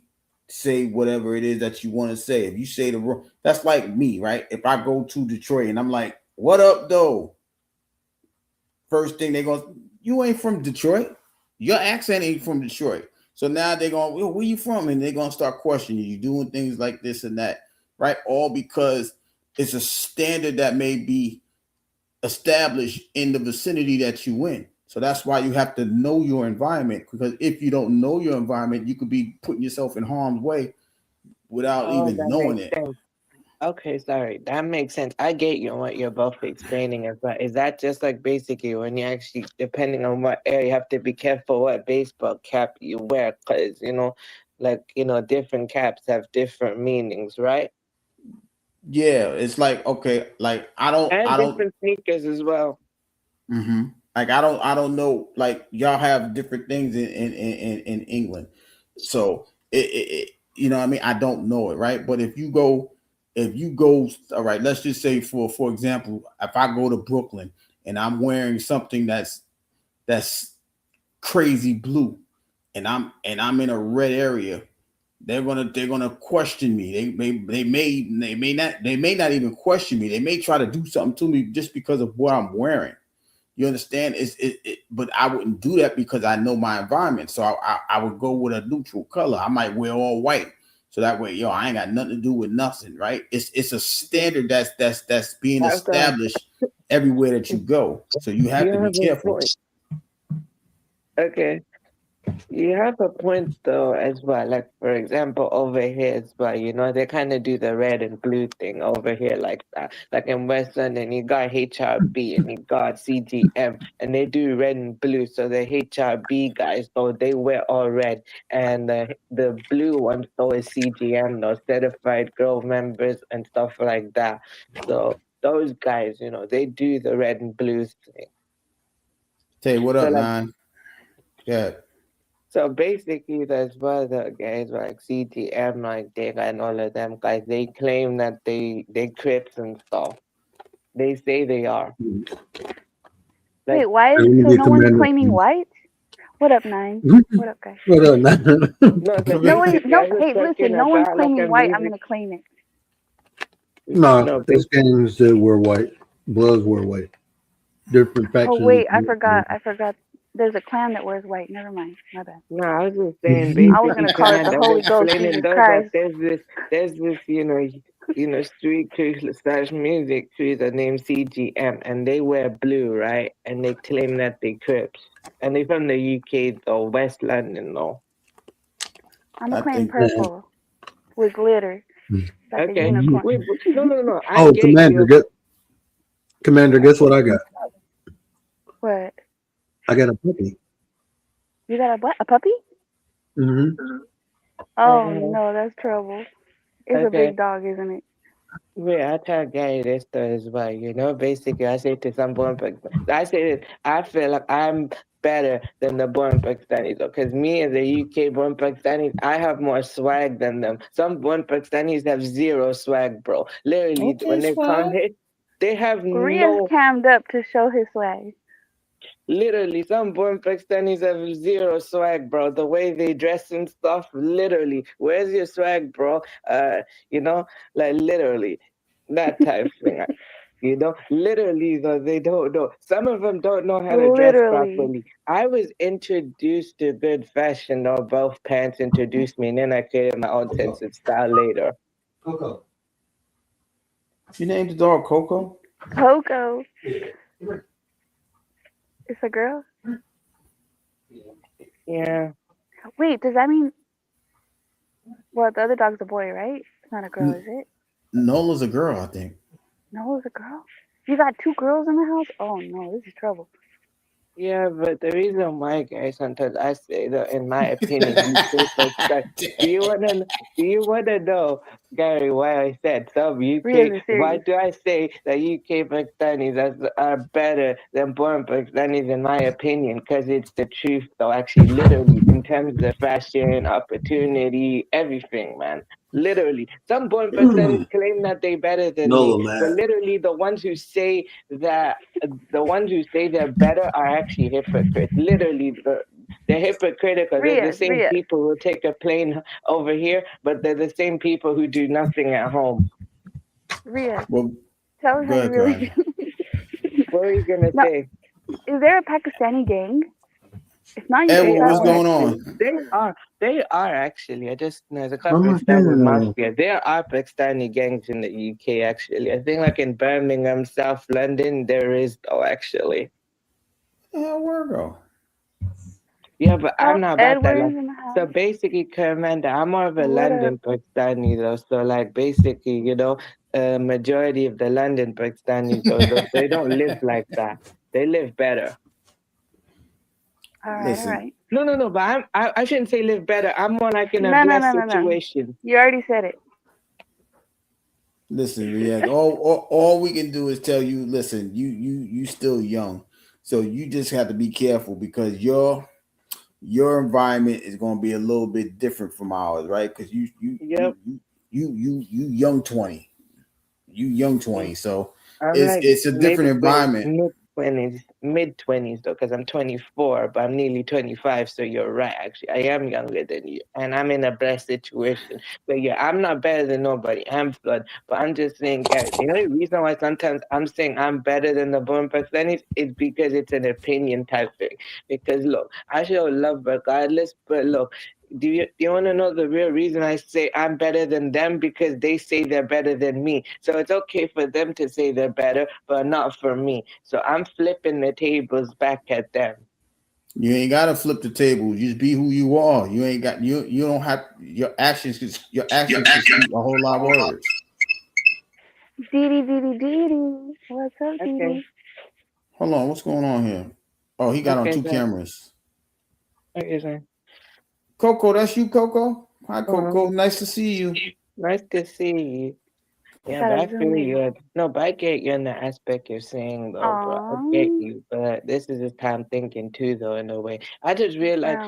say whatever it is that you want to say. If you say the wrong, that's like me, right? If I go to Detroit and I'm like, "What up, though?" First thing they go, "You ain't from Detroit. Your accent ain't from Detroit." So now they're going, "Well, where you from?" And they're gonna start questioning you, doing things like this and that, right? All because it's a standard that may be established in the vicinity that you in. So that's why you have to know your environment, because if you don't know your environment, you could be putting yourself in harm's way without even That knowing makes it. sense. Okay, sorry. That makes sense. I get you on what you're both explaining. Is that just like basically when you actually, depending on what area, you have to be careful what baseball cap you wear, because different caps have different meanings, right? Yeah, it's like, okay, like I And don't different sneakers as well. like I don't know, like y'all have different things in England. So it you know what I mean, I don't know it, right? But if you go all right, let's just say for example, if I go to Brooklyn and I'm wearing something that's crazy blue and I'm in a red area, they're gonna question me. They may not even question me. They may try to do something to me just because of what I'm wearing. You understand? But I wouldn't do that because I know my environment. So I would go with a neutral color. I might wear all white, so that way, I ain't got nothing to do with nothing, right? It's a standard that's being established everywhere that you go. So you have to be careful. Okay. You have a point though as well. Like for example, over here as well, they kind of do the red and blue thing over here like that. Like in West London, you got HRB and you got CGM, and they do red and blue. So the HRB guys, so they wear all red, and the blue ones, so is CGM, those certified girl members and stuff like that. So those guys, they do the red and blue thing. Hey, what up, So, like, man? Yeah. So basically, that's why the guys like CTM, like Dega and all of them guys, they claim that they Crips and stuff. They say they are. Wait, why is so no one's claiming white? What up, Nine? What up, guys? What up, Nine? No one, no. Hey, listen, no one's claiming white. I'm gonna claim it. No, it's gangs that wear white. Bloods wear white. Different factions. Oh wait, I forgot. There's a clan that wears white. Never mind. My bad. No, I was just saying. Basically, I was gonna call it the Holy Ghost, Jesus Christ. There's this, street crew / music crew that named CGM, and they wear blue, right? And they claim that they Crips, and they from the UK though, West London though. I'm gonna claim purple with glitter. Like okay. Wait, no. Commander, guess what I got? What? I got a puppy. You got a what? A puppy? Mm-hmm. Oh no, that's trouble. It's a big dog, isn't it? Wait, I tell Gary this though as well. Basically, I say to some born I say this. I feel like I'm better than the born Pakistanis, because me as a UK born Pakistanis, I have more swag than them. Some born Pakistanis have zero swag, bro. Literally, when they come here, they have Ria's cammed up to show his swag. Literally, some born Pakistanis have zero swag, bro. The way they dress and stuff, literally. Where's your swag, bro? Like literally, that type of thing. Literally, though, they don't know. Some of them don't know how to dress properly. I was introduced to good fashion, though. Both parents introduced me, and then I created my own sense of style later. Coco. You named the dog Coco? Coco. It's a girl? Yeah. Wait, does that mean... Well, the other dog's a boy, right? It's not a girl, is it? Nola's a girl, I think. Nola's a girl? You got two girls in the house? Oh, no, this is trouble. Yeah, but the reason why, guys, sometimes I say that, in my opinion, you say that. Do you wanna know, Gary, why I said some Ria's UK? is Why serious. do I say that UK Pakistanis are better than born Pakistanis in my opinion? Because it's the truth, though. Actually, literally, in terms of fashion, opportunity, everything, man. Literally, some born Pakistanis claim that they better than me, No, but man. literally, the ones who say they're better are actually hypocrites. Literally, they're hypocritical. They're the same Ria. people who take a plane over here, but they're the same people who do nothing at home. Ria. Well, Tell us go how you ahead, really Karen. feel. What are you gonna No, say? is there a Pakistani gang? If not, you should Edward, start what's are one. going actually. on? They are actually. I just there's a I'm couple of not hearing Pakistani no. mafia. There are Pakistani gangs in the UK actually. I think like in Birmingham, South London, there is though actually. Yeah, Virgo. Yeah, but I'm not about that. Like, Edward's in the so house. basically, Commander, I'm more of a What up? London Pakistani though. So like, basically, majority of the London Pakistanis though, they don't live like that. They live better. All Listen, right. No. But I shouldn't say live better. I'm more like in a No. blessed situation. You already said it. listen, Riaz. All we can do is tell you, listen, you still young, so you just have to be careful because your environment is going to be a little bit different from ours, right? Because Yep. you young 20, so I'm like it's a different maybe environment. mid 20s though, because I'm 24, but I'm nearly 25. So you're right. Actually, I am younger than you, and I'm in a blessed situation. But yeah, I'm not better than nobody. I'm flood, but I'm just saying, guys. You know the reason why sometimes I'm saying I'm better than the born percentage is because it's an opinion type thing. Because look, I show love regardless, but look. Do you want to know the real reason I say I'm better than them? Because they say they're better than me. So it's okay for them to say they're better, but not for me. So I'm flipping the tables back at them. You ain't gotta flip the table. You just be who you are. You ain't got you don't have your actions. Your actions can speak a whole lot of words. Dee. What's up, Okay. Dee? Hold on, what's going on here? Oh, he got on two cameras. Okay, sir. Coco, that's you, Coco. Hi, Coco. Nice to see you. Nice to see you. Yeah, but I feel you. No, but I get you in the aspect you're saying, though, bro. I get you. But this is the time thinking, too, though, in a way. I just realized,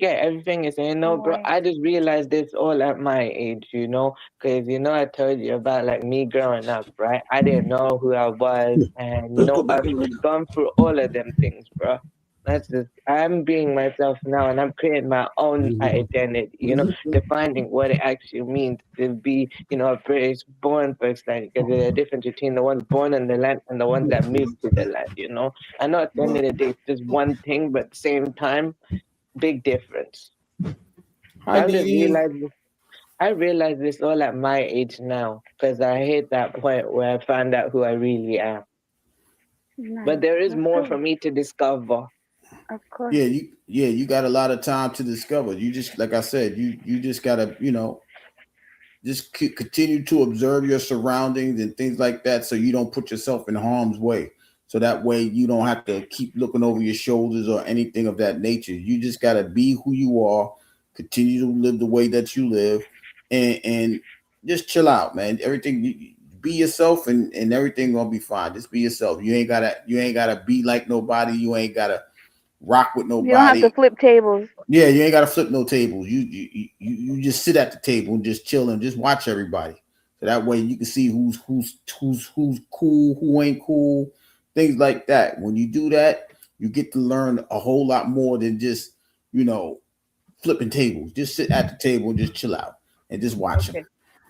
get everything you're saying, no, bro. I just realized this all at my age, because, I told you about, like, me growing up, right? I didn't know who I was. And, I've gone through all of them things, bro. I'm being myself now and I'm creating my own identity, defining what it actually means to be, a British born person, because there's a difference between the ones born in the land and the ones that move to the land, I know at the end of the day it's just one thing, but at the same time, big difference. I realize this all at my age now, because I hit that point where I found out who I really am. Nice. But there is more for me to discover. Of course. You got a lot of time to discover. You just, like I said, you just gotta, just continue to observe your surroundings and things like that, so you don't put yourself in harm's way. So that way you don't have to keep looking over your shoulders or anything of that nature. You just gotta be who you are, continue to live the way that you live, and just chill out, man. Everything, be yourself, and everything gonna be fine. Just be yourself. You ain't gotta be like nobody. You ain't gotta rock with nobody. You don't have to flip tables. Yeah, you ain't got to flip no tables. You just sit at the table and just chill and just watch everybody. So that way you can see who's cool, who ain't cool, things like that. When you do that, you get to learn a whole lot more than just flipping tables. Just sit at the table and just chill out and just watch them.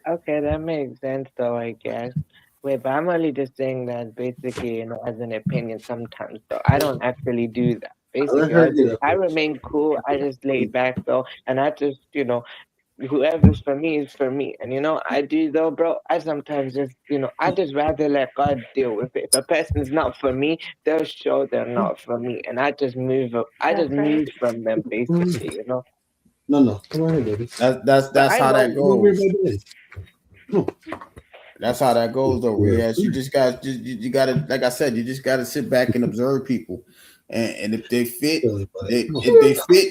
Okay, that makes sense though, I guess. Wait, but I'm only just saying that basically, as an opinion sometimes though. I don't actually do that. Basically, I remain cool. I just lay back though, and I just, whoever's for me is for me. And I do though, bro. I sometimes just, I just rather let God deal with it. If a person's not for me, they'll show they're not for me, and I just move up. I just move from them, basically, No, come on here, baby. That's how that goes. That's how that goes, though, Riaz. You just got you gotta, like I said, you just gotta sit back and observe people And if they fit,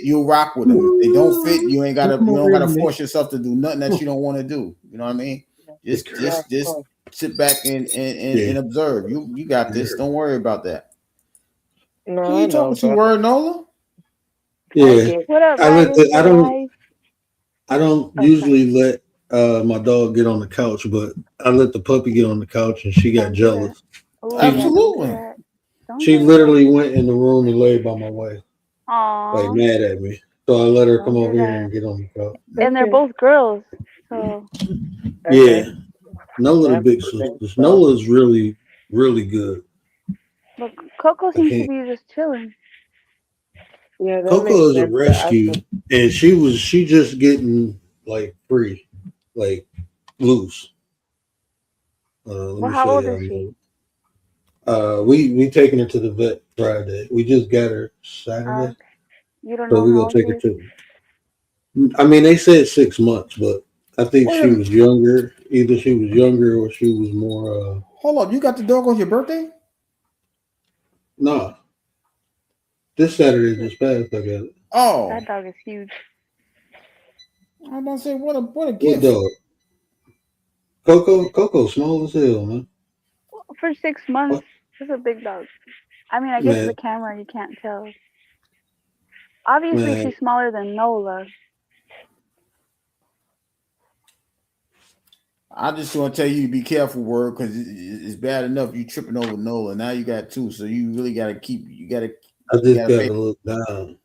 you'll rock with them. If they don't fit, you don't gotta force yourself to do nothing that you don't want to do. You know what I mean? Just sit back and observe. You got this. Don't worry about that. No, Who you talking to, Word Nola? Yeah. What up, I don't usually let my dog get on the couch, but I let the puppy get on the couch and she got jealous. Absolutely. She literally went in the room and laid by my wife, Aww. like mad at me. So I let her come over here and get on the couch. And they're both girls, so. Yeah. Nola the big sisters. Nola's really, really good. But Coco seems to be just chilling. Yeah, Coco is a rescue, and she just getting like free, like loose. Well, how old is she? We taking her to the vet Friday. We just got her Saturday. You don't so know we how gonna take her old to. I mean, they said 6 months, but I think she was younger. Either she was younger or she was more. Hold up, you got the dog on your birthday? No. This Saturday just passed. I got it. Oh, that dog is huge. I'm about to say what a What gift. dog? Coco, small as hell, man. For 6 months, it's a big dog. I mean, I guess the camera you can't tell. Obviously, she's smaller than Nola. I just want to tell you to be careful, Word, because it's bad enough you tripping over Nola. Now you got two, so you really got to keep. I just got to look down.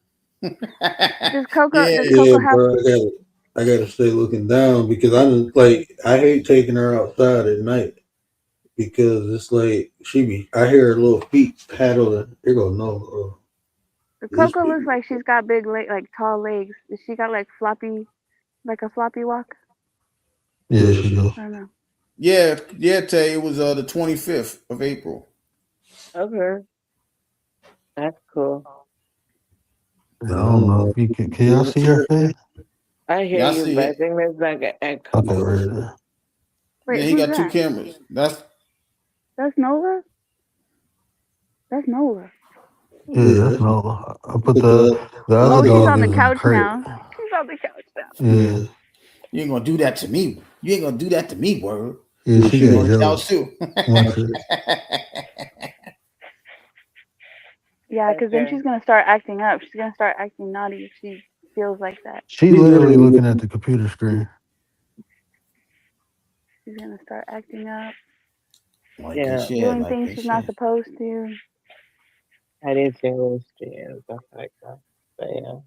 Does Coco have? Bro, I gotta stay looking down because I hate taking her outside at night because it's like I hear her little feet paddling. Here go Nola. Coco looks like she's got big like tall legs. Does she got like a floppy walk? Yeah, she does. I don't know. Yeah, Tay. It was the 25th of April. Okay, that's cool. I don't know if you can y'all see her face? I hear you, but I think there's like an echo. Okay, right there. Wait, yeah, he got two cameras. That's Nola. That's Nola. Yeah, that's Nola. I put the other she's dog on the in couch crate. now. She's on the couch now. Yeah. You ain't gonna do that to me. You ain't gonna do that to me, Word. Yeah, she got jealous. Too. Yeah, because then she's gonna start acting up. She's gonna start acting naughty if she feels like that. She's literally looking at the computer screen. She's gonna start acting up. Doing things she's not supposed to. I didn't think it was and stuff like that. But yeah.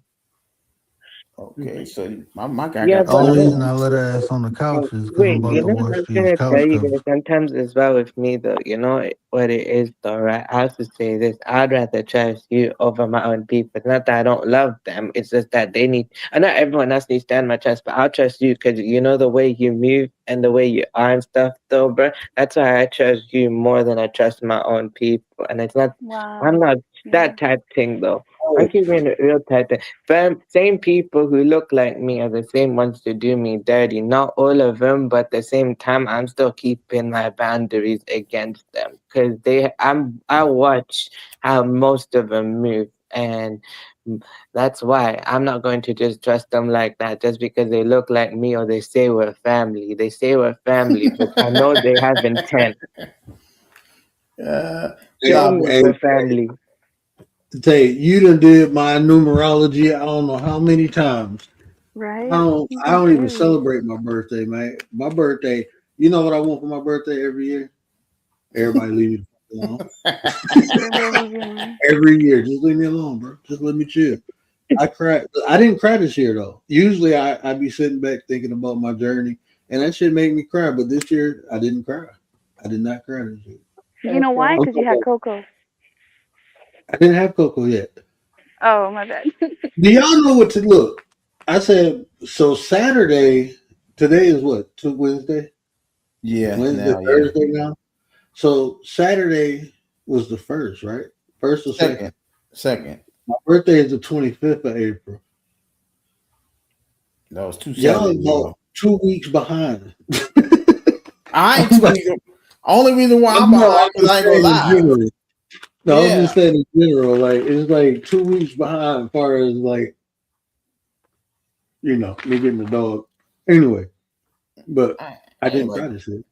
Okay, so my guy The got only reason I let her ass on the couch is because I'm about to watch I was these gonna couch tell you covers. guys sometimes as well with me though, you know what it is though, right? I have to say this, I'd rather trust you over my own people. It's not that I don't love them, it's just that they need, and not everyone else needs to stand my trust, but I'll trust you because you know the way you move and the way you are and stuff though, bro. That's why I trust you more than I trust my own people. And it's not, I'm not that type thing though. I'm keeping it real type thing. Same people who look like me are the same ones to do me dirty. Not all of them, but at the same time, I'm still keeping my boundaries against them because I watch how most of them move, and that's why I'm not going to just trust them like that just because they look like me or they say we're family. They say we're family, but I know they have intent. Tell me we're family. Tay, you done did my numerology. I don't know how many times. Right. I don't even celebrate my birthday, man. My birthday. You know what I want for my birthday every year? Everybody leave me alone. Every year, just leave me alone, bro. Just let me chill. I cried. I didn't cry this year though. Usually, I'd be sitting back thinking about my journey, and that shit made me cry. But this year, I didn't cry. I did not cry this year. You know why? Because you had Coco. I didn't have Coco yet. Oh, my bad. Do y'all know what to look? I said, so Saturday, today is what? Wednesday? Yeah. Wednesday, Thursday now? So Saturday was the first, right? First or second? Second. My birthday is the 25th of April. That was 2 Y'all Saturdays about 2 weeks behind. I ain't 2 weeks. Only reason why I'm behind because I ain't gonna lie. No, I'm Yeah. just saying in general. Like it's like 2 weeks behind as far as like me getting the dog. Anyway, but I didn't Anyway, try this shit.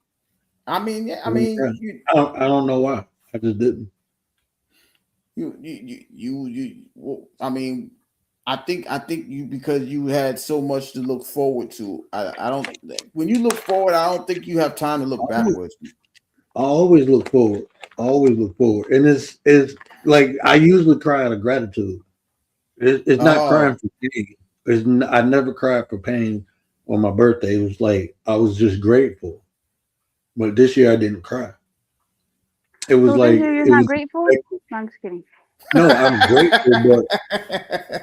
I mean, yeah, I I didn't mean, try. I don't know why. I just didn't. well, I mean, I think you, because you had so much to look forward to. I don't, when you look forward, I don't think you have time to look backwards. I always look forward. I always look forward, and it's like I usually cry out of gratitude. It's not crying Oh, for pain. I never cried for pain on my birthday. It was like I was just grateful. But this year I didn't cry. It was So this like year you're it not was. grateful? No, I'm just kidding. No, I'm grateful, but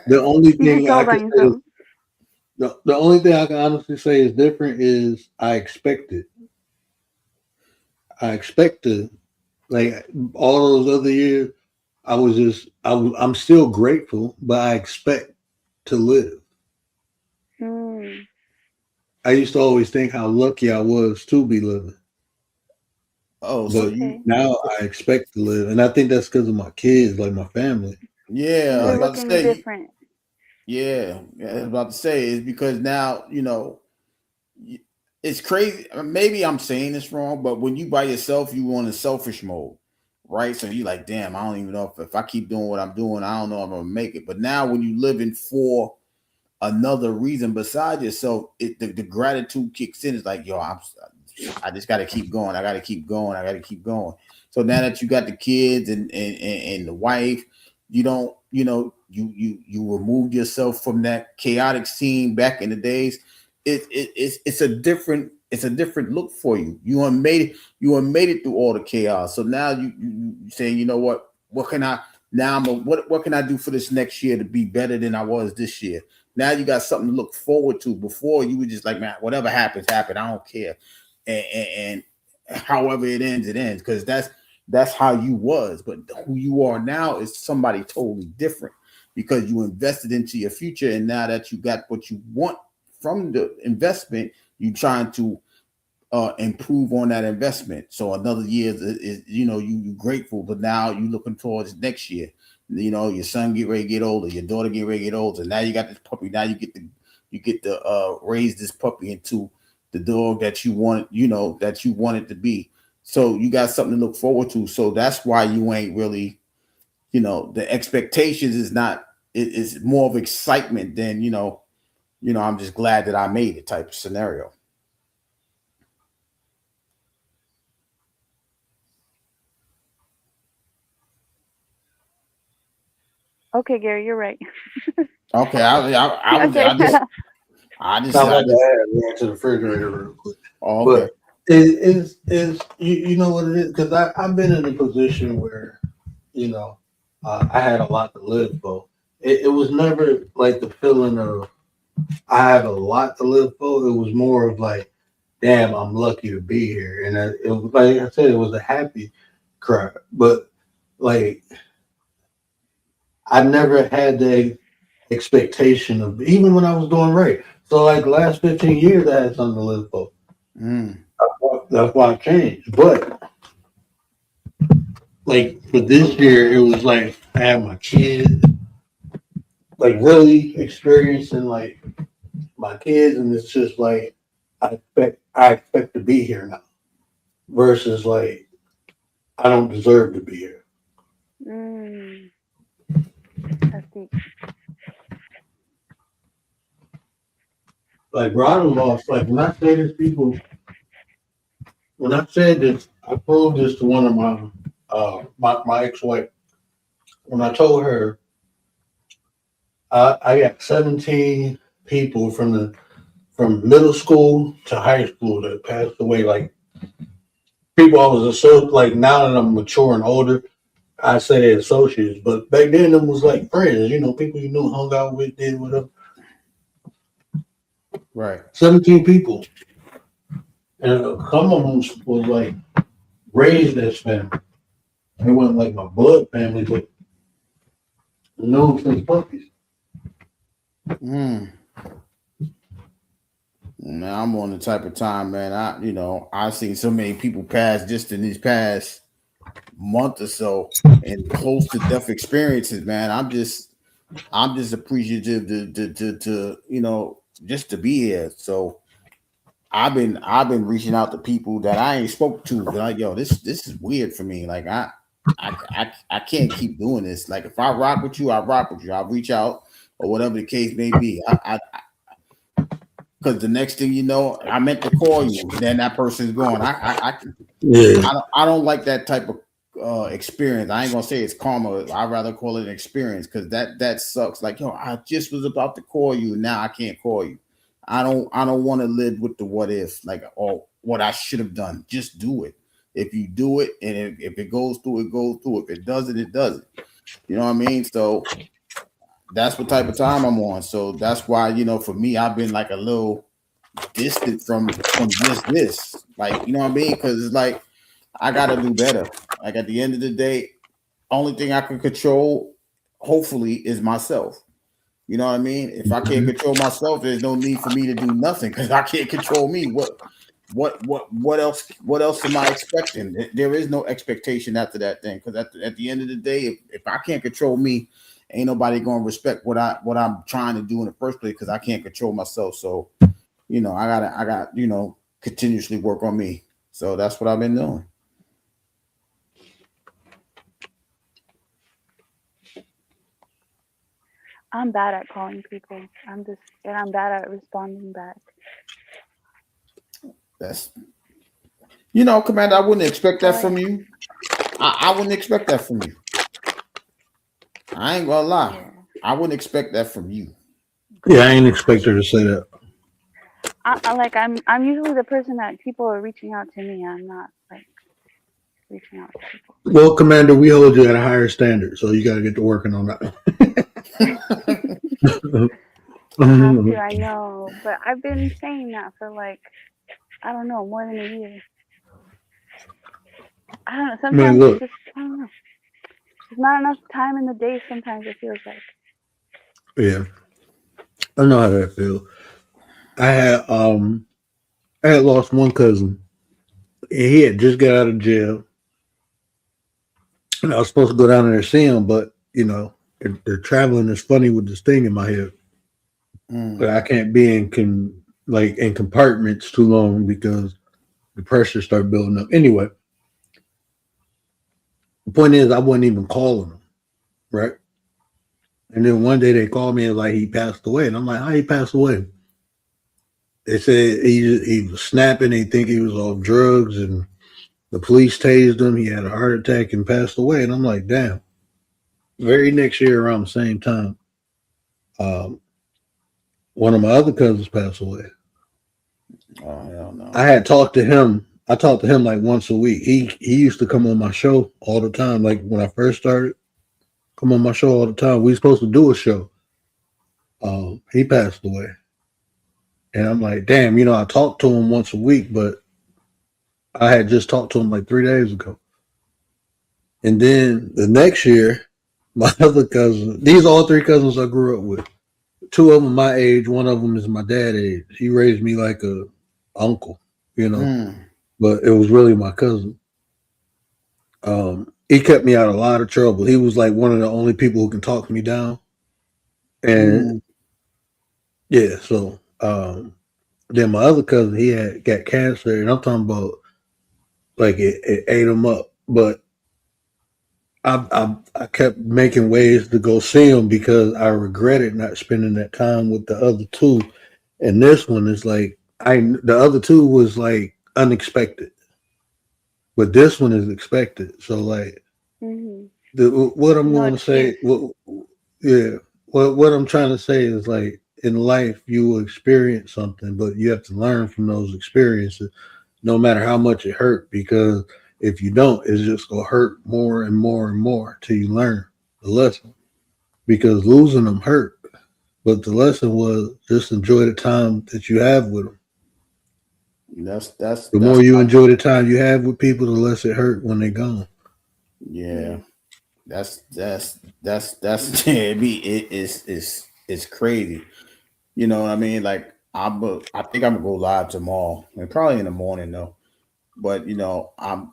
the only You just thing I told can on say is yourself. the only thing I can honestly say is different is I expected. I expected like all those other years. I'm still grateful, but I expect to live. Mm. I used to always think how lucky I was to be living, oh, so but you, Okay. now I expect to live, and I think that's because of my kids, like my family. yeah, I was You're Like, about to looking say, different. yeah, I was about to say it's because now it's crazy. Maybe I'm saying this wrong, but when you by yourself, you on a selfish mode, right? So you like, damn, I don't even know if I keep doing what I'm doing, I don't know if I'm gonna make it. But now when you living for another reason besides yourself, the gratitude kicks in. It's like, yo, I just got to keep going. I got to keep going. I got to keep going. So now that you got the kids and the wife, you don't, you remove yourself from that chaotic scene back in the days. It's a different look for you. You made it through all the chaos. So now you saying, you know what can I now? What can I do for this next year to be better than I was this year? Now you got something to look forward to. Before you were just like, man, whatever happens, happen. I don't care, and however it ends, it ends, because that's how you was. But who you are now is somebody totally different, because you invested into your future, and now that you got what you want from the investment, you trying to improve on that investment. So another year is you grateful, but now you looking towards next year. Your son get ready to get older, your daughter get ready to get older. Now you got this puppy. Now you get to raise this puppy into the dog that you want. That you want it to be. So you got something to look forward to. So that's why you ain't really, the expectations is not. It is more of excitement than I'm just glad that I made it type of scenario. Okay, Gary, you're right. Okay, Okay. I just, I'm I about to just, run to the refrigerator real quick. oh, okay. But is you know what it is? Because I've been in a position where you know I had a lot to live for. It was never like the feeling of I have a lot to live for. It was more of like, damn, I'm lucky to be here, and it was like I said, it was a happy cry. But like I never had the expectation of even when I was doing right. So like the last 15 years, I had something to live for. Mm. That's why I changed. But like for this year, it was like I had my kids, like really experiencing like my kids, and it's just like I expect to be here now, versus like I don't deserve to be here. Mm, that's deep. Like bro, I done lost. Like when I say this, people, when I said this, I proved this to one of my ex-wife. When I told her I got 17 people from middle school to high school that passed away. Like people I was like now that I'm mature and older, I say they're associates, but back then them was like friends. People you knew, hung out with, did whatever. Right. 17 people, and some of them was like raised as family. They weren't like my blood family, but no since puppies. Mm. Now I'm on the type of time, man. I've seen so many people pass just in these past month or so and close to death experiences, man. I'm just appreciative to just to be here. So I've been reaching out to people that I ain't spoke to. Like, yo, this is weird for me. Like I can't keep doing this. Like if I rock with you, I rock with you. I'll reach out or whatever the case may be. Because the next thing you know, I meant to call you, then that person's gone. I don't like that type of experience. I ain't gonna say it's karma. I'd rather call it an experience because that sucks. Like, yo, I just was about to call you, now I can't call you. I don't want to live with the what if, like, oh, what I should have done. Just do it. If you do it, and if it goes through, it goes through. If it doesn't, it doesn't. You know what I mean? So that's what type of time I'm on. So that's why, for me, I've been like a little distant from just this. Like, you know what I mean? Because it's like I gotta do better. Like at the end of the day, only thing I can control, hopefully, is myself. You know what I mean? If I can't control myself, there's no need for me to do nothing because I can't control me. What else am I expecting? There is no expectation after that thing. Because at the end of the day, if I can't control me, ain't nobody gonna respect what I'm trying to do in the first place because I can't control myself. So, I got continuously work on me. So that's what I've been doing. I'm bad at calling people. I'm bad at responding back. That's, Commander, I wouldn't expect that from you. I wouldn't expect that from you. I ain't gonna lie. Yeah. I wouldn't expect that from you. Yeah, I ain't expect her to say that. I'm usually the person that people are reaching out to me. I'm not like reaching out to people. Well, Commander, we hold you at a higher standard, so you got to get to working on that. I know, but I've been saying that for I don't know, more than a year. I don't know. Sometimes it's just, I don't know. There's not enough time in the day. Sometimes it feels like. Yeah, I know how that feels. I had lost one cousin. He had just got out of jail, and I was supposed to go down there and see him, but they're traveling is funny with this thing in my head. But I can't be in compartments too long because the pressure started building up. Anyway, the point is I wasn't even calling him, right? And then one day they called me and like he passed away, and I'm like, how he passed away? They said he was snapping. They think he was off drugs, and the police tased him. He had a heart attack and passed away. And I'm like, damn. Very next year around the same time, one of my other cousins passed away. Oh, hell no. I had talked to him. I talked to him like once a week. He used to come on my show all the time. Like when I first started, come on my show all the time. We were supposed to do a show. He passed away. And I'm like, damn, I talked to him once a week, but I had just talked to him like 3 days ago. And then the next year, my other cousin, these are all three cousins I grew up with. Two of them my age, one of them is my dad's age. He raised me like a uncle, but it was really my cousin. He kept me out of a lot of trouble. He was like one of the only people who can talk me down. And yeah, so then my other cousin, he had got cancer, and I'm talking about like it ate him up. But I kept making ways to go see him because I regretted not spending that time with the other two. And this one is like the other two was like unexpected, but this one is expected. So like what I'm going to say, what I'm trying to say is like in life you will experience something, but you have to learn from those experiences, no matter how much it hurt, because if you don't, it's just gonna hurt more and more and more till you learn the lesson. Because losing them hurt, but the lesson was just enjoy the time that you have with them. That's the more you enjoy the time you have with people, the less it hurt when they're gone. Yeah, that's it's crazy. You know what I mean? Like I think I'm gonna go live tomorrow, and probably in the morning though. But I'm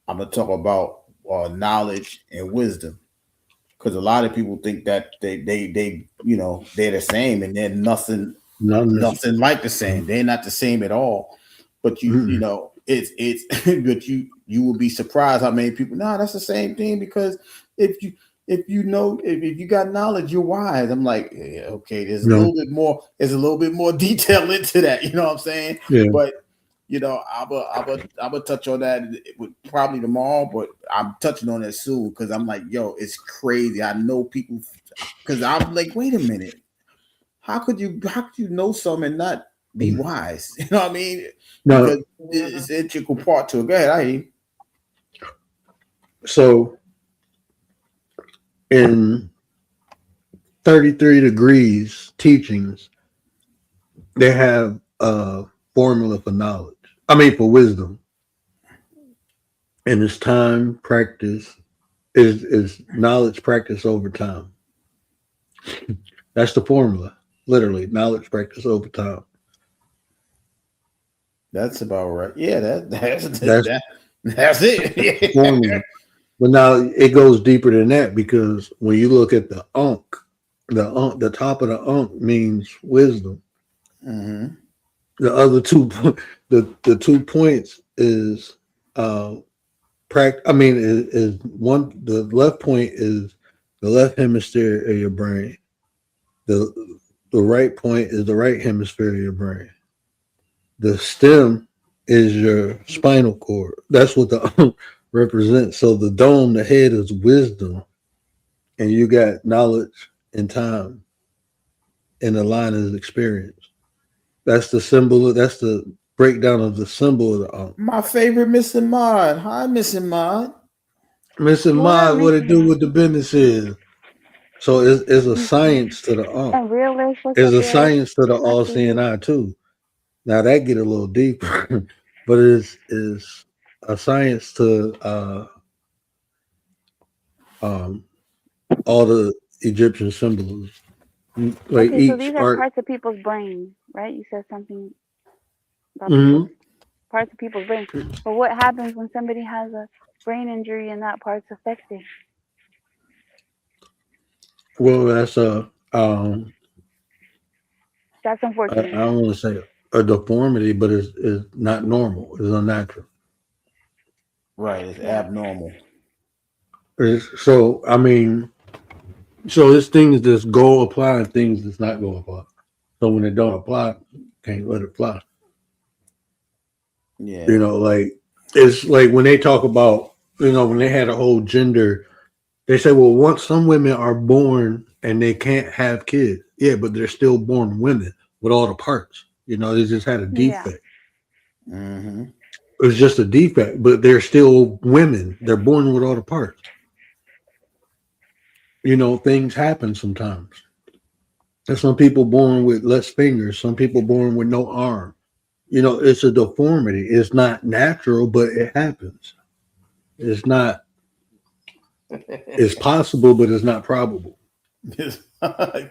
gonna talk about knowledge and wisdom. Because a lot of people think that they they're the same, and they're nothing like the same. They're not the same at all. But you know, it's but you will be surprised how many people. No, that's the same thing, because if you got knowledge, you're wise. I'm like, yeah, okay, there's a little bit more. There's a little bit more detail into that. You know what I'm saying? Yeah. But you know, I'll touch on that with probably tomorrow, but I'm touching on that soon, because I'm like, yo, it's crazy. I know people, because I'm like, wait a minute, how could you know something and not be wise? You know what I mean? No. Because it's an integral part to it. Go ahead, I hear you. So in 33 Degrees teachings, they have a formula for knowledge. I mean, for wisdom. And it's time, practice, is knowledge practice over time. That's the formula. Literally, knowledge practice over time. That's about right. Yeah, that's it. Formula. But now it goes deeper than that, because when you look at the Ankh, the top of the Ankh means wisdom. Mm-hmm. The other two, the 2 points is is one. The left point is the left hemisphere of your brain. The right point is the right hemisphere of your brain. The stem is your spinal cord. That's what the represents. So the dome, the head, is wisdom, and you got knowledge and time, and the line is experience. That's the symbol. That's the breakdown of the symbol of the Ankh. My favorite, Mr. Mod. Hi, Mr. Mod. Mr. Mod, what it do with the business is. So it's a science to the Ankh. And real life. There's a science to the all-seeing eye too. Now that get a little deeper, but it is a science to all the Egyptian symbols. Like Okay, so each these are art. parts of people's brain, right? You said something about Mhm. parts of people's brain. But what happens when somebody has a brain injury and that part's affected? Well, that's That's I unfortunate. don't want to say a deformity, but it's not normal. It's unnatural. Right, it's abnormal. So I mean, so it's things that's go apply and things that's not go apply. So when it don't apply, can't let it fly. Yeah. You know, like it's like when they talk about, when they had a whole gender, they say, well, once some women are born and they can't have kids. Yeah, but they're still born women with all the parts. They just had a defect. Yeah. Mm-hmm. It's just a defect, but they're still women. They're born with all the parts. Things happen sometimes. There's some people born with less fingers, some people born with no arm. It's a deformity. It's not natural, but it happens. It's not, it's possible, but it's not probable.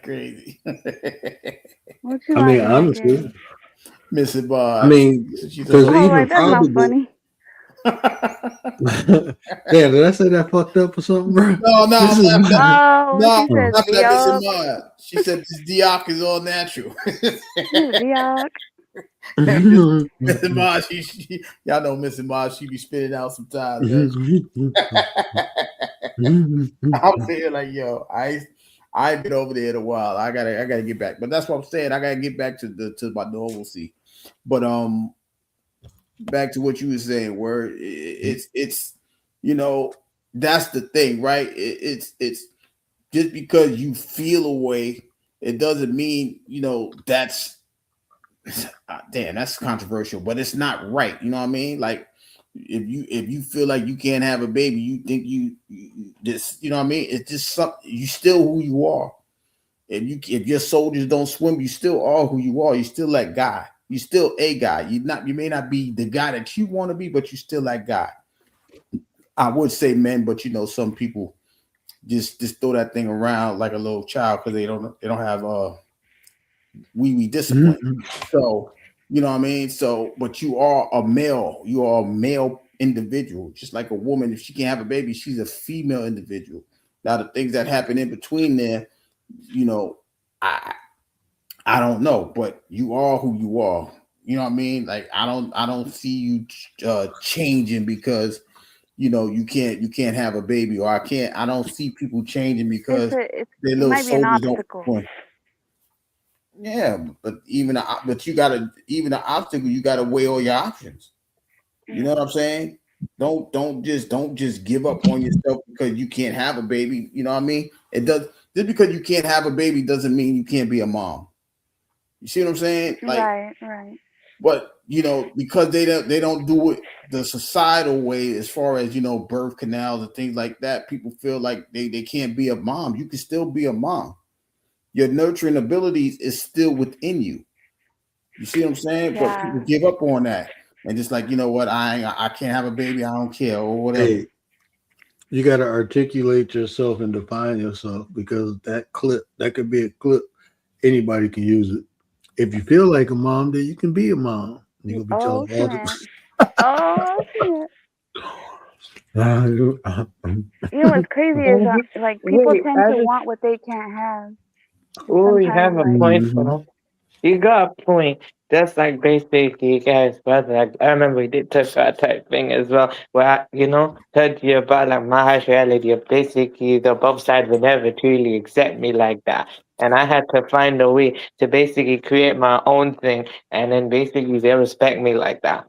Crazy. I mean, honestly, Mr. Bob. I mean, because even that's probable. not funny. Yeah, did I say that fucked up or something, bro? No, No, she said Mr. Dioc. Mod. She said this Dioc is all natural. Dioc. Mr. Mod, y'all know Mr. Mod, she be spitting out sometimes. I'm saying, like, yo, I ain't been over there in a while. I gotta get back. But that's what I'm saying. I gotta get back to my normalcy. But back to what you were saying, where it's that's the thing, right? It's just because you feel a way, it doesn't mean that's damn, that's controversial, but it's not right. You know what I mean? Like if you feel like you can't have a baby, you think you just, you know what I mean? It's just something. You still who you are. If your soldiers don't swim, you still are who you are. You still that guy. You still a guy. You may not be the guy that you want to be, but you still that guy. I would say men, but some people just throw that thing around like a little child because they don't have wee discipline. So you know what I mean? So, but you are a male. You are a male individual, just like a woman. If she can't have a baby, she's a female individual. Now, the things that happen in between there, you know, I don't know, but you are who you are. You know what I mean? Like I don't see you changing because you know you can't have a baby, or I don't see people changing because It their little might be an soldiers don't. obstacle. Yeah, but even an obstacle, you gotta weigh all your options. You know what I'm saying? Don't just give up on yourself because you can't have a baby. You know what I mean? It does just because you can't have a baby doesn't mean you can't be a mom. You see what I'm saying? Like, Right. but you know, because they don't do it the societal way as far as, you know, birth canals and things like that, people feel like they can't be a mom. You can still be a mom. Your nurturing abilities is still within you. You see what I'm saying? But Yeah. people give up on that and just like, you know what, I can't have a baby, I don't care, or whatever. Hey, you got to articulate yourself and define yourself, because that could be a clip. Anybody can use it. If you feel like a mom, then you can be a mom. You can be telling all Oh, snap. You know what's crazy is like people Wait, tend I to just- want what they can't have. Oh, you have a Sometimes, point, Mhm. bro. You got a point. That's like basically, guys, brother. Like, I remember we did touch that type thing as well, where I, told you about like my harsh reality of basically the both side would never truly accept me like that. And I had to find a way to basically create my own thing, and then basically they respect me like that.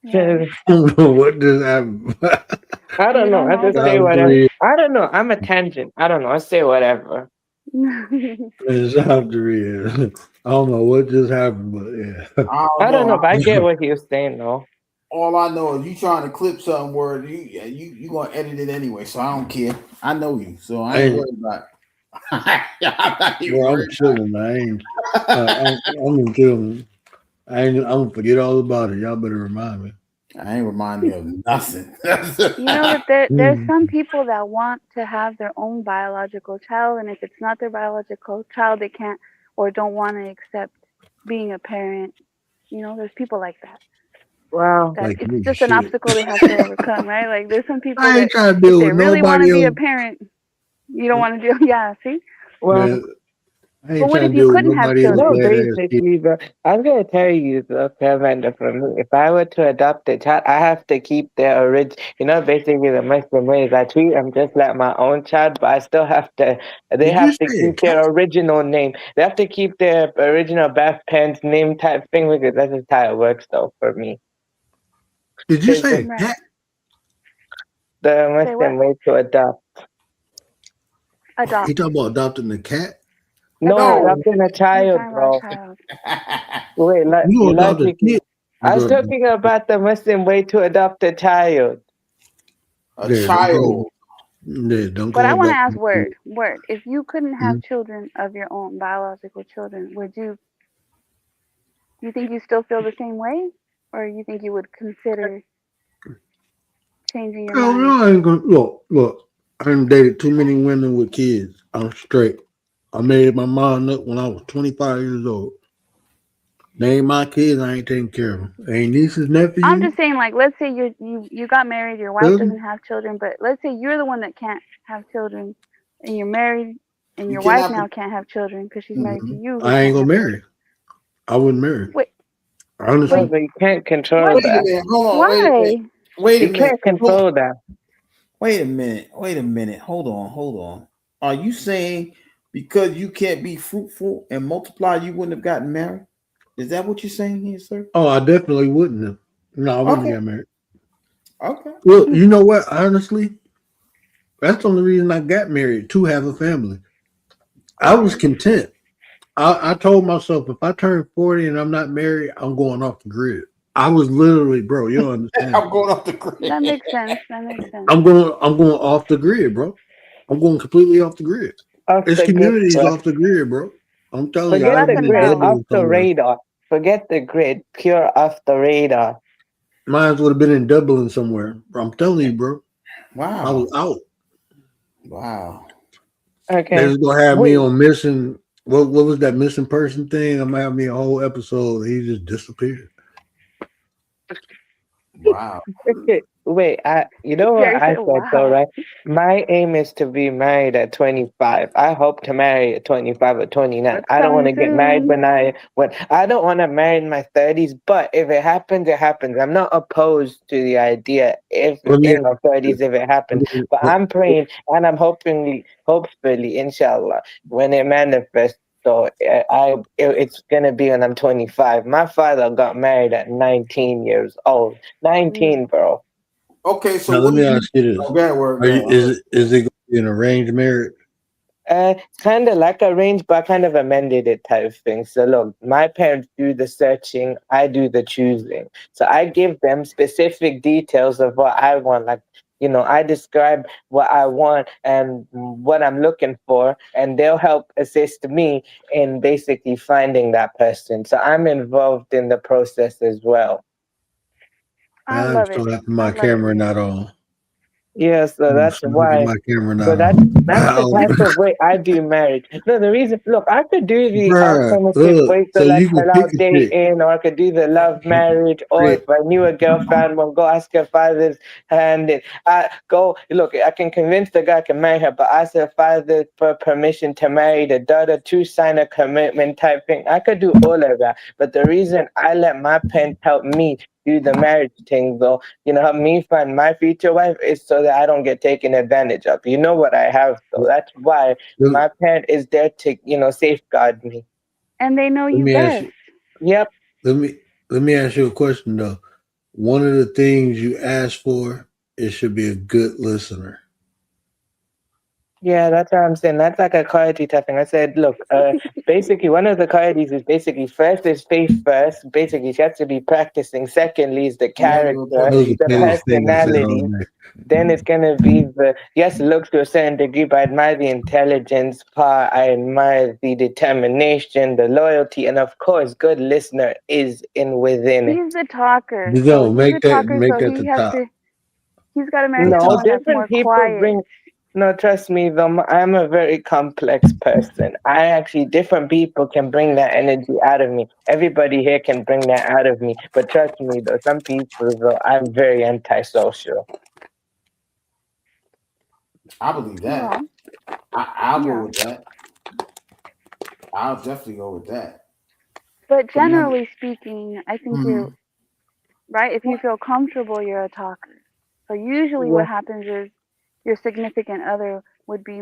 yeah. What does that? I don't You know. don't I know, just but say Sounds whatever. real. I don't know. I'm a tangent. I don't know. I say whatever. It sounds real. I don't know what just happened, but yeah. I don't know, but I get what he was saying though. All I know is you trying to clip something where you gonna edit it anyway, so I don't care. I know you, so I ain't worried about it. I'm not even Well, I'm worried chilling. I ain't. I'm chilling. I'm gonna forget all about it. Y'all better remind me. I ain't reminding you of nothing. you know that there's some people that want to have their own biological child, and if it's not their biological child, they can't or don't want to accept being a parent. You know, there's people like that. Wow. That Like it's me, just an shit. obstacle they have to overcome, right? Like there's some people I that ain't trying to if deal they with really want to nobody be a else. parent, you don't want to do. Yeah, see. Well, Man, I ain't But what trying if to you deal with couldn't have nobody else. no, children? Badass kid. basically, bro. I was gonna tell you though, Amanda, for me, if I were to adopt a child, I have to keep their original. Basically, the Muslim way is I treat them just like my own child, but I still have to. They Did you have to say keep their original name. They have to keep their original birth parents' name type thing because that's just how it works, though, for me. Did you It's say Right. cat? the Say Muslim what? way to adopt. Adopt. You talking about adopting the cat? No, No. adopting a We're child, talking about bro. child. Wait, You gonna adopt a logically. kid? I was talking about the Muslim way to adopt a child. A Yeah, child. don't But I go want to back. ask Word. If you couldn't have Mhm. children of your own, biological children, would you? You think you still feel the same way, or you think you would consider changing your Oh mind? no, I ain't gonna look. I done dated too many women with kids. I'm straight. I married my mom up when I was 25 years old. They ain't my kids. I ain't taking care of them. Ain't nieces, nephews. I'm just saying, like, let's say you got married, your wife Really? doesn't have children, but let's say you're the one that can't have children, and you're married, and You your wife cannot now can't have children because she's married to you. who I ain't can't gonna have marry. I wouldn't marry. Wait. Honestly, No, but you can't control What? Wait a that. minute. Hold on. Why? Wait a You minute. can't control that. Wait a minute. Hold on. Are you saying because you can't be fruitful and multiply, you wouldn't have gotten married? Is that what you're saying here, sir? Oh, I definitely wouldn't have. No, I wouldn't Okay. get married. Okay. Look, you know what? Honestly, that's the only reason I got married, to have a family. I was content. I told myself if I turn 40 and I'm not married, I'm going off the grid. I was literally, bro, you don't understand. I'm going off the grid. That makes sense. That makes sense. I'm going off the grid, bro. I'm going completely off the grid. Off This the grid, community is bro. off the grid, bro. I'm telling you, Forget I'd the be grid, enough. off doubling the somewhere. radar. Forget the grid, pure off the radar. Mine would have been in Dublin somewhere. I'm telling you, bro. Wow. I was out. Wow. They Okay. was gonna have me Wait, on missing. What was that missing person thing? I'm gonna have me a whole episode. He just disappeared. Wow. Okay, wait. You know what Jerry I said, said though, wow. right? My aim is to be married at 25. I hope to marry at 25 or 29. That's I don't want coming to get married soon. when I don't want to marry in my 30s. But if it happens, it happens. I'm not opposed to the idea if Let me in my 30s if it happens. But I'm praying and I'm hopefully, inshallah, when it manifests. So it's gonna be when I'm 25. My father got married at 19 years old. 19, bro. Okay, now so let what me do you? ask you this: Oh, go ahead, word. Are Go you ahead. is it going to be an arranged marriage? Kind of like arranged, but I kind of amended it type of thing. So look, my parents do the searching, I do the choosing. So I give them specific details of what I want. Like, I describe what I want and what I'm looking for, and they'll help assist me in basically finding that person. So I'm involved in the process as well. I I'm love it. so happy I my love it. camera not on. Yeah, so I'm that's so happy why. my camera So not that's the on. type of way I do marriage. No, the reason, look, I could do the Bruh, alternative look, way, so so like you can pick halal a chick. dating, or I could do the love marriage, or Rick, if I knew a girl found one, go ask her father's hand. And I go, look, I can convince the guy I can marry her, but ask her father for permission to marry the daughter to sign a commitment type thing. I could do all of that. But the reason I let my parents help me do the marriage thing, though, help me find my future wife is so that I don't get taken advantage of. You know what I have, though. That's why let, my parent is there to, safeguard me. And they know let you me ask best. you. Yep. Let me ask you a question though. One of the things you ask for, it should be a good listener. Yeah, that's what I'm saying. That's like a quality type thing. I said, look, basically, one of the qualities is basically first is faith first. Basically, she has to be practicing. Secondly, is the character, Those are the favorite things I said all personality. day. Then it's going to be yes, it looks to a certain degree, but I admire the intelligence part. I admire the determination, the loyalty, and of course, good listener is within it. He's the talker. You So know, he's the talker, make so that the top. he's got to marry The No, top. someone that's more different people quiet. bring. No, trust me, though, I'm a very complex person. Different people can bring that energy out of me. Everybody here can bring that out of me. But trust me, though, some people, though, I'm very antisocial. I believe that. Well, I'll go yeah. with that. I'll definitely go with that. But But now, generally speaking, I think mhm. you're right. If you feel comfortable, you're a talker. So usually what Yeah. happens is your significant other would be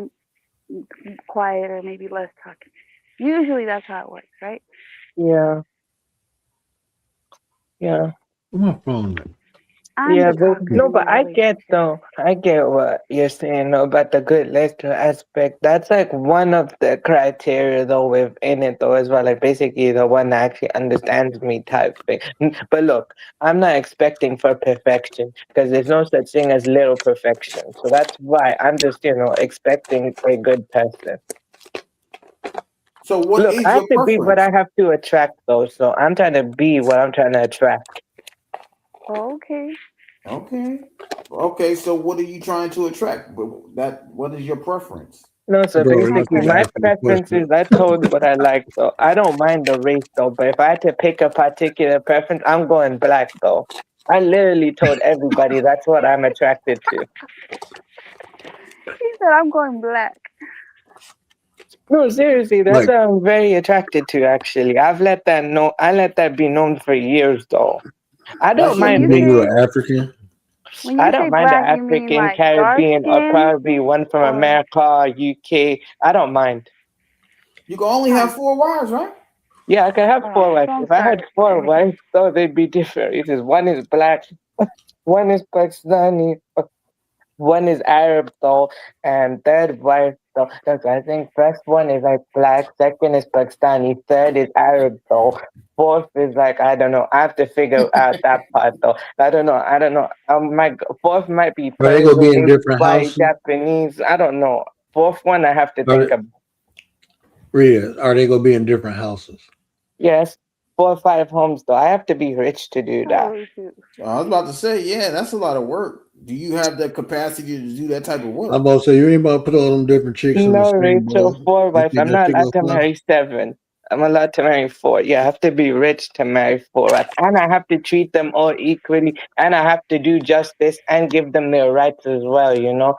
quiet or maybe less talking. Usually that's how it works, right? Yeah. Yeah. Where my phone at? I'm Yeah, the but talker no, in but my relationship. I get what you're saying though, about the good listener aspect. That's like one of the criteria though within it though as well. Like basically the one that actually understands me type thing. But look, I'm not expecting for perfection because there's no such thing as little perfection. So that's why I'm just, expecting a good person. So what Look, is I have your to be what preference? I have to attract though. So I'm trying to be what I'm trying to attract. Okay. Okay. So what are you trying to attract? What is your preference? No, so Bro, you basically, can't Okay. my answer the question. preferences, I told what I like, though. I don't mind the race, though, but if I had to pick a particular preference, I'm going black, though. I literally told everybody that's what I'm attracted to. He said I'm going black. No, seriously, that's Like, what I'm very attracted to, actually. I let that be known for years, though. I That's don't your When mind you you race. you say an African? when I you say don't mind the black, you mean African, like dark Caribbean, or skin probably one from or America, UK. I don't mind. You can only huh? have 4 wives, right? Yeah, I could have All 4 right, wives. don't If I had start 4 anything. wives, though, they'd be different. It is one is black, one is Pakistani, one is Arab, though, and third wife, though. Look, I think first one is like black, second is Pakistani, third is Arab, though. Fourth is like, I don't know. I have to figure out that part, though. I don't know. Fourth might be Are they gonna be in Persian, different white, houses? Japanese. I don't know. Fourth one, I have to Are think they, of. Rhea, are they gonna be in different houses? Yes, 4 or 5 homes, though. I have to be rich to do that. Oh shoot. I was about to say, yeah, that's a lot of work. Do you have the capacity to do that type of work? I'm about to say you ain't about to put all them different chicks in the No, same Rachel, bowl. 4 You wives. think I'm that not shit allowed gonna to fly? marry 7. I'm allowed to marry 4. Yeah, I have to be rich to marry 4 wives. And I have to treat them all equally. And I have to do justice and give them their rights as well, you know?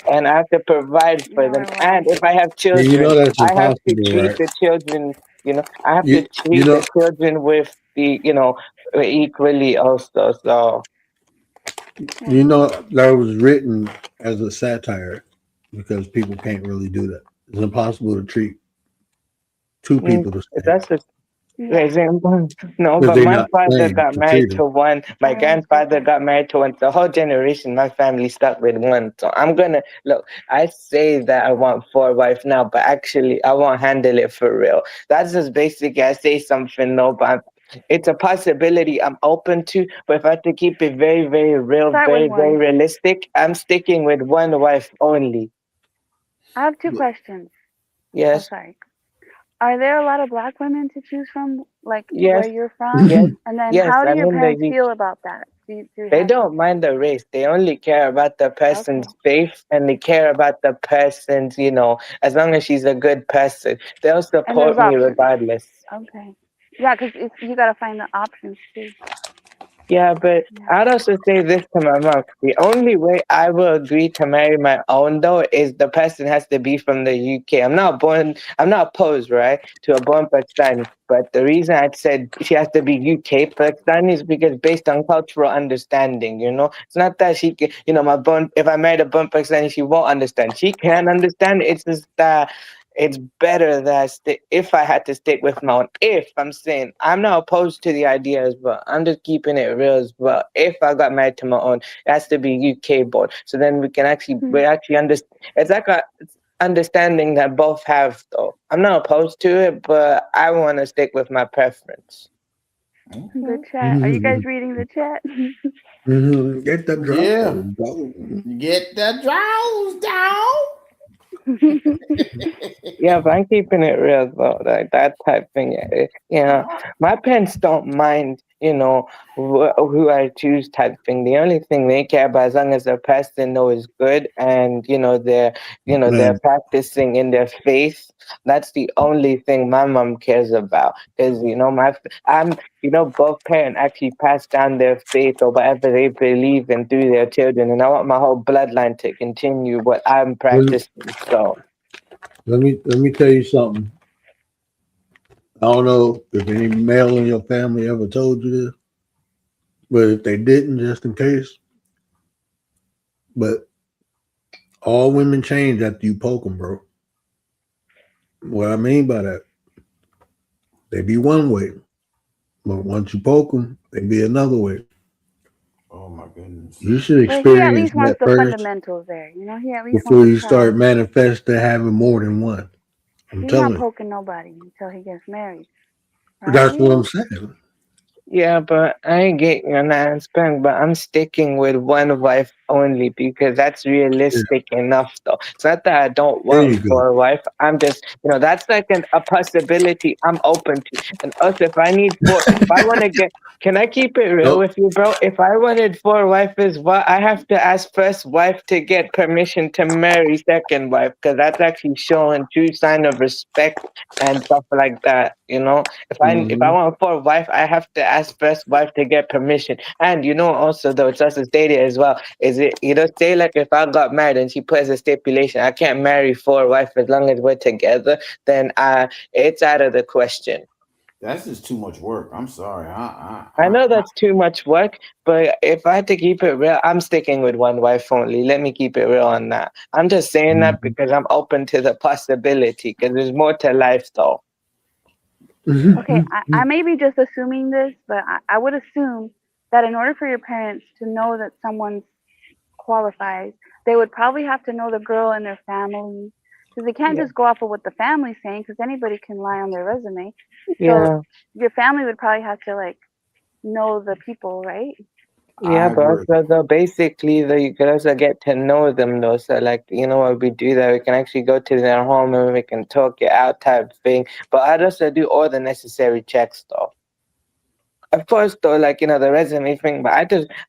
And I have to provide for them. And if I have Yeah, you know children, that's I have to impossible, treat right? the children, you know, I have to You treat know, the children with the, you know, equally also. So, you know that was written as a satire because people can't really do that. It's impossible to treat two people the same that's just example. No, because but they're my not the father same got to married treat to them. one. My grandfather got married to one. The whole generation, my family stuck with one. So I'm gonna look. I say that I want 4 wives now, but actually I won't handle it for real. That's just basically I say something no, but it's a possibility I'm open to. But if I have to keep it very, very real, Start with very, very 1. realistic, I'm sticking with 1 wife only. I have 2 questions. Oh, Yes. sorry. Are there a lot of black women to choose from, like where Yes. you're from? Yes. And then Yes. how do I'm your in parents the feel about that? Do you They have don't mind the race. They only care about the person's faith and they care about the person's, you know, as long as she's a good person. They'll and support there's me options? regardless. Okay. Yeah, because you got to find the options too. Yeah, but I'd also say this to my mom. The only way I will agree to marry my own though is the person has to be from the UK. I'm not opposed, right, to a born Pakistani. But the reason I said she has to be UK Pakistani is because based on cultural understanding, you know. It's not that she can, you know, if I married a born Pakistani, she won't understand. She can understand. It's just that it's better that if I had to stick with my own, if I'm saying I'm not opposed to the idea as well. I'm just keeping it real as well. If I got married to my own, it has to be UK born. So then we actually understand. It's like a understanding that both have though. I'm not opposed to it, but I want to stick with my preference. The chat. Are you guys reading the chat? Get the Yeah. drone. Get the drones down. Yeah, but I'm keeping it real though, like that type thing. Yeah, my parents don't mind, you know, who I choose type thing. The only thing they care about, as long as the person knows is good and they're practicing in their faith. That's the only thing my mom cares about. Because both parents actually pass down their faith or whatever they believe in through their children, and I want my whole bloodline to continue what I'm practicing. So. Let me tell you something. I don't know if any male in your family ever told you this, but if they didn't, just in case. But all women change after you poke them, bro. What I mean by that, they be one way, but once you poke them, they be another way. Oh my goodness! You should Well, he at experience least wants that the first fundamentals there. You know, he at least before wants you to try. start manifesting having more than one. I'm He's telling not you. poking nobody until he gets married. Right? That's what I'm saying. Yeah, but I ain't getting an aspect, but I'm sticking with 1 wife only because that's realistic enough, though. It's not that I don't There want you go. 4 wife. I'm just, that's like a possibility I'm open to. And also, if I need 4, if I want to can I keep it real Nope. with you, bro? If I wanted 4 wives, I have to ask first wife to get permission to marry second wife because that's actually showing true sign of respect and stuff like that, you know? If I want 4 wife, I have to ask first wife to get permission. And also though, it's also stated as well, say like if I got married and she puts a stipulation, I can't marry 4 wife as long as we're together, then it's out of the question. That's just too much work. I'm sorry. I know that's too much work, but if I had to keep it real, I'm sticking with 1 wife only. Let me keep it real on that. I'm just saying that because I'm open to the possibility because there's more to life though. Okay, I may be just assuming this, but I would assume that in order for your parents to know that someone qualifies, they would probably have to know the girl and their family. Because they can't just go off of what the family's saying, because anybody can lie on their resume. So your family would probably have to know the people, right? Yeah, but also basically you can also get to know them though. So when we do that, we can actually go to their home and we can talk it out type thing. But I'd also do all the necessary checks though. Of course though, the resume thing, but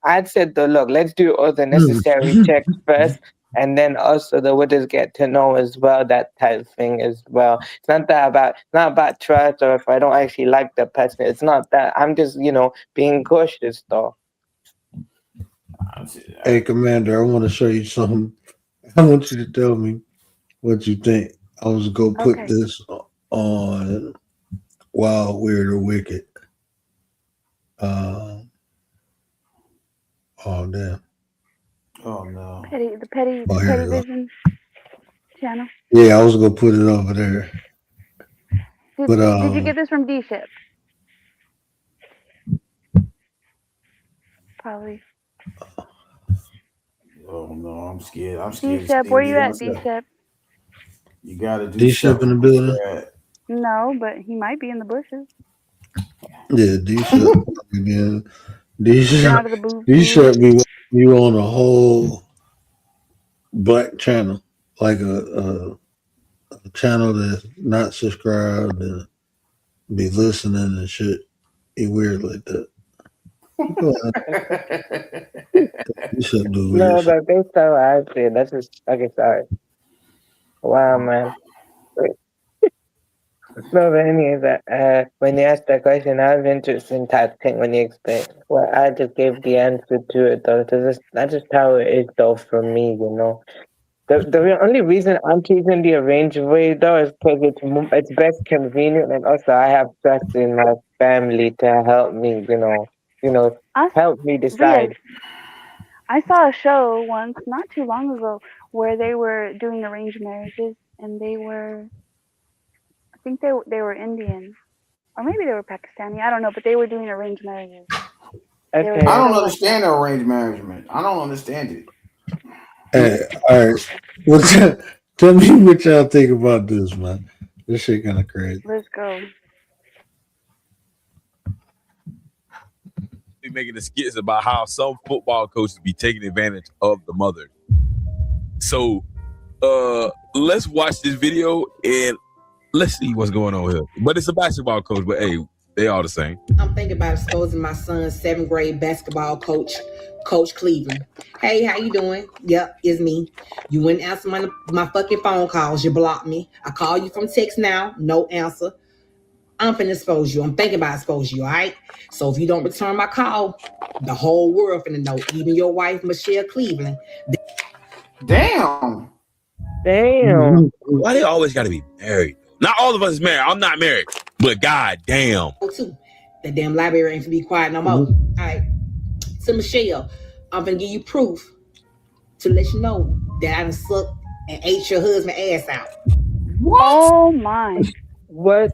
I'd said though, look, let's do all the necessary checks first. And then also the witches get to know as well, that type of thing as well. It's not about trust or if I don't actually like the person. It's not that. I'm just, being cautious though. Hey, Commander, I want to show you something. I want you to tell me what you think. I was going to put Okay. this on Wild, Weird, or Wicked. Oh, damn. Oh no. The petty Oh, here you go. vision channel. Yeah, I was going to put it over there. Did you get this from D-Ship? Probably. Oh no, I'm scared. I'm scared. D-Ship, where you at, D-Ship? You gotta do D-Ship in the building? No, but he might be in the bushes. Yeah, D-Ship. Again. Out of the booth. D-Ship be you on a whole black channel. Like a channel that's not subscribed and be listening and shit. He weird like that. You should do No, weird. but based on what I said, that's just okay. Sorry. Wow, man. No, but anyways, when you asked that question, I was interested in type thing when you explained. Well, I just gave the answer to it though. That's just how it is though for me, The only reason I'm choosing the arranged way though is because it's best convenient, and also I have trust in my family to help me, help me decide. I saw a show once, not too long ago, where they were doing arranged marriages, and I think they were Indian, or maybe they were Pakistani. I don't know, but they were doing arranged marriages. Okay. I don't understand the arranged marriage. I don't understand it. Hey, all right. Tell me what y'all think about this, man. This shit kind of crazy. Let's go. Be making the skits about how some football coaches be taking advantage of the mother. So let's watch this video and let's see what's going on here. But it's a basketball coach, but hey, they all the same. I'm thinking about exposing my son's 7th grade basketball coach, Coach Cleveland. Hey, how you doing? Yep, it's me. You wouldn't answer my fucking phone calls. You blocked me. I call you from text now. No answer. I'm finna expose you. I'm thinking about exposing you, all right? So if you don't return my call, the whole world finna know, even your wife, Michelle Cleveland. Damn. Why they always gotta be married? Not all of us is married. I'm not married. But god damn. The damn library ain't finna be quiet no more. All right. So Michelle, I'm finna give you proof to let you know that I done sucked and ate your husband's ass out. What? Oh my. What?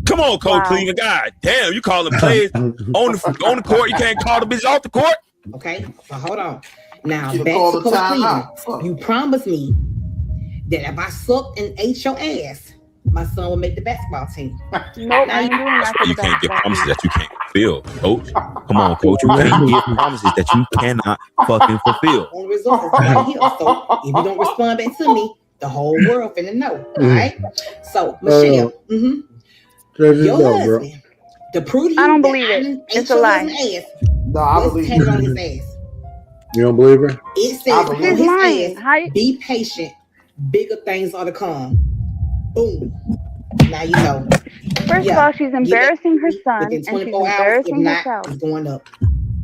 Come on, Coach Cleveland. God damn, you call them players on the court. You can't call the bitch off the court. Okay, so hold on. Now, You back call to the Coach timeout. Cleveland. You promised me that if I sucked and ate your ass, my son would make the basketball team. Nope, Now, That's why you can't get promises that you can't fulfill, Coach. Come on, Coach. You can't give promises that you cannot fucking fulfill. on the results is right here. So if you don't respond back to me, the whole world finna know. All right. So Michelle, your husband, the proof I don't believe it. It's a lie. No, I believe it. On his ass. You don't believe her? It says on his ass, be patient. Bigger things are to come. Boom. Now you know. First of all, she's embarrassing her son, and she's 24 hours, if embarrassing not, herself. it's going up.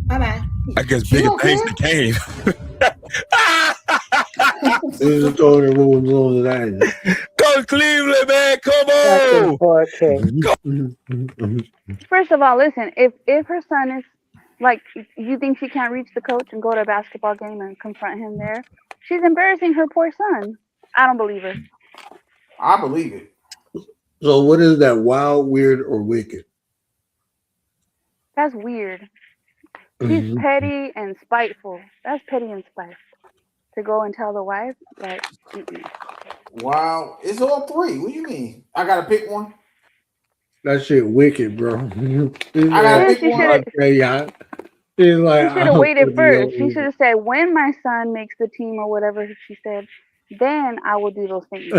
Bye-bye. I guess bigger things became. This is throwing the rules on that. Coach Cleveland, man, come on. First of all, listen, if her son is like, you think she can't reach the coach and go to a basketball game and confront him there, she's embarrassing her poor son. I don't believe her. I believe it. So what is that? Wild, weird, or wicked? That's weird. She's petty and spiteful. That's petty and spiteful. To go and tell the wife, like, Wow, it's all three. What do you mean? I gotta pick one. That shit wicked, bro. I gotta pick one. Yeah. She's like, she should have waited first. She should have said, when my son makes the team or whatever she said, then I will do those things.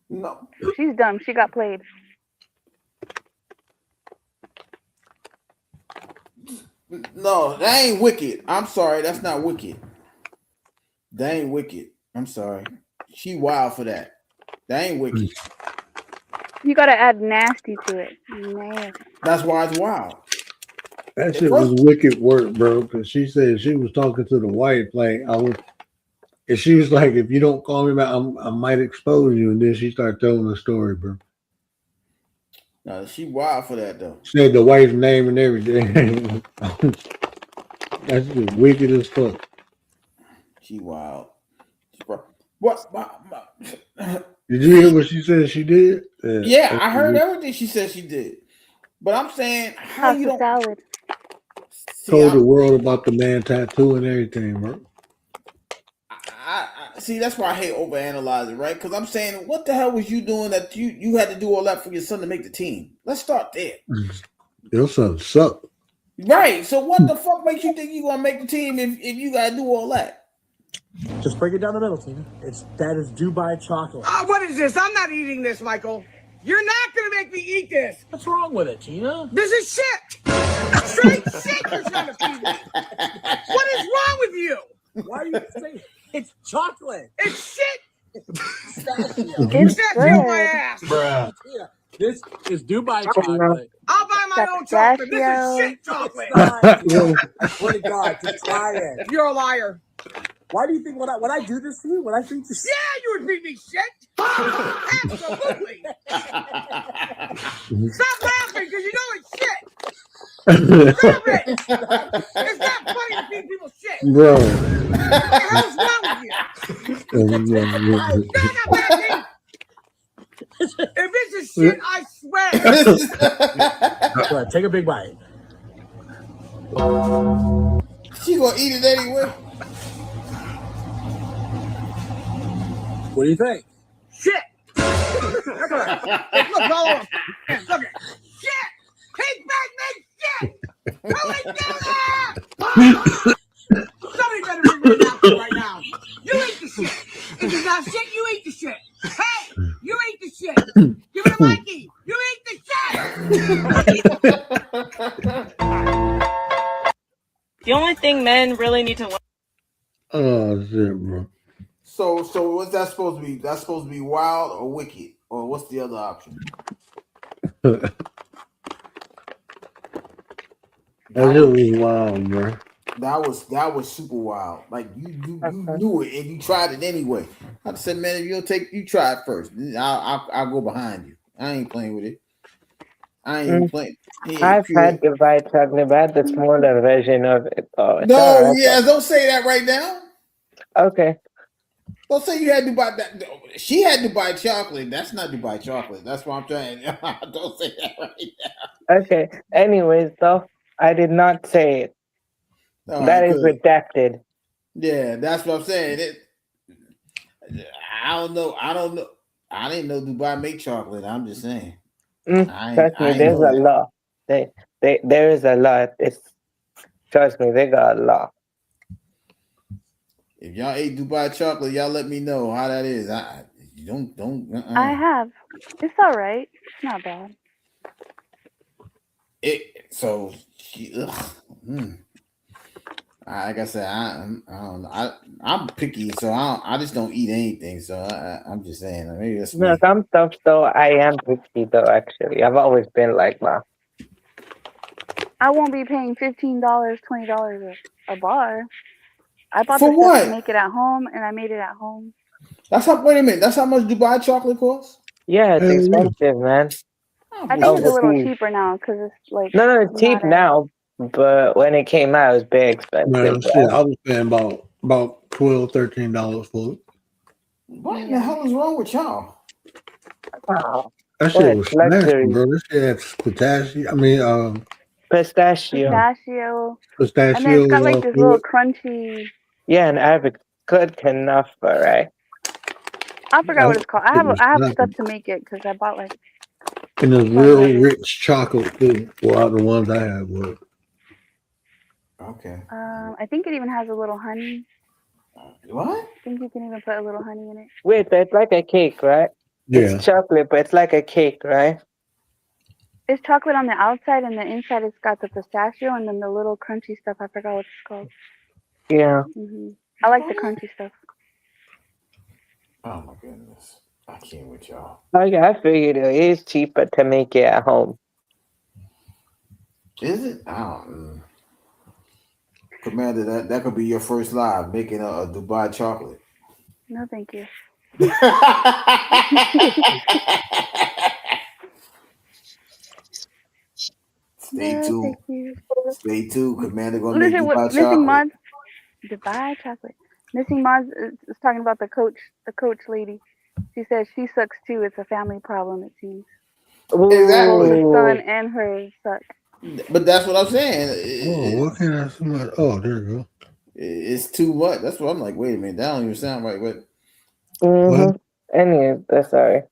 No. She's dumb. She got played. No, that ain't wicked. I'm sorry, that's not wicked. That ain't wicked. I'm sorry. She wild for that. That ain't wicked. You gotta add nasty to it. Nasty. That's why it's wild. That shit was wicked work, bro. Because she said she was talking to the wife, like I was, and she was like, "If you don't call me back, I might expose you." And then she started telling the story, bro. No, she wild for that though. Said the wife's name and everything. That's just wicked as fuck. She wild. What? Did you hear what she said she did? Yeah, I heard everything she said she did. But I'm saying, how you don't salad. Told the world about the man tattoo and everything, bro. I see. That's why I hate overanalyzing, right? Because I'm saying, what the hell was you doing that you had to do all that for your son to make the team? Let's start there. Your son suck. Right. So what the fuck makes you think you gonna make the team if you gotta do all that? Just break it down the middle, Tina. That is Dubai chocolate. What is this? I'm not eating this, Michael. You're not gonna make me eat this. What's wrong with it, Tina? This is shit. Straight shit you're trying to feed me. What is wrong with you? Why are you saying it's chocolate? It's shit. Pistachio. Pistachio on my ass. Bruh. Tina, this is Dubai chocolate. I'll buy my own chocolate. This is shit chocolate. Swear to God, to try it. You're a liar. Why do you think when I do this to you? When I feed you shit? Yeah, you would feed me shit. Absolutely. Stop laughing because you know it's shit. Stop it. It's not funny to feed people shit. Bro. What the hell's wrong with you? Not bad. If this is shit, I swear. Right, take a big bite. She gonna eat it anyway. What do you think? Shit. Look, all over. Look at shit. Take back that shit. Somebody better bring me an apple right now. You eat the shit. If it's not shit, you eat the shit. Hey, you eat the shit. Give it a Mikey. You eat the shit. The only thing men really need to learn. Oh shit, bro. So what's that supposed to be? That's supposed to be wild or wicked, or what's the other option? That shit was wild, bro. That was super wild. Like you knew it and you tried it anyway. I said, man, if you try it first. I'll go behind you. I ain't playing with it. I ain't even playing. I've had Dubai chocolate, but I had the smaller version of it. Oh, it's No, alright. yeah, don't say that right now. Okay. Don't say you had Dubai. She had Dubai chocolate. That's not Dubai chocolate. That's what I'm trying. Don't say that right now. Okay. Anyways, though, I did not say it. All That right, is good. redacted. Yeah, that's what I'm saying. I don't know. I didn't know Dubai make chocolate. I'm just saying. Trust me, there's a law. There is a law. Trust me, they got a law. If y'all ate Dubai chocolate, y'all let me know how that is. You don't. I have. It's all right. It's not bad. Like I said, I don't know. I'm picky, so I just don't eat anything. So I'm just saying, maybe that's No, me. some stuff though, I am picky though. Actually, I've always been like that. I won't be paying $15, $20 a bar. I bought For the stuff what? to make it at home, and I made it at home. Wait a minute. That's how much Dubai chocolate costs? Yeah, it's expensive, man. I think it's a little Overseas. cheaper now because it's like No, it's cheap not now, but when it came out, it was big expensive. Man, shit, bro. I was paying about $12, $13 for it. What in the hell is wrong with y'all? Wow. That What shit was luxury. smashing, bro. This shit had potassium. I mean, Pistachio. pistachio. pistachio. And then it's got like this little fluid. crunchy. Yeah, and Arabic good enough, right? I forgot what it's called. I It was have nothing. stuff to make it because I bought like. And it's real rich chocolate too. Well, the ones I had were. Okay. I think it even has a little honey. What? I think you can even put a little honey in it. Wait, but it's like a cake, right? Yeah. It's chocolate, but it's like a cake, right? It's chocolate on the outside, and the inside it's got the pistachio, and then the little crunchy stuff. I forgot what it's called. Yeah. I like the crunchy stuff. Oh my goodness, I can't with y'all. Okay, I figured it is cheaper to make it at home. Is it? I don't know. Commander, that could be your first live making a Dubai chocolate. No, thank you. Stay No, tuned. thank you. Stay tuned. Commander gonna make Listen, Dubai what Missing chocolate. Mods? Dubai chocolate. Missing Mods is talking about the coach lady. She says she sucks too. It's a family problem, it seems. Both Exactly. the son and her suck. But that's what I'm saying. Oh, what can I somebody? Oh, there you go. It's too much. That's what I'm like. Wait a minute, that don't even sound right. But Anyways, that's sorry.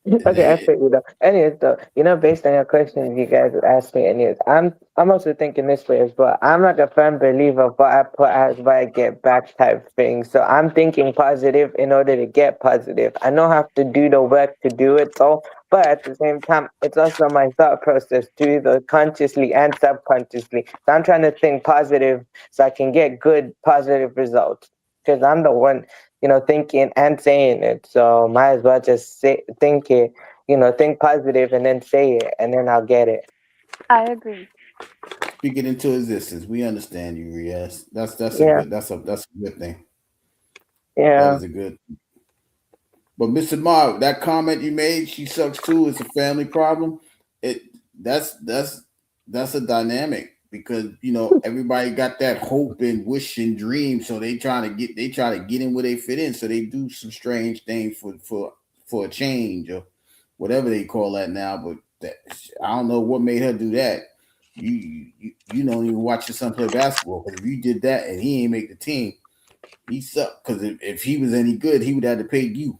Okay, I figured though. Anyways, though, based on your question, you guys asked me. Anyways, I'm also thinking this way as well. I'm like a firm believer of what I put as what I get back type thing. So I'm thinking positive in order to get positive. I don't have to do the work to do it though, but at the same time, it's also my thought process too, though, consciously and subconsciously. So I'm trying to think positive so I can get good positive results because I'm the one thinking and saying it. So might as well just think it, think positive and then say it, and then I'll get it. I agree. speak it into existence. We understand you, Riaz. That's Yeah. a good thing. Yeah. That is a good thing. But Mr. Mark, that comment you made, she sucks too, it's a family problem. That's a dynamic because everybody got that hope and wish and dream, so they try to get in where they fit in, so they do some strange things for a change or whatever they call that now. But I don't know what made her do that. You don't even watch your son play basketball, because if you did that and he ain't make the team, he sucked. Because if he was any good, he would have to pay you.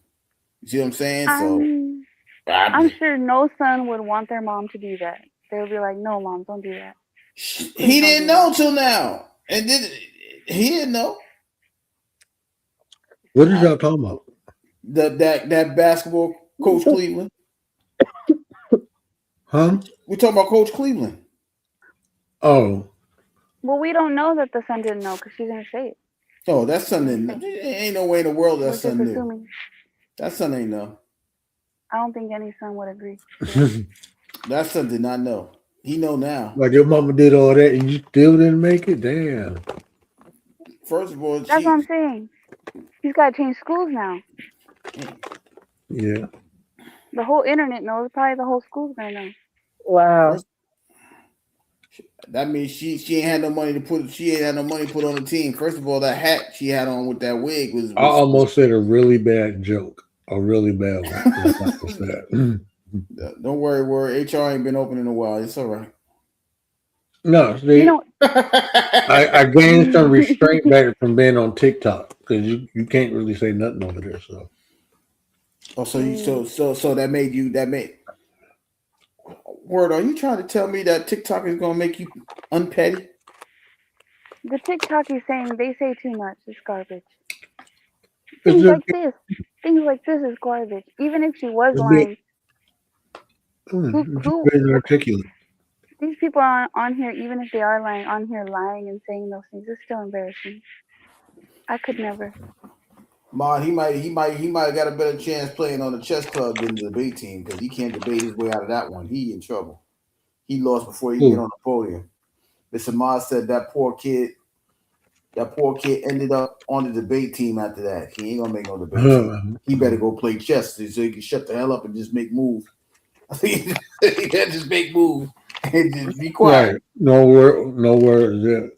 You see what I'm saying? I'm sure no son would want their mom to do that. They would be like, "No, mom, don't do that." He didn't know till now, and then he didn't know. What is y'all talking about? That basketball coach Cleveland. Huh? We're talking about Coach Cleveland. Oh. Well, we don't know that the son didn't know because she didn't say it. Oh, that son didn't. Ain't no way in the world that We're son just knew. assuming. That son ain't know. I don't think any son would agree. That son did not know. He know now. Like your mama did all that and you still didn't make it? Damn. First of all, That's what I'm saying. He's got to change schools now. Yeah. The whole internet knows. Probably the whole school's gonna know. Wow. That means she ain't had no money to put. She ain't had no money to put on the team. First of all, that hat she had on with that wig was. I almost said a really bad joke. A really bad one. Don't worry. HR ain't been open in a while. It's all right. No, see, I gained some restraint back from being on TikTok because you can't really say nothing over there. So. Oh, so that made. Word, are you trying to tell me that TikTok is gonna make you unpetty? The TikTok is saying they say too much. It's garbage. Things like this is garbage. Even if she was lying, Very articulate. these people on here, even if they are lying and saying those things, it's still embarrassing. I could never. Ma, he might have got a better chance playing on the chess club than the debate team, because he can't debate his way out of that one. He in trouble. He lost before he get on the podium. Mr. Ma said that poor kid ended up on the debate team after that. He ain't gonna make no debate team. He better go play chess so he can shut the hell up and just make moves. He can just make moves and just be quiet. Right. No words there.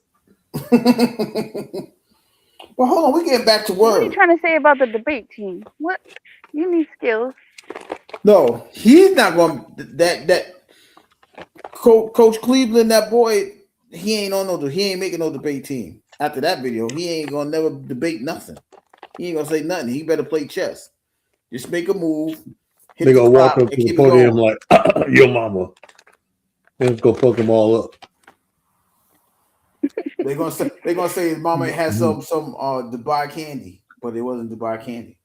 Well, hold on. We're getting back to What are you work. trying to say about the debate team? What? You need skills. No, he's not going to. That Coach Cleveland, that boy, he ain't making no debate team. After that video, he ain't gonna never debate nothing. He ain't gonna say nothing. He better play chess. Just make a move. They gonna walk up to the podium like your mama. Let's go fuck them all up. They're gonna say his mama had some Dubai candy, but it wasn't Dubai candy.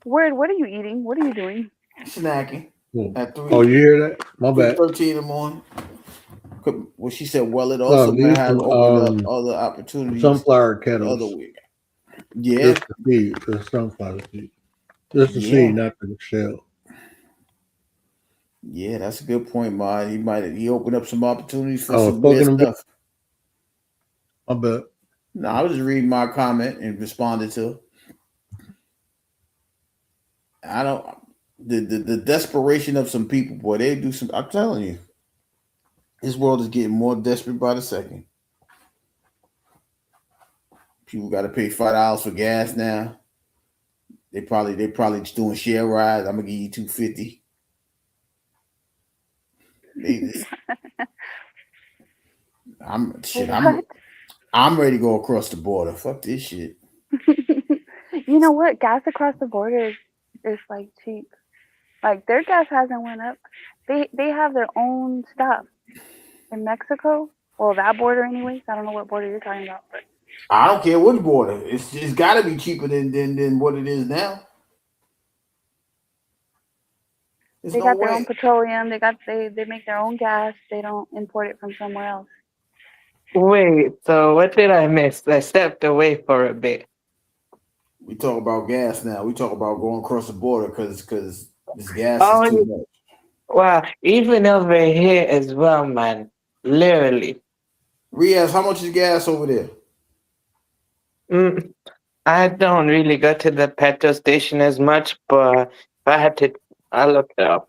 Word, what are you eating? What are you doing? Snacking at 3. Oh, you hear that? My bad. 3:13 in the morning. Well, she said, well, it No, also may these have some opened up other opportunities sunflower the kettles. other week. Yeah. Just the seed, the sunflower seed. Just the Yeah. seed, not the shell. Yeah, that's a good point, Ma. He opened up some opportunities for Oh, some weird fucking stuff. My bad. No, I was just reading my comment and responded to. I don't the desperation of some people, boy, they do some. I'm telling you, this world is getting more desperate by the second. People got to pay $5 for gas now. They probably just doing share rides. I'm gonna give you $2.50. I'm ready to go across the border. Fuck this shit. You know what? Gas across the border is like cheap. Like their gas hasn't went up. They have their own stuff in Mexico. Well, that border anyways. I don't know what border you're talking about, but I don't care which border. It's got to be cheaper than what it is now. There's they no got their way. own petroleum. They make their own gas. They don't import it from somewhere else. Wait, so what did I miss? I stepped away for a bit. We talk about gas now. We talk about going across the border because this gas Oh, is too much. wow. Even over here as well, man. Literally. Riaz, how much is gas over there? I don't really go to the petrol station as much, but if I had to, I'll look it up.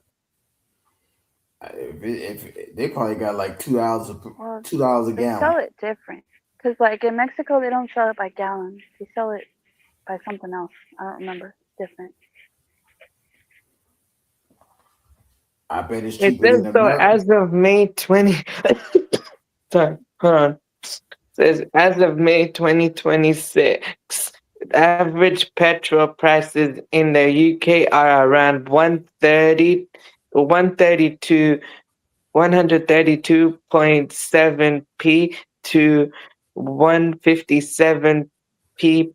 If they probably got like $2 a They gallon. sell it different. Because like in Mexico, they don't sell it by gallons. They sell it by something else. I don't remember. It's different. I bet it's It cheaper says than so America. as of May 20. Sorry, hold on. It says as of May 2026, the average petrol prices in the UK are around 132.7p to 157p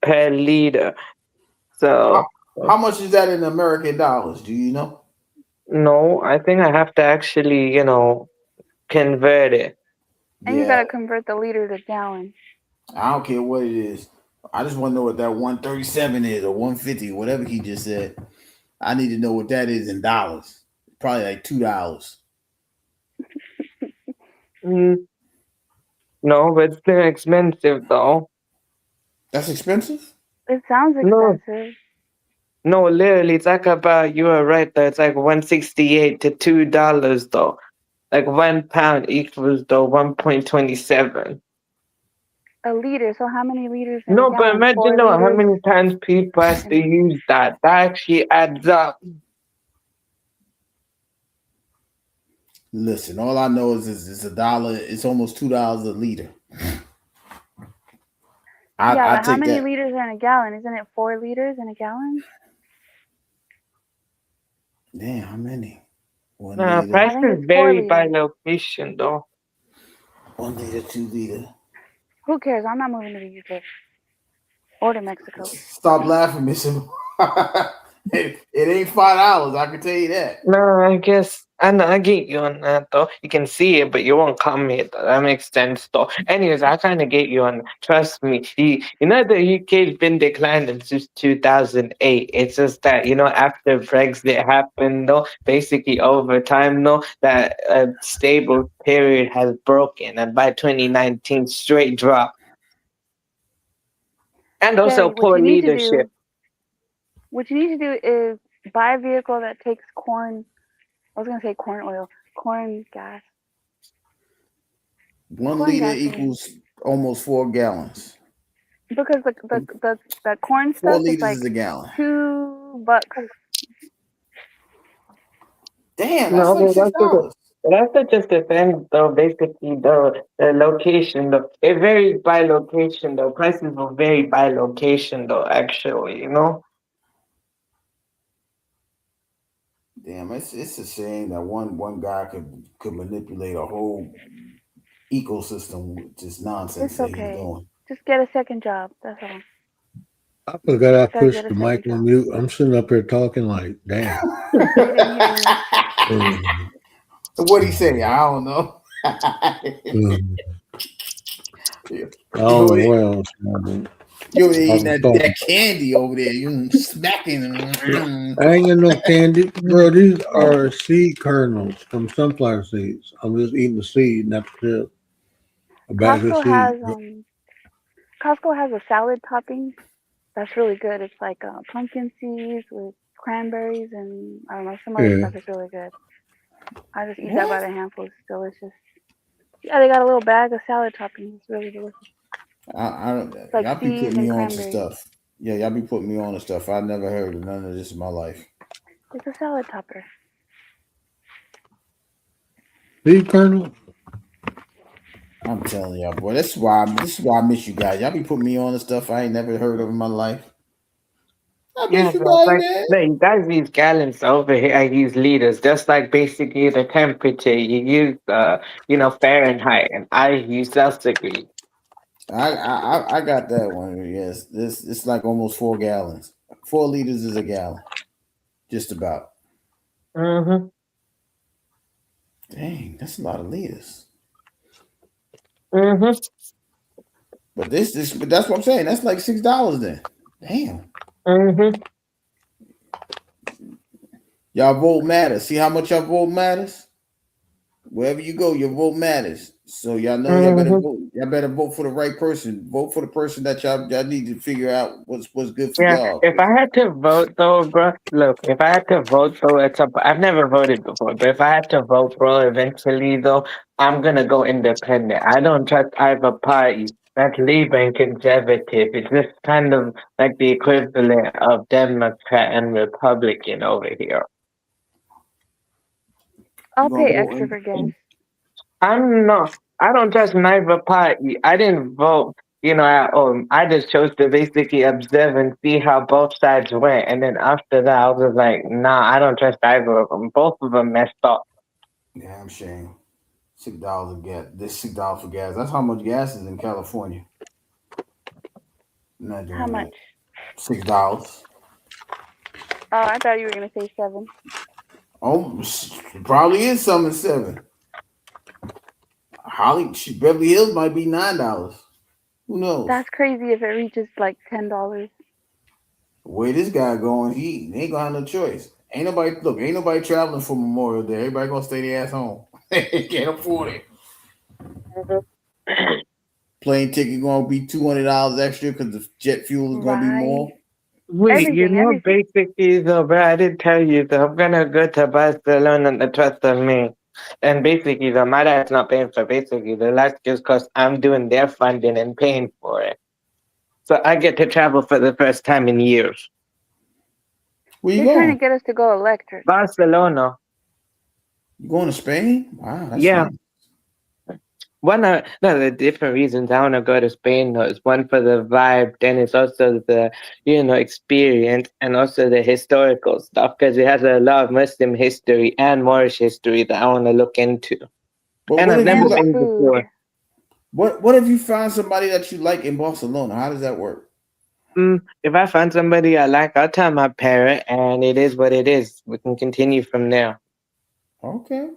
per liter. So How much is that in American dollars? Do you know? no, I think I have to actually, convert it. And you gotta convert the liter to gallon. I don't care what it is. I just want to know what that 137 is or 150, whatever he just said. I need to know what that is in dollars. Probably like $2. No, but it's still expensive though. That's expensive? It sounds expensive. No, literally, it's like about, you are right though, it's like $1.68 to $2 though. Like £1 equals though 1.27. A liter. So how many liters in No, a but gallon? imagine 4 how liters? many times people have to use that. That actually adds up. Listen, all I know is it's $1. It's almost $2 a liter. But how take many that. liters in a gallon? Isn't it 4 liters in a gallon? Damn, how many? 1 Nah, liter. prices vary by location though. 1 liter, 2 liter. Who cares? I'm not moving to the UK or to Mexico. Stop laughing, Miss. It ain't $5. I can tell you that. No, I guess I get you on that though. You can see it, but you won't come here. Though. That makes sense though. Anyways, I kind of get you on. Trust me. The UK's been declining since 2008. It's just that after Brexit happened though, basically over time though, that stable period has broken, and by 2019, straight drop. And also Daddy, poor leadership. What you need to do is buy a vehicle that takes corn. I was gonna say corn oil, corn gas. 1 Corn liter gasoline. equals almost 4 gallons. Because the corn 4 stuff liters is like is a gallon. $2. Damn, that's No, like $6. that's just depends though. Basically, the location though, it varies by location though. Prices will vary by location though. Actually, Damn, it's a shame that one guy could manipulate a whole ecosystem with just nonsense It's that he's okay. doing. Just get a second job. That's all. I forgot I Gotta pushed get the a mic second on mute. I'm sitting up here talking like, damn. They didn't hear you. What'd he say? I don't know. I don't know what else. You eating I'm that candy over there. You smacking. I ain't got no candy, bro. These are seed kernels from sunflower seeds. I'm just eating the seed, not the chip. A bag of Costco seed. has a salad topping that's really good. It's like pumpkin seeds with cranberries and I don't know, some other Yeah. stuff. It's really good. I just eat that by the handful. It's delicious. Yeah, they got a little bag of salad toppings. It's really delicious. I don't. It's like Y'all be seeds putting me and on to cranberries. stuff. Yeah, y'all be putting me on to stuff. I never heard of none of this in my life. It's a salad topper. Seed kernel? I'm telling y'all, boy. This is why I miss you guys. Y'all be putting me on to stuff I ain't never heard of in my life. I Yeah, miss you bro, guys, like, man. no, you guys use gallons over here. I use liters. Just like basically the temperature. You use, Fahrenheit, and I use Celsius degree. I got that one. Yes, it's like almost 4 gallons. 4 liters is a gallon, just about. Mm-hmm. Dang, that's a lot of liters. Mm-hmm. But but that's what I'm saying. That's like $6 then. Damn. Mm-hmm. Y'all vote matters. See how much y'all vote matters? Wherever you go, your vote matters. So y'all know y'all better vote. Y'all better vote for the right person. Vote for the person that y'all need to figure out what's good for Yeah, y'all. if I had to vote though, bro, look, if I had to vote though, I've never voted before, but if I had to vote, bro, eventually though, I'm gonna go independent. I don't trust either party. That's Labour and Conservative. It's just kind of like the equivalent of Democrat and Republican over here. I'll pay extra for gas. I don't trust neither party. I didn't vote, at home. I just chose to basically observe and see how both sides went. And then after that, I was like, nah, I don't trust either of them. Both of them messed up. Damn shame. $6 a gas. This $6 for gas. That's how much gas is in California. Not doing How much? that. $6. Oh, I thought you were gonna say 7. Oh, it probably is something 7. Beverly Hills might be $9. Who knows? That's crazy if it reaches like $10. The way this guy going, he ain't gonna have no choice. Ain't nobody traveling for Memorial Day. Everybody gonna stay their ass home. They can't afford it. Plane ticket gonna be $200 extra because the jet fuel is gonna be more. Wait, basically though, bro, I didn't tell you though. I'm gonna go to Barcelona and the trust of me. And basically though, my dad's not paying for basically the last just because I'm doing their funding and paying for it. So I get to travel for the first time in years. Where They're trying to get us to go electric. Barcelona. You going to Spain? Wow, that's Yeah. nice. The different reasons I want to go to Spain though is one for the vibe, then it's also the experience and also the historical stuff because it has a lot of Muslim history and Moorish history that I want to look into. But And what I've if never you been before. What if you find somebody that you like in Barcelona? How does that work? If I find somebody I like, I'll tell my parent, and it is what it is. We can continue from there. Okay.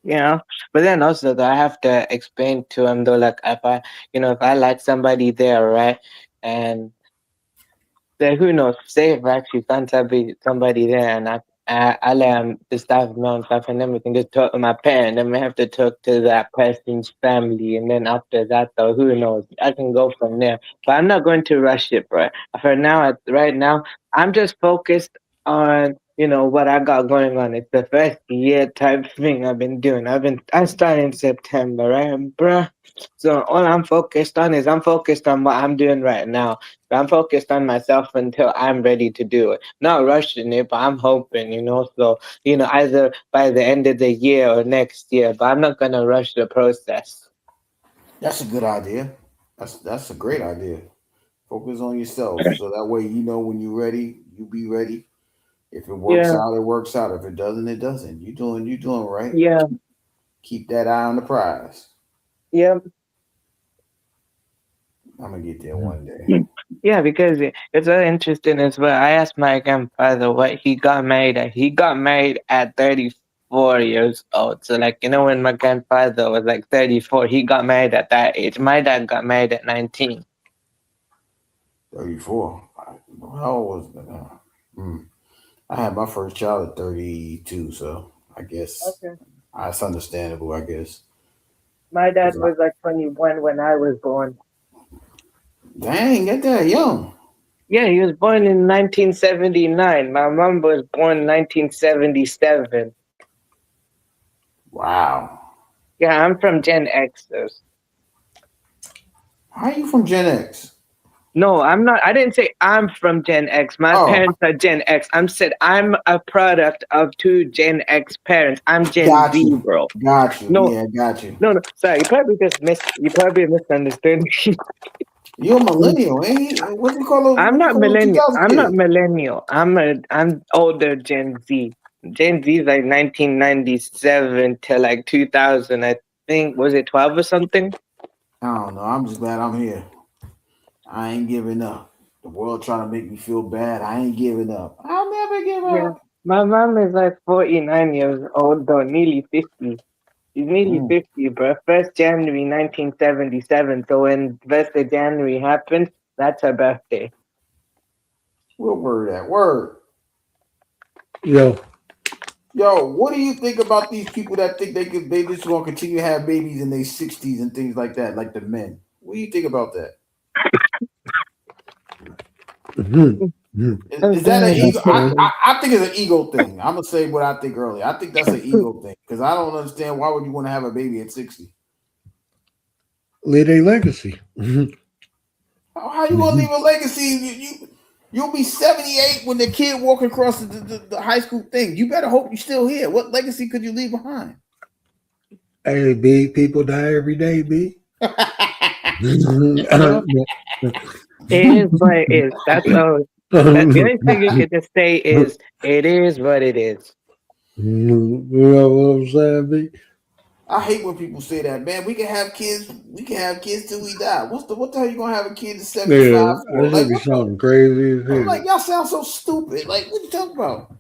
But then also though, I have to explain to him though, like if I like somebody there, right, and then who knows, say if I actually find somebody there, and I let him the staff know and stuff, and then we can just talk to my parent, then we have to talk to that person's family, and then after that though, who knows, I can go from there. But I'm not going to rush it, bro. For now, right now, I'm just focused on what I got going on. It's the first year type thing I've been doing. I started in September, right, bruh? So all I'm focused on what I'm doing right now. I'm focused on myself until I'm ready to do it. Not rushing it, but I'm hoping, so either by the end of the year or next year. But I'm not gonna rush the process. That's a good idea. That's a great idea. Focus on yourself, so that way when you're ready, you be ready. If it works out, it works out. If it doesn't, it doesn't. You doing right. Yeah. Keep that eye on the prize. Yep. I'm gonna get there one day. Yeah, because it's very interesting as well. I asked my grandfather what he got married at. He got married at 34 years old. So, like, when my grandfather was like 34, he got married at that age. My dad got married at 19. 34. How old was I had my first child at 32, so I guess Okay. that's understandable, I guess. My dad was like 21 when I was born. Dang, get that young. Yeah, he was born in 1979. My mom was born in 1977. Wow. Yeah, I'm from Gen Xers. How are you from Gen X? No, I'm not. I didn't say I'm from Gen X. My parents are Gen X. I'm said I'm a product of two Gen X parents. I'm Gen Got Z, you. bro. Got you. No, Yeah, got you. no. Sorry, you probably misunderstood me. You're a millennial, ain't you? What do you call those? I'm not millennial. 2000 I'm not kids? millennial. I'm older Gen Z. Gen Z is like 1997 to like 2000. I think was it 12 or something? I don't know. I'm just glad I'm here. I ain't giving up. The world trying to make me feel bad. I ain't giving up. I'll never give Yeah. up. My mom is like 49 years old though, nearly 50. She's nearly 50, bro. 1st January 1977. So when 1st of January happens, that's her birthday. What word that? Word. Yo, what do you think about these people that think they just gonna continue to have babies in their 60s and things like that, like the men? What do you think about that? Is that an ego? I think it's an ego thing. I'm gonna say what I think earlier. I think that's an ego thing because I don't understand why would you want to have a baby at 60? leave a legacy. How you gonna leave a legacy? You'll be 78 when the kid walking across the high school thing. You better hope you're still here. What legacy could you leave behind? Hey, B, people die every day, B. It is what it is. That's all. That's the only thing you can just say is it is what it is. You know what I'm saying, B? I hate when people say that, man. We can have kids. We can have kids till we die. What the hell you gonna have a kid at 75 Yeah, for? that Like, should be something crazy as I'm hell. like, y'all sound so stupid. Like, what you talking about?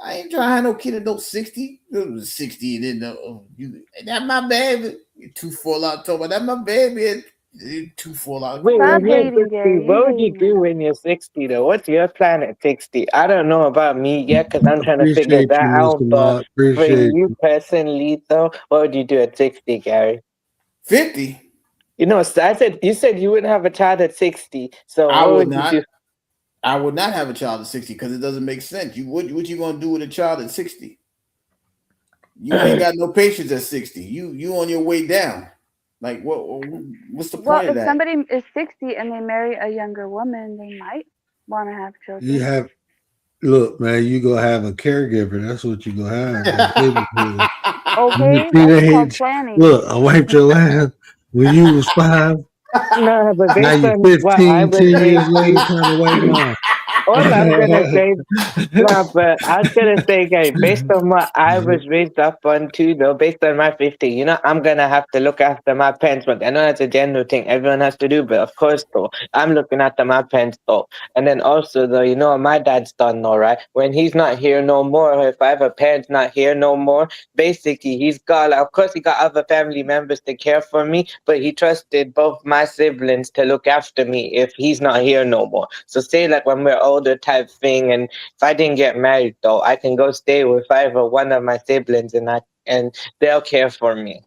I ain't trying to have no kid at no 60. 60 and then that's my baby. You too full out talking about that my baby. You too full out. Wait, Stop when you're hating, 60, Gary. what You're would you hating do now. when you're 60 though? What's your plan at 60? I don't know about me yet because I'm trying to figure Appreciate that you, out. Mr. But Mott. for Appreciate you you. personally though, what would you do at 60, Gary? 50. You said you wouldn't have a child at 60. So I what would would you not. do? I would not have a child at 60 because it doesn't make sense. What you gonna do with a child at 60? You ain't got no patience at 60. You on your way down. Like what's the Well, point of if that? somebody is 60 and they marry a younger woman, they might want to have children. Look, man, you gonna have a caregiver. That's what you gonna have. Okay, that's called Teenage. planning. Look, I wiped your ass when you was 5. No, but Now based you're on what I 15, was 10 raised years later, to, trying to wipe mine. all I'm gonna say, no, but I was gonna say, guys, based on what I was raised up on too, though, based on my 50, I'm gonna have to look after my parents. But I know that's a general thing everyone has to do, but of course, though, I'm looking after my parents, though. And then also, though, what my dad's done, though, right? When he's not here no more, if I have a parent not here no more, basically, he's got, of course, he got other family members to care for me, but he trusted both my siblings to look after me if he's not here no more. So say like when we're older type thing, and if I didn't get married though, I can go stay with either one of my siblings and they'll care for me.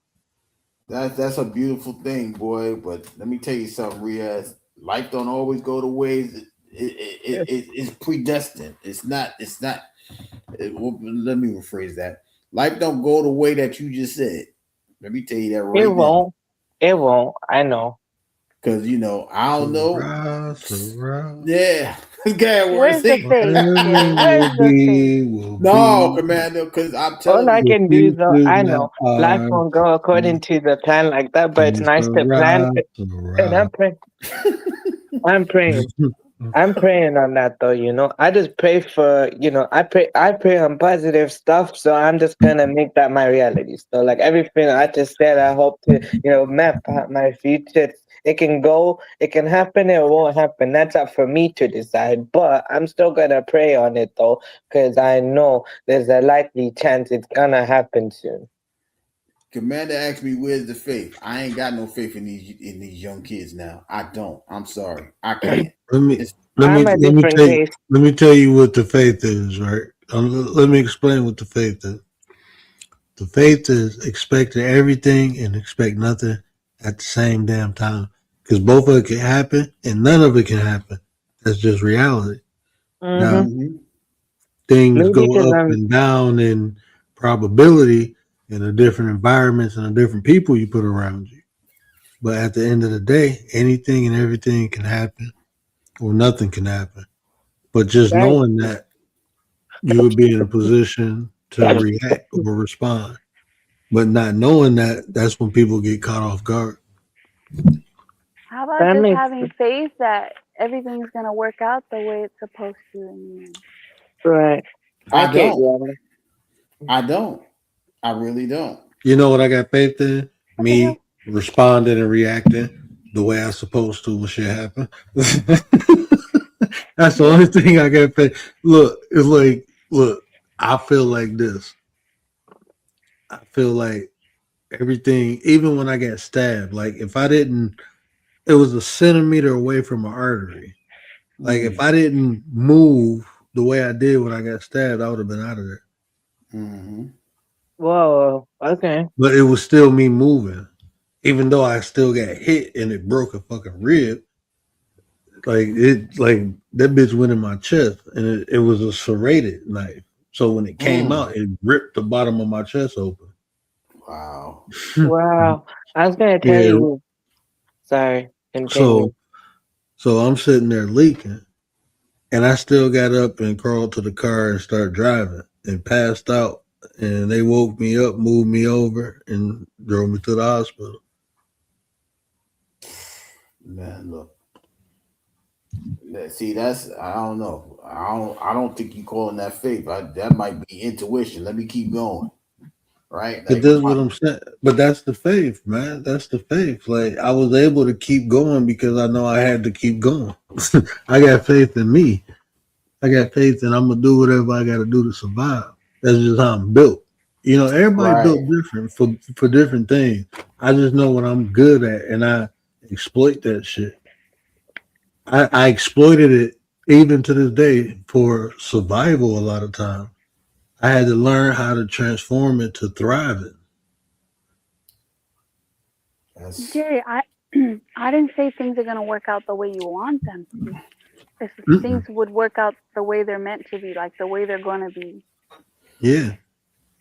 That's a beautiful thing, boy. But let me tell you something, Riaz. Life don't always go the ways it's predestined. It's not. Let me rephrase that. Life don't go the way that you just said. Let me tell you that right now. It won't. I know. Because I don't know. Yeah. Where's the faith? Where's the faith? No, Commander, because I'm telling you. All I can do though, I know life won't go according to the plan like that, but it's nice to plan. And I'm praying. I'm praying on that though, I just pray for, I pray on positive stuff, so I'm just gonna make that my reality. So like everything I just said, I hope to, map out my future. It can go, it can happen, it won't happen. That's up for me to decide. But I'm still gonna pray on it though, because I know there's a likely chance it's gonna happen soon. Commander asked me, "Where's the faith?" I ain't got no faith in these young kids now. I don't. I'm sorry. I can't. Let me It's, let me tell you what the faith is, right? Let me explain what the faith is. The faith is expecting everything and expect nothing at the same damn time, because both of it can happen and none of it can happen. That's just reality. Now, things Maybe go because up and down in probability in the different environments and the different people you put around you. But at the end of the day, anything and everything can happen or nothing can happen. But just Right. knowing that, you would be in a position to react or respond. But not knowing that, that's when people get caught off guard. How about That just makes having faith that everything's gonna work out the way it's supposed to in the end? right. I get don't. you. I don't. I really don't. You know what I got faith in? Me responding and reacting the way I'm supposed to when shit happen. That's the only thing I got faith. Look, it's like, look, I feel like this. I feel like everything, even when I got stabbed, like if I didn't, it was a centimeter away from an artery. Like if I didn't move the way I did when I got stabbed, I would have been out of there. Whoa. Okay. But it was still me moving, even though I still got hit and it broke a fucking rib. Like that bitch went in my chest, and it was a serrated knife. So when it came out, it ripped the bottom of my chest open. Wow. Wow. I was gonna tell Yeah. you. Sorry. Continue. So I'm sitting there leaking, and I still got up and crawled to the car and started driving and passed out. And they woke me up, moved me over, and drove me to the hospital. Man, look. See, that's I don't know. I don't think you calling that faith. That might be intuition. Let me keep going. Right? But that's what I'm saying. But that's the faith, man. That's the faith. Like I was able to keep going because I know I had to keep going. I got faith in me. I got faith and I'm gonna do whatever I gotta do to survive. That's just how I'm built. You know, everybody built different for different things. I just know what I'm good at and I exploit that shit. I exploited it even to this day for survival a lot of times. I had to learn how to transform it to thriving. Jerry, I I didn't say things are gonna work out the way you want them to. If things would work out the way they're meant to be, like the way they're gonna be. Yeah.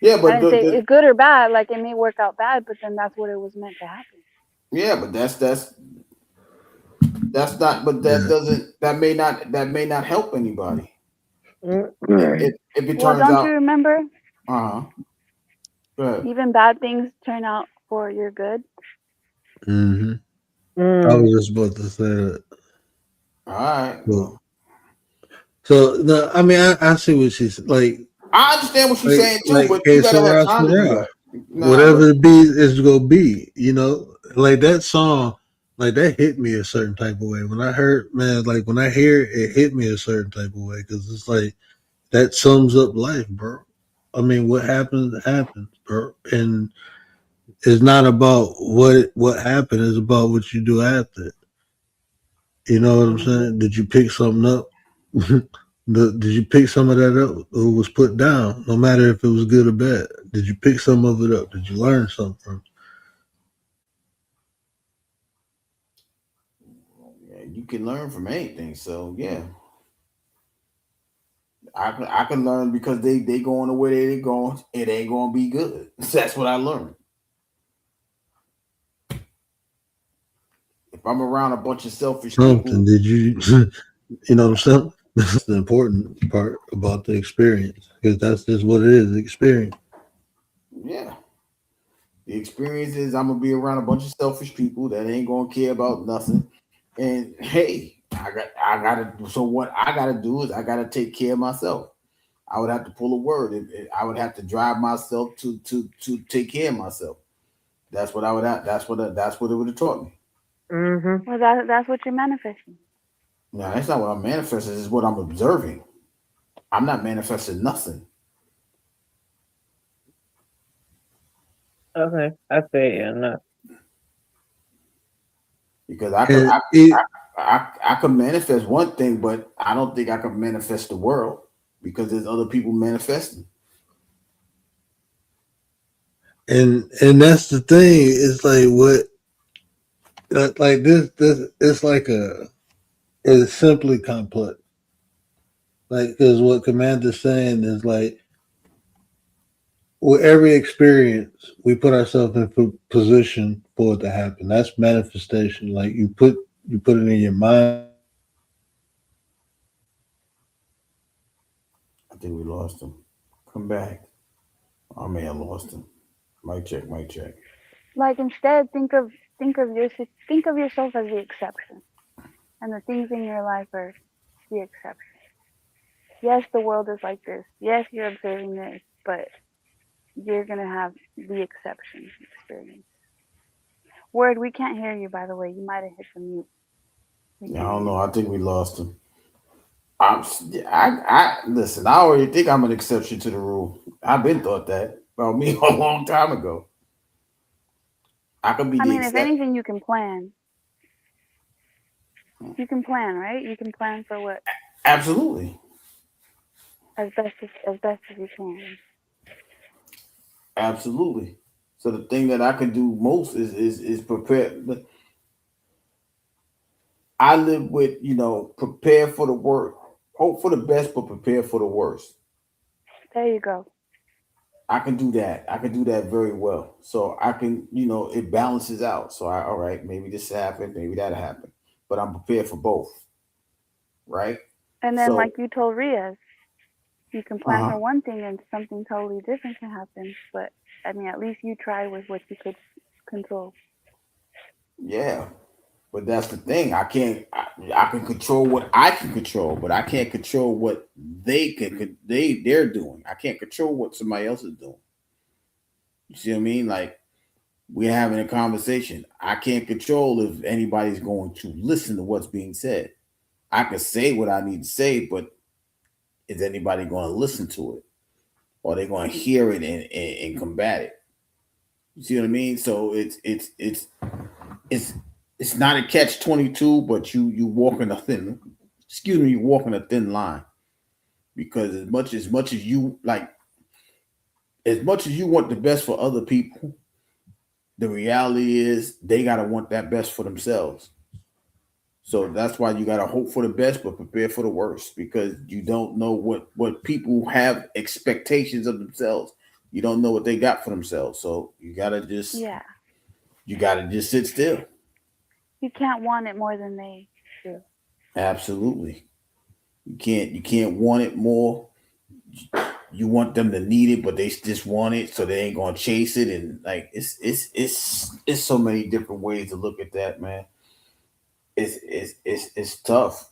Yeah, I but didn't say it's good or bad. Like it may work out bad, but then that's what it was meant to happen. yeah, but that's not. But that doesn't. That may not help anybody. If it turns don't out. you remember? Go ahead. Even bad things turn out for your good. Mm-hmm. I was just about to say that. All right. So no, I mean, I see what she's like. I understand what she's saying too, like, but you gotta have time to do that. Whatever it be is gonna be, you know. Like that song, like that hit me a certain type of way. When I heard, man, like when I hear it, it hit me a certain type of way because it's like that sums up life, bro. I mean, what happens happens, bro, and it's not about what happened. It's about what you do after it. You know what I'm saying? Did you pick something up? Did you pick some of that up or was put down, no matter if it was good or bad? Did you pick some of it up? Did you learn something from it? Yeah, you can learn from anything. So yeah, I can learn because they going the way they going. It ain't gonna be good. That's what I learned. If I'm around a bunch of selfish people, did you? You know what I'm saying? That's the important part about the experience because that's just what it is, experience. Yeah. The experience is I'm gonna be around a bunch of selfish people that ain't gonna care about nothing. And hey, I gotta. So what I gotta do is I gotta take care of myself. I would have to pull a word. I would have to drive myself to take care of myself. That's what I would have. That's what it would have taught me. Mm-hmm. Well, that's what you're manifesting. No, that's not what I'm manifesting. It's what I'm observing. I'm not manifesting nothing. Okay, I say enough. Because I could I could manifest one thing, but I don't think I could manifest the world because there's other people manifesting. And that's the thing. It's like like this. It's like it's simply complex. Like because what Commander's saying is like with every experience, we put ourselves in position for it to happen. That's manifestation. Like you put it in your mind. I think we lost him. Come back. I may have lost him. Mic check. Mic check. Like instead, think of yourself as the exception, and the things in your life are the exception. Yes, the world is like this. Yes, you're observing this, but you're gonna have the exception experience. Word, we can't hear you. By the way, you might have hit the mute. Yeah, I don't know. I think we lost him. I listen. I already think I'm an exception to the rule. I've been thought that about me a long time ago. I could be I the mean, if exception. anything, you can plan. You can plan, right? You can plan for what Absolutely. as best as you can. Absolutely. So the thing that I can do most is prepare. But I live with prepare for the worst, hope for the best, but prepare for the worst. There you go. I can do that. I can do that very well. So I can, it balances out. So all right, maybe this happened, maybe that'll happen, but I'm prepared for both. Right. And then, So like you told Riaz, you can plan uh-huh. for one thing and something totally different can happen. But I mean, at least you tried with what you could control. Yeah. But that's the thing. I can control what I can control, but I can't control what they're doing. I can't control what somebody else is doing. You see what I mean? Like we're having a conversation. I can't control if anybody's going to listen to what's being said. I can say what I need to say, but is anybody going to listen to it? Or are they going to hear it and combat it? You see what I mean? So it's not a catch-22, but you walk in a thin, you walk in a thin line. Because as much as you want the best for other people, the reality is they gotta want that best for themselves. So that's why you gotta hope for the best, but prepare for the worst, because you don't know what people have expectations of themselves. You don't know what they got for themselves. So you gotta just sit still. You can't want it more than they do. Absolutely. You can't want it more. You want them to need it, but they just want it, so they ain't gonna chase it. And like it's so many different ways to look at that, man. It's tough,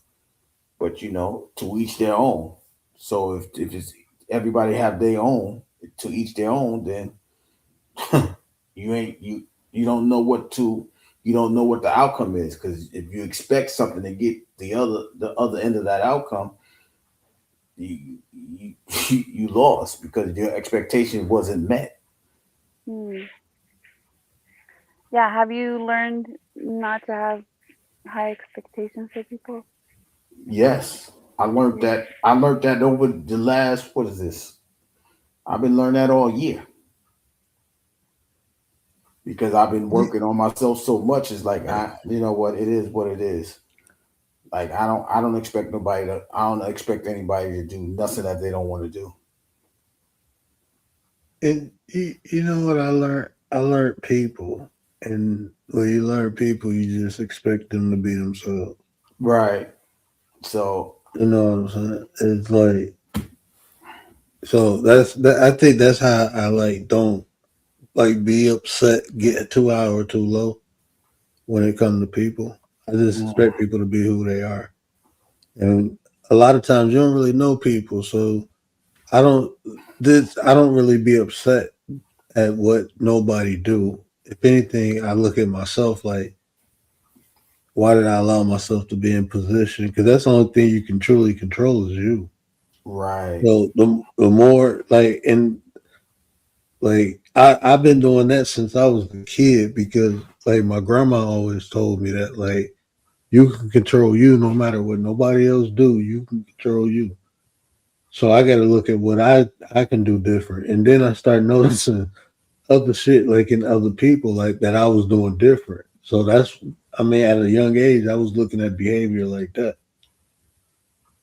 but to each their own. So if it's everybody have their own, to each their own, then you don't know what the outcome is, because if you expect something to get the other end of that outcome, you lost because your expectation wasn't met. Yeah, have you learned not to have high expectations for people? Yes, I learned that. I learned that over the last, what is this? I've been learning that all year because I've been working on myself so much. It's like you know what? It is what it is. Like I don't expect anybody to do nothing that they don't want to do. And you know what I learned? I learned people, and when you learn people, you just expect them to be themselves. Right. So you know what I'm saying? It's like, so I think that's how I don't be upset, get 2 hours too low when it comes to people. I just expect people to be who they are, and a lot of times you don't really know people, so I don't really be upset at what nobody do. If anything, I look at myself like, why did I allow myself to be in position? Because that's the only thing you can truly control is you. Right. So the more like and like I've been doing that since I was a kid because like my grandma always told me that like you can control you no matter what nobody else do, you can control you. So I gotta look at what I can do different. And then I start noticing other shit like in other people like that I was doing different. So that's I mean at a young age I was looking at behavior like that.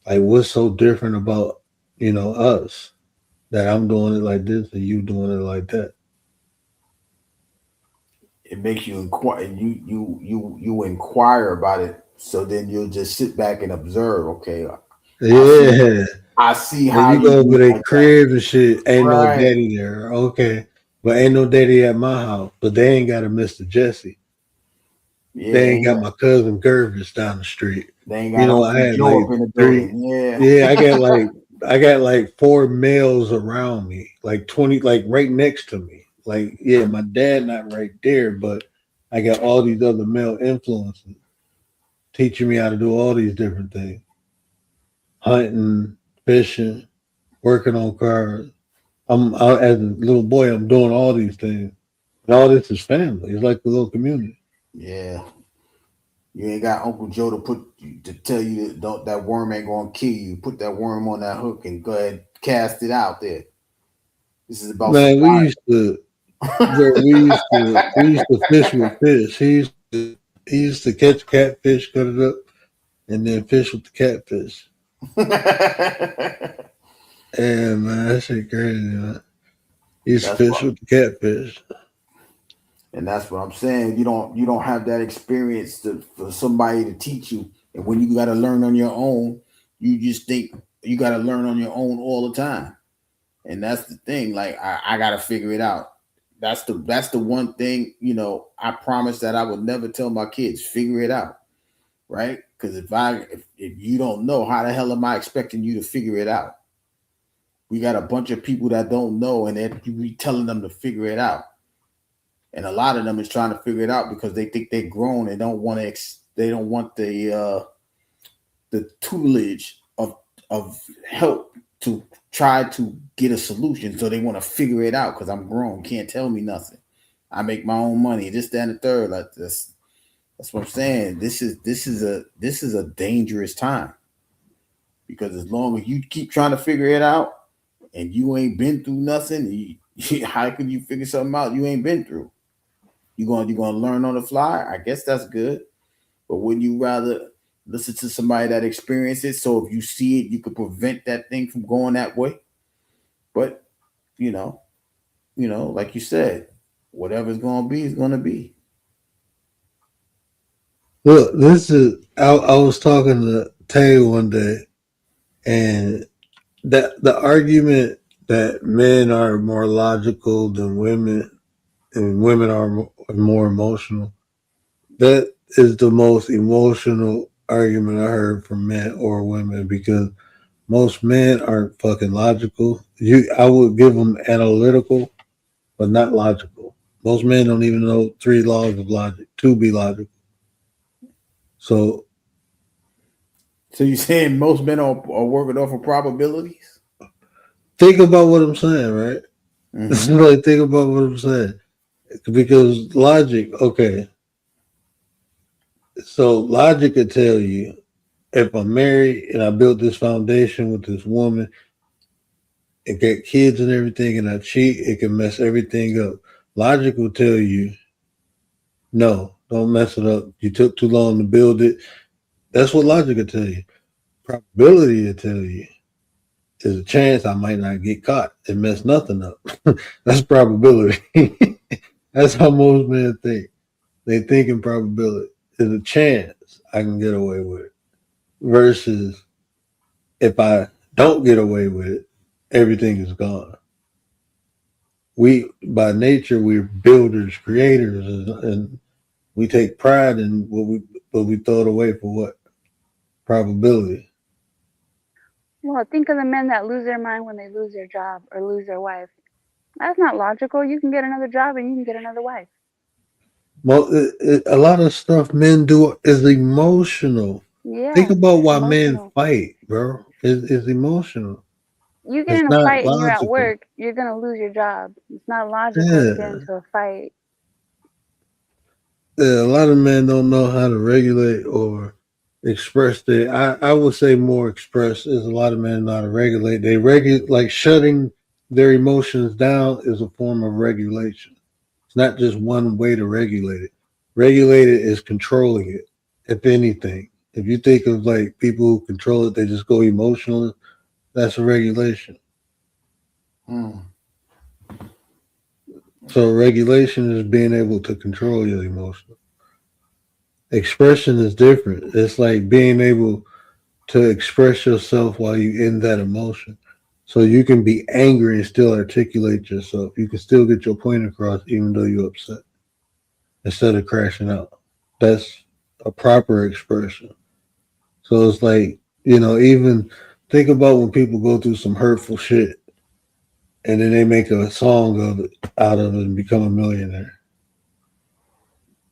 Like what's so different about, us that I'm doing it like this and you doing it like that. It makes you inquire. You inquire about it. So then you'll just sit back and observe. Okay, Yeah. I see Like how you you go over do their like that. crib and shit, ain't no Right. daddy there. Okay. But ain't no daddy at my house. But they ain't got a Mr. Jesse. Yeah, They they ain't ain't got got, my cousin Gervis down the street. they ain't You got know, I Uncle had Joe like up in the three. building. Yeah. Yeah, I got like four males around me, like 20, like right next to me. Like, yeah, my dad not right there, but I got all these other male influences teaching me how to do all these different things. Hunting, fishing, working on cars. As a little boy, I'm doing all these things. And all this is family. It's like a little community. Yeah. You ain't got Uncle Joe to tell you that don't that worm ain't gonna kill you. Put that worm on that hook and go ahead and cast it out there. This is about Man, we survival. used to, bro, we used to fish with fish. He used to catch catfish, cut it up, and then fish with the catfish. And man, that shit crazy, man. He used to That's fish what with the catfish. and that's what I'm saying. You don't have that experience for somebody to teach you. And when you gotta learn on your own, you just think you gotta learn on your own all the time. And that's the thing. Like I gotta figure it out. That's the one thing, I promised that I would never tell my kids, figure it out. Right? Because if you don't know, how the hell am I expecting you to figure it out? We got a bunch of people that don't know, and then you be telling them to figure it out. And a lot of them is trying to figure it out because they think they're grown and don't want to. They don't want the tutelage of help to try to get a solution. So they want to figure it out because I'm grown. Can't tell me nothing. I make my own money. This, that, and the third. Like this. That's what I'm saying. This is a dangerous time because as long as you keep trying to figure it out and you ain't been through nothing, how can you figure something out you ain't been through? You gonna learn on the fly? I guess that's good. But wouldn't you rather listen to somebody that experienced it? So if you see it, you could prevent that thing from going that way. But you know, like you said, whatever's gonna be is gonna be. Look, I was talking to Tay one day, and the argument that men are more logical than women and women are more emotional, that is the most emotional argument I heard from men or women because most men aren't fucking logical. I would give them analytical, but not logical. Most men don't even know 3 laws of logic to be logical. So you saying most men are working off of probabilities? think about what I'm saying, right? Mm-hmm. Like think about what I'm saying. Because logic, okay. So logic could tell you if I'm married and I built this foundation with this woman and get kids and everything and I cheat, it can mess everything up. Logic will tell you, no, don't mess it up. You took too long to build it. That's what logic will tell you. Probability will tell you there's a chance I might not get caught and mess nothing up. That's probability. That's how most men think. They think in probability. There's a chance I can get away with it. Versus if I don't get away with it, everything is gone. We, by nature, we're builders, creators, and we take pride in what we throw it away for what? Probability. Well, think of the men that lose their mind when they lose their job or lose their wife. That's not logical. You can get another job and you can get another wife. A lot of stuff men do is emotional. Yeah, Think about why men emotional. fight, bro. It's emotional. You get It's in a not fight and you're at logical. work, you're gonna lose your job. It's not logical to get Yeah. into a fight. A lot of men don't know how to regulate or express their. I would say more express is a lot of men know how to regulate. They regulate like shutting their emotions down is a form of regulation. It's not just one way to regulate it. Regulate it is controlling it. If anything, if you think of like people who control it, they just go emotional. That's a regulation. So regulation is being able to control your emotions. Expression is different. It's like being able to express yourself while you're in that emotion. So you can be angry and still articulate yourself. You can still get your point across even though you're upset instead of crashing out. That's a proper expression. So it's like, even think about when people go through some hurtful shit and then they make a song out of it and become a millionaire.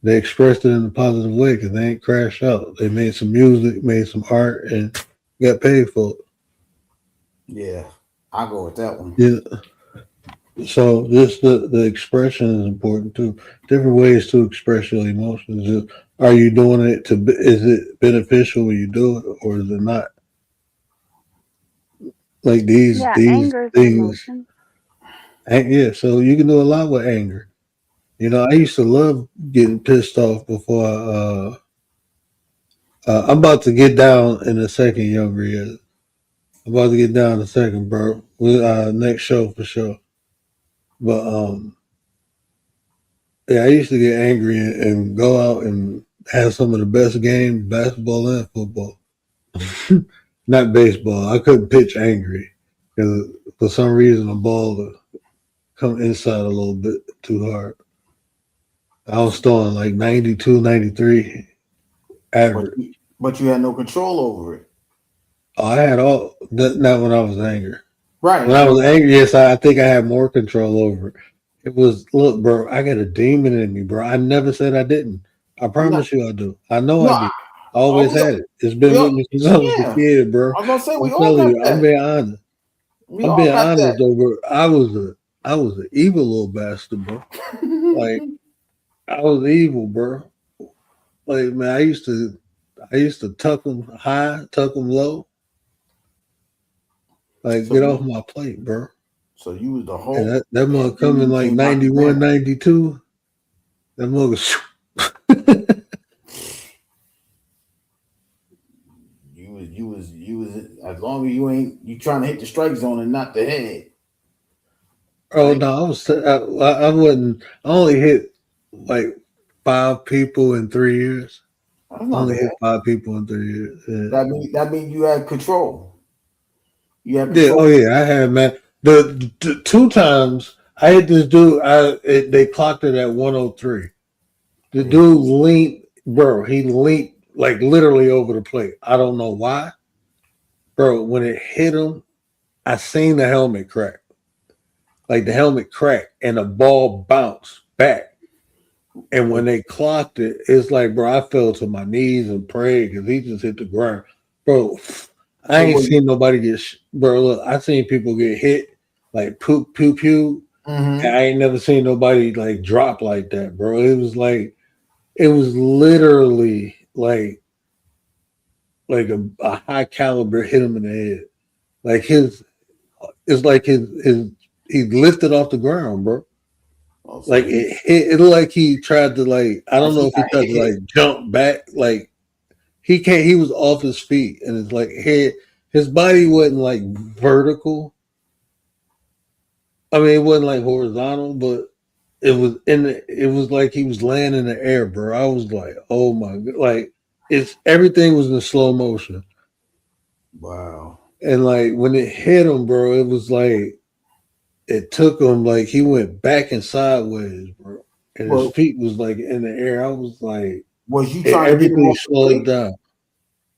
They expressed it in a positive way because they ain't crashed out. They made some music, made some art, and got paid for it. Yeah, I'll go with that one. Yeah. So just the expression is important too. Different ways to express your emotions. Are you doing it is it beneficial when you do it or is it not? Like these Anger is an things. emotion. Yeah, so you can do a lot with anger. I used to love getting pissed off before I'm about to get down in a second, younger years. I'm about to get down in a second, bro. Next show for sure. But yeah, I used to get angry and go out and have some of the best games, basketball and football. Not baseball. I couldn't pitch angry because for some reason the ball would come inside a little bit too hard. I was throwing like 92, 93 average. But you had no control over it. Oh, I had all that. Not when I was angry. Right. When I was angry, yes, I think I had more control over it. It was, look, bro, I got a demon in me, bro. I never said I didn't. I promise you I do. I know I do. I always had it. It's been with me since I was a kid, bro. I was gonna say we I'm all telling got you, that. I'm being honest. We I'm all being got honest, that. though, bro. I was an evil little bastard, bro. Like, I was evil, bro. Like, man, I used to tuck them high, tuck them low. Like, So get off my plate, bro. So you was the whole. And that mother coming like 91, 92. That mother. You was as long as you trying to hit the strike zone and not the head. Oh no, I wouldn't. I only hit like 5 people in 3 years. That's not Only bad. hit 5 people in 3 years. Yeah. That means you had control. You had Yeah. control. Oh yeah, I had, man. The 2 times I hit this dude. They clocked it at 103. The dude leaned, bro. He leaned like literally over the plate. I don't know why, bro. When it hit him, I seen the helmet crack. Like the helmet cracked and the ball bounced back. And when they clocked it, it's like, bro, I fell to my knees and prayed because he just hit the ground. Bro, I ain't seen nobody get, bro, look, I seen people get hit, like poop, pew, pew. And I ain't never seen nobody like drop like that, bro. It was literally like a high caliber hit him in the head. Like it's like he lifted off the ground, bro. Like it looked like he tried to like, I don't know if he tried to like jump back. Like he was off his feet and it's like his body wasn't like vertical. I mean, it wasn't like horizontal, but it was like he was laying in the air, bro. I was like, oh my god, like everything was in slow motion. Wow. And like when it hit him, bro, it was like it took him like he went back and sideways, bro. And his feet was like in the air. I was like, was you trying to get him everything off the slowed plate? down?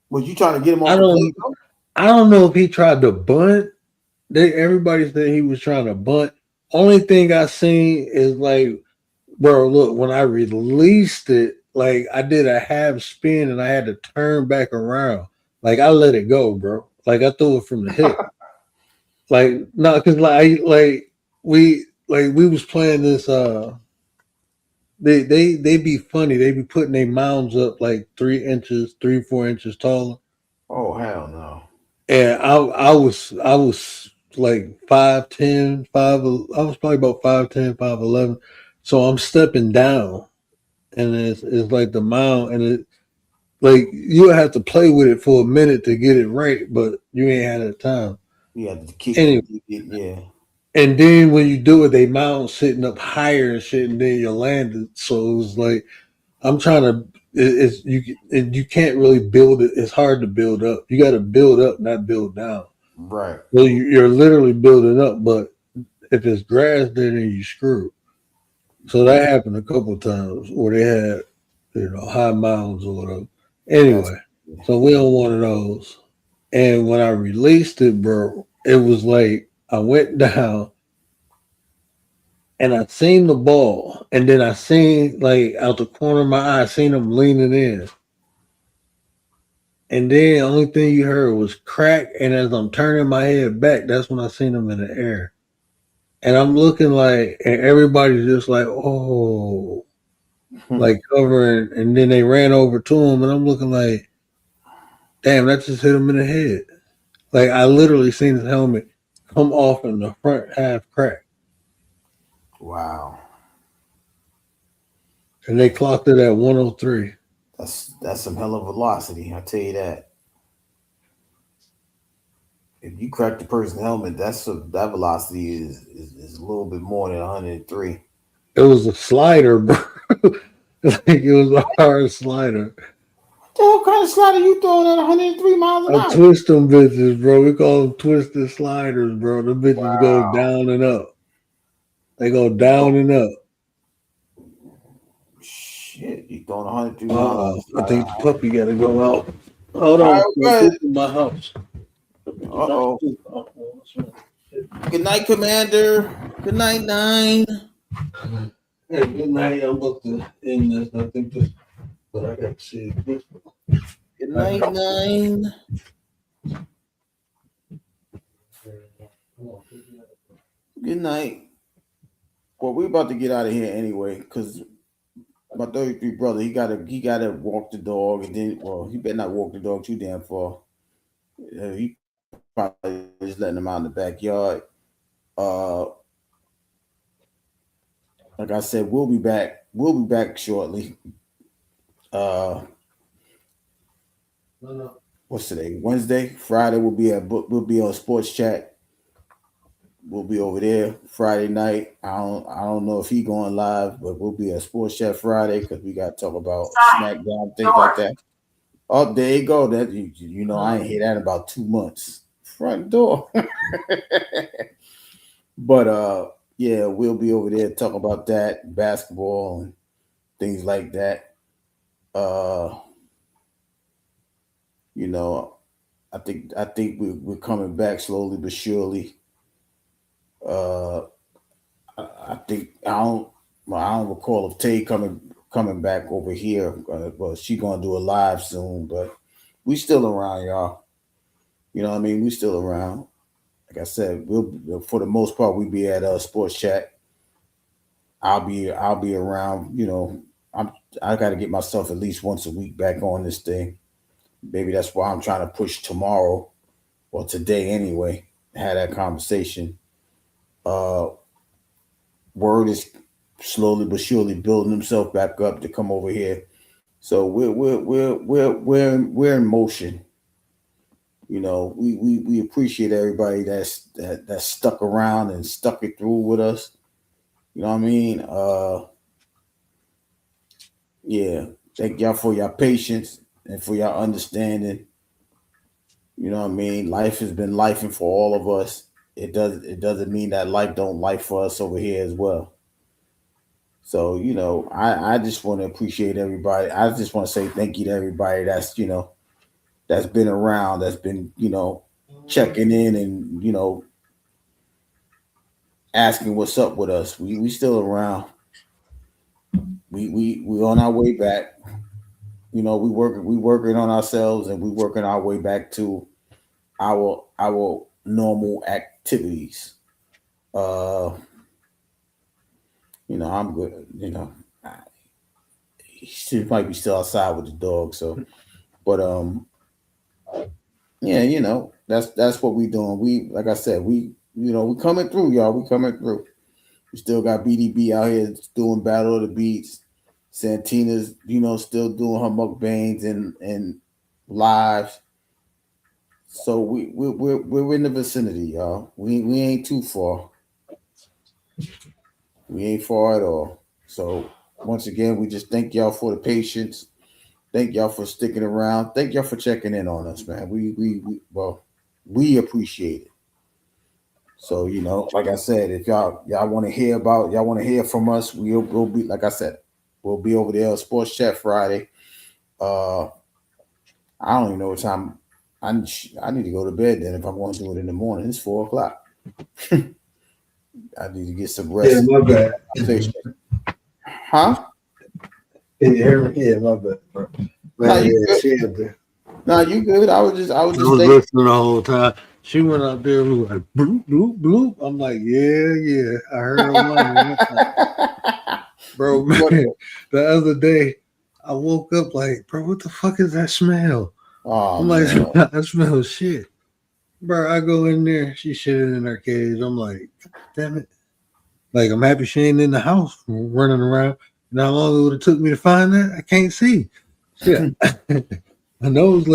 Was you trying to get him off the plate? Though? I don't know if he tried to bunt. Everybody said he was trying to bunt. Only thing I seen is like Bro, look, when I released it, like I did a half spin and I had to turn back around. Like I let it go, bro. Like I threw it from the hip. Like no, because we was playing this. They be funny. They be putting their mounds up like 4 inches taller. Oh hell no. And I was like 5'10", I was probably about 5'10", 5'11". So I'm stepping down, and it's like the mound, and it like you have to play with it for a minute to get it right, but you ain't had the time. You have to keep Anyway, yeah. and then when you do it, they mount sitting up higher and shit, and then you landed. So it was like I'm trying to. You can't really build it. It's hard to build up. You got to build up, not build down. Right. So you're literally building up, but if it's grass there, then you screw. So that happened a couple times where they had, high mounds or whatever. Anyway, so we on one of those. And when I released it, bro, it was like I went down and I seen the ball, and then I seen like out the corner of my eye, I seen him leaning in. And then the only thing you heard was crack, and as I'm turning my head back, that's when I seen him in the air. And I'm looking like, and everybody's just like, oh, like covering, and then they ran over to him, and I'm looking like, damn, that just hit him in the head. Like I literally seen his helmet come off in the front half crack. Wow. And they clocked it at 103. That's some hell of velocity, I tell you that. If you crack the person's helmet, that velocity is a little bit more than 103. It was a slider, bro. Like it was a hard slider. What the hell kind of slider you throwing at 103 miles an hour? I twist them bitches, bro. We call them twisted sliders, bro. The bitches go down and up. They go down and up. Shit, you throwing 103 miles. I think the puppy got to go out. Hold on, this is my house. Uh-oh. Good night, Commander. Good night, 9. Hey, good night. I'm about to end this. I think this, but I got to see it. Good night, 9. Good night. Well, we're about to get out of here anyway, because my 33 brother, he gotta walk the dog, and then he better not walk the dog too damn far. He probably just letting him out in the backyard. Like I said, we'll be back. We'll be back shortly. What's today? Wednesday, Friday. We'll be on Sports Chat. We'll be over there Friday night. I don't know if he going live, but we'll be at Sports Chat Friday because we got to talk about SmackDown, things like that. Oh, there you go. That you know, I ain't hear that in about 2 months. Front door. But yeah, we'll be over there talking about that, basketball and things like that. You know, I think we're coming back slowly but surely. I think I don't recall if Tay coming back over here. Well, she gonna do a live soon, but we still around, y'all. You know what I mean? We still around. Like I said, we'll for the most part we be at Sports Chat. I'll be around. You know, I got to get myself at least once a week back on this thing. Maybe that's why I'm trying to push tomorrow or today anyway. Have that conversation. Word is slowly but surely building himself back up to come over here. So we're in motion. You know, we appreciate everybody that's stuck around and stuck it through with us. You know what I mean? Yeah. Thank y'all for your patience and for your understanding. You know what I mean? Life has been lifing for all of us. It doesn't mean that life don't life for us over here as well. So, you know, I just want to appreciate everybody. I just want to say thank you to everybody that's, you know, that's been around, that's been, you know, checking in and, you know, asking what's up with us. We still around. we on our way back. You know, we working on ourselves, and we working our way back to our normal activities. You know, I'm good. You know, she might be still outside with the dog. So, but yeah, you know, that's what we doing. We, like I said, we coming through, y'all. We coming through. We still got BDB out here doing Battle of the Beats. Santina's, you know, still doing her mukbangs and lives. So we're in the vicinity, y'all. We ain't too far. We ain't far at all. So once again, we just thank y'all for the patience. Thank y'all for sticking around. Thank y'all for checking in on us, man. We appreciate it. So, you know, like I said, if y'all want to hear from us, we'll be, like I said, we'll be over there on Sports Chat Friday. I don't even know what time. I need to go to bed then if I'm going to do it in the morning. It's 4:00. I need to get some rest. Yeah, my bad. Huh? Can you hear me? Yeah, my bad, bro. Man, No, you good. I was just listening the whole time. She went out there and was like, bloop, bloop, bloop. I'm like, yeah. I heard her line. Bro, man, the other day, I woke up like, bro, what the fuck is that smell? Oh, I'm like, I smell shit. Bro, I go in there, she shitting in her cage. I'm like, damn it. Like, I'm happy she ain't in the house running around. And how long it would have took me to find that? I can't see. Shit. My nose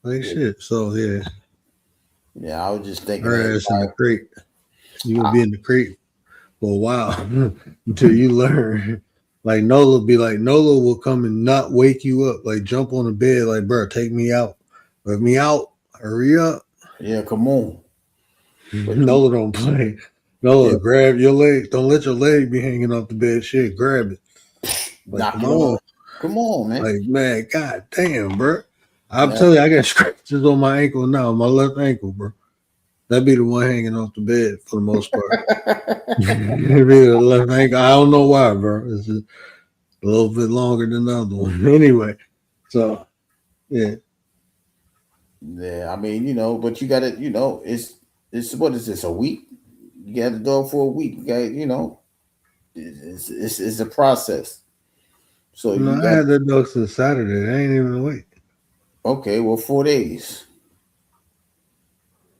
like shit. So, yeah. Yeah, I was just thinking. Her ass in the crate. You will be in the crate for a while until you learn. Like, Nola will come and not wake you up. Like, jump on the bed. Like, bro, take me out. Let me out. Hurry up. Yeah, come on. Nola don't play. Nola, grab your leg. Don't let your leg be hanging off the bed. Shit, grab it. Like, come on, man. Like, man, god damn, bro. I'm telling you, I got scratches on my ankle now, my left ankle, bro. That be the one hanging off the bed for the most part. It be the left ankle. I don't know why, bro. It's just a little bit longer than the other one. Anyway, so yeah. Yeah, I mean, you know, but you got to, you know, it's what is this, a week? You got the dog for a week. You got, you know, it's a process. So I had that dog since Saturday. They ain't even a week. Okay, well, 4 days.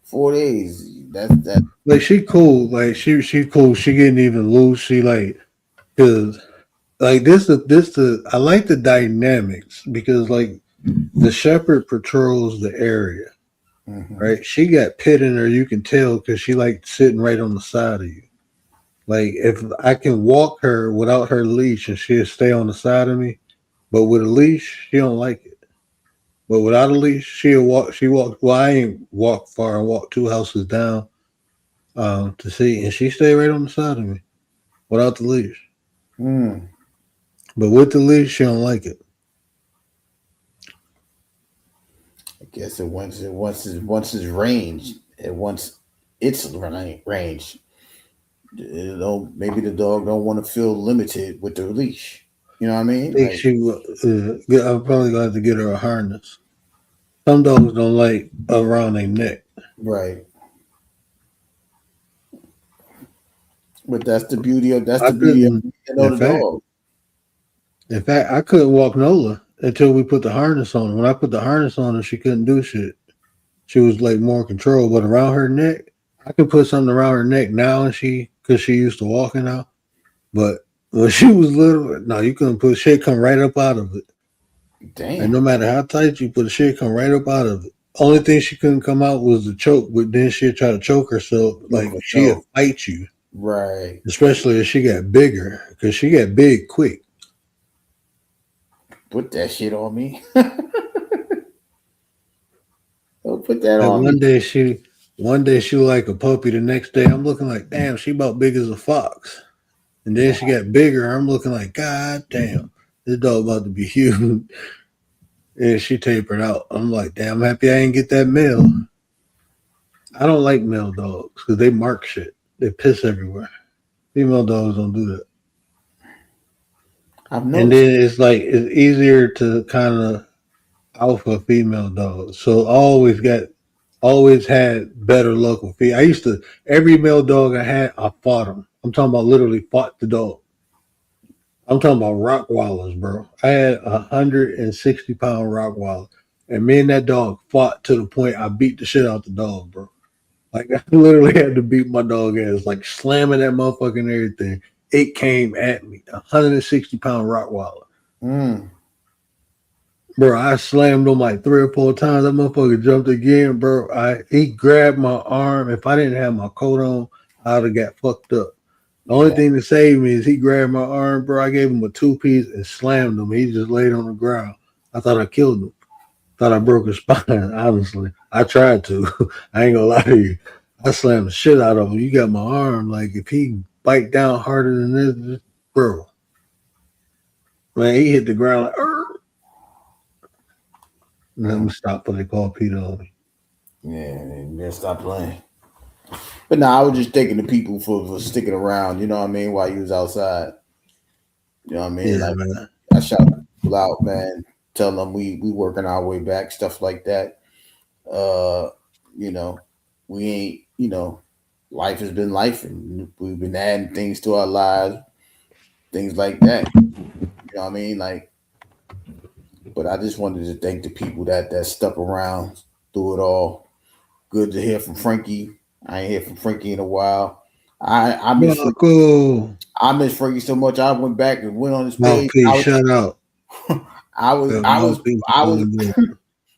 4 days. That. Like, she cool. Like, she cool. She getting even loose. She like, cause like this I like the dynamics because like the shepherd patrols the area. Right, she got pit in her. You can tell because she like sitting right on the side of you. Like, if I can walk her without her leash and she'll stay on the side of me, but with a leash, she don't like it. But without a leash, she'll walk. She walked. Well, I ain't walked far. I walked 2 houses down to see, and she stayed right on the side of me without the leash. But with the leash, she don't like it. I guess once it's range, once it's range, maybe the dog don't want to feel limited with the leash. You know what I mean? I think I'm probably gonna have to get her a harness. Some dogs don't like around their neck. Right. But that's the beauty of the dog. In fact, I couldn't walk Nola until we put the harness on her. When I put the harness on her, she couldn't do shit. She was like more in control, but around her neck, I could put something around her neck now, and because she used to walking out. But when she was little, no, you couldn't put shit come right up out of it. Damn. And no matter how tight you put the shit come right up out of it. Only thing she couldn't come out was the choke, but then she'd try to choke herself. Like, she'd fight you. Right. Especially if she got bigger, because she got big quick. Put that shit on me. Don't put that on One me. day she like a puppy. The next day I'm looking like, damn, she about big as a fox. And then she got bigger. I'm looking like, god damn, this dog about to be huge. And she tapered out. I'm like, damn, I'm happy I ain't get that male. I don't like male dogs because they mark shit. They piss everywhere. Female dogs don't do that. I've And noticed. then it's like it's easier to kind of alpha female dogs. So I always had better luck with female. I used to every male dog I had, I fought them. I'm talking about literally fought the dog. I'm talking about Rottweilers, bro. I had 160-pound Rottweiler, and me and that dog fought to the point I beat the shit out the dog, bro. Like I literally had to beat my dog ass, like slamming that motherfucker and everything. It came at me, 160-pound Rottweiler. Bro, I slammed him like 3 or 4 times. That motherfucker jumped again, bro. He grabbed my arm. If I didn't have my coat on, I'd have got fucked up. The only thing that saved me is he grabbed my arm, bro. I gave him a 2-piece and slammed him. He just laid on the ground. I thought I killed him. Thought I broke his spine, honestly. I tried to. I ain't gonna lie to you. I slammed the shit out of him. You got my arm. Like, if he bite down harder than this, bro. Man, he hit the ground like, let me stop when they call Peter on me. Yeah, stop playing. But nah, I was just thanking the people for sticking around, you know what I mean, while you was outside. You know what I mean? Yeah, like, man. I shout people out, man. Tell them we working our way back, stuff like that. You know, we ain't, you know, life has been life, and we've been adding things to our lives, things like that. You know what I mean? Like, but I just wanted to thank the people that stuck around through it all. Good to hear from Frankie. I ain't heard from Frankie in a while. I miss I miss Frankie so much. I went back and went on his page. Shout out. I was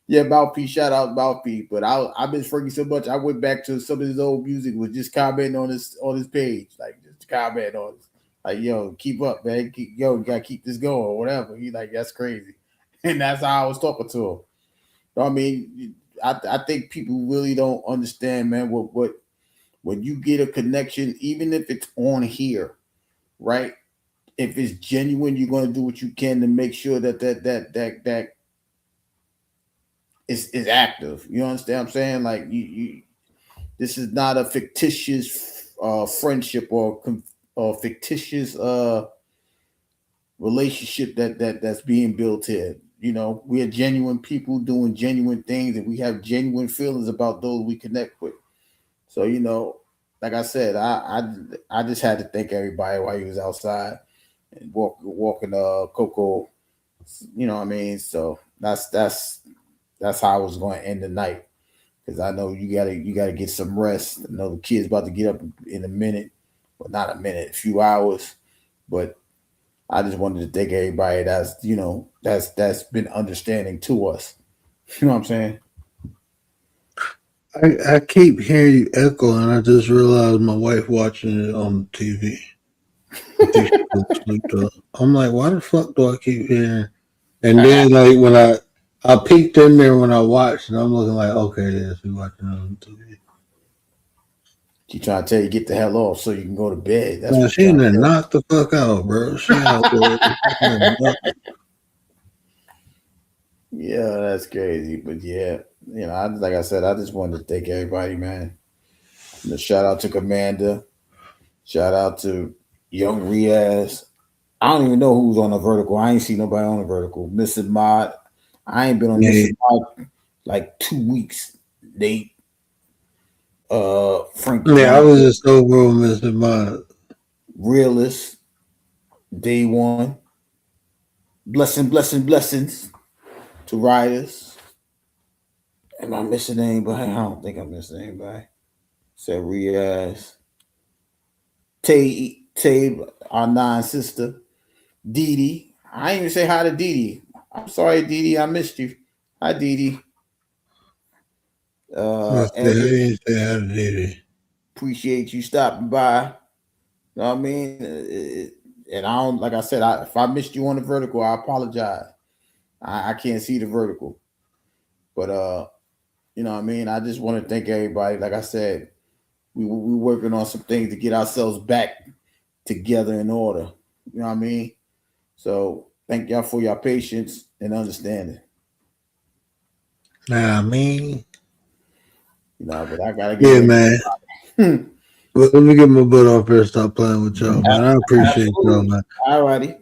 yeah, Mouthpiece, shout out Mouthpiece. But I miss Frankie so much. I went back to some of his old music, was just commenting on his page, like just comment on it. Like, yo, keep up, man. You gotta keep this going or whatever. He like, that's crazy. And that's how I was talking to him. You know what I mean? I think people really don't understand, man, what when you get a connection, even if it's on here, right? If it's genuine, you're going to do what you can to make sure that is active. You understand what I'm saying? Like, you this is not a fictitious friendship or fictitious relationship that's being built here. You know, we are genuine people doing genuine things, and we have genuine feelings about those we connect with. So, you know, like I said, I just had to thank everybody while he was outside and walking Coco. You know what I mean? So that's how I was going to end the night, because I know you gotta get some rest. I know the kid's about to get up in a minute, well, not a minute, a few hours, but I just wanted to thank everybody that's been understanding to us. You know what I'm saying? I keep hearing you echo, and I just realized my wife watching it on TV. I'm like, why the fuck do I keep hearing? And then, like, when I peeked in there when I watched, and I'm looking like, okay, yes, we watching it on TV. She trying to tell you get the hell off so you can go to bed. That's Man, what she done knocked the fuck out, bro. She out there. Yeah, that's crazy. But yeah, you know, like I said, I just wanted to thank everybody, man. Shout out to Commander. Shout out to Young Riaz. I don't even know who's on the vertical. I ain't seen nobody on the vertical. Mrs. Mod. I ain't been on Mrs. Mod like 2 weeks. Nate. Frank. Yeah, I was just over on Mr. Mod. Realist. Day one. Blessings to riders. Am I missing anybody? I don't think I'm missing anybody. Said Riaz. Tay, our 9 sister. Dee Dee. I ain't even say hi to Dee Dee. I'm sorry, Dee Dee. I missed you. Hi, Dee Dee. Appreciate you stopping by. You know what I mean? And I don't, like I said, if I missed you on the vertical, I apologize. I can't see the vertical. But you know what I mean? I just want to thank everybody. Like I said, we working on some things to get ourselves back together in order. You know what I mean? So thank y'all for your patience and understanding. Nah, I mean, you know, but I gotta get man. Let me get my butt off here and stop playing with y'all, man. I appreciate y'all, man. All righty.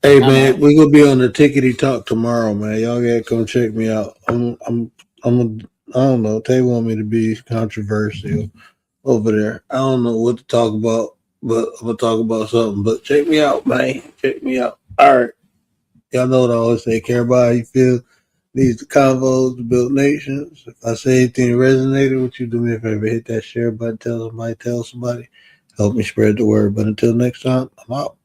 Hey man, we're gonna be on the Tickety Talk tomorrow, man. Y'all gotta come check me out. I don't know. They want me to be controversial over there. I don't know what to talk about, but I'm gonna talk about something. But check me out, man. Check me out. All right. Y'all know what I always say. Care about how you feel. These the convos to build nations. If I say anything resonated with you, do me a favor. Hit that share button. Tell somebody. Help me spread the word. But until next time, I'm out.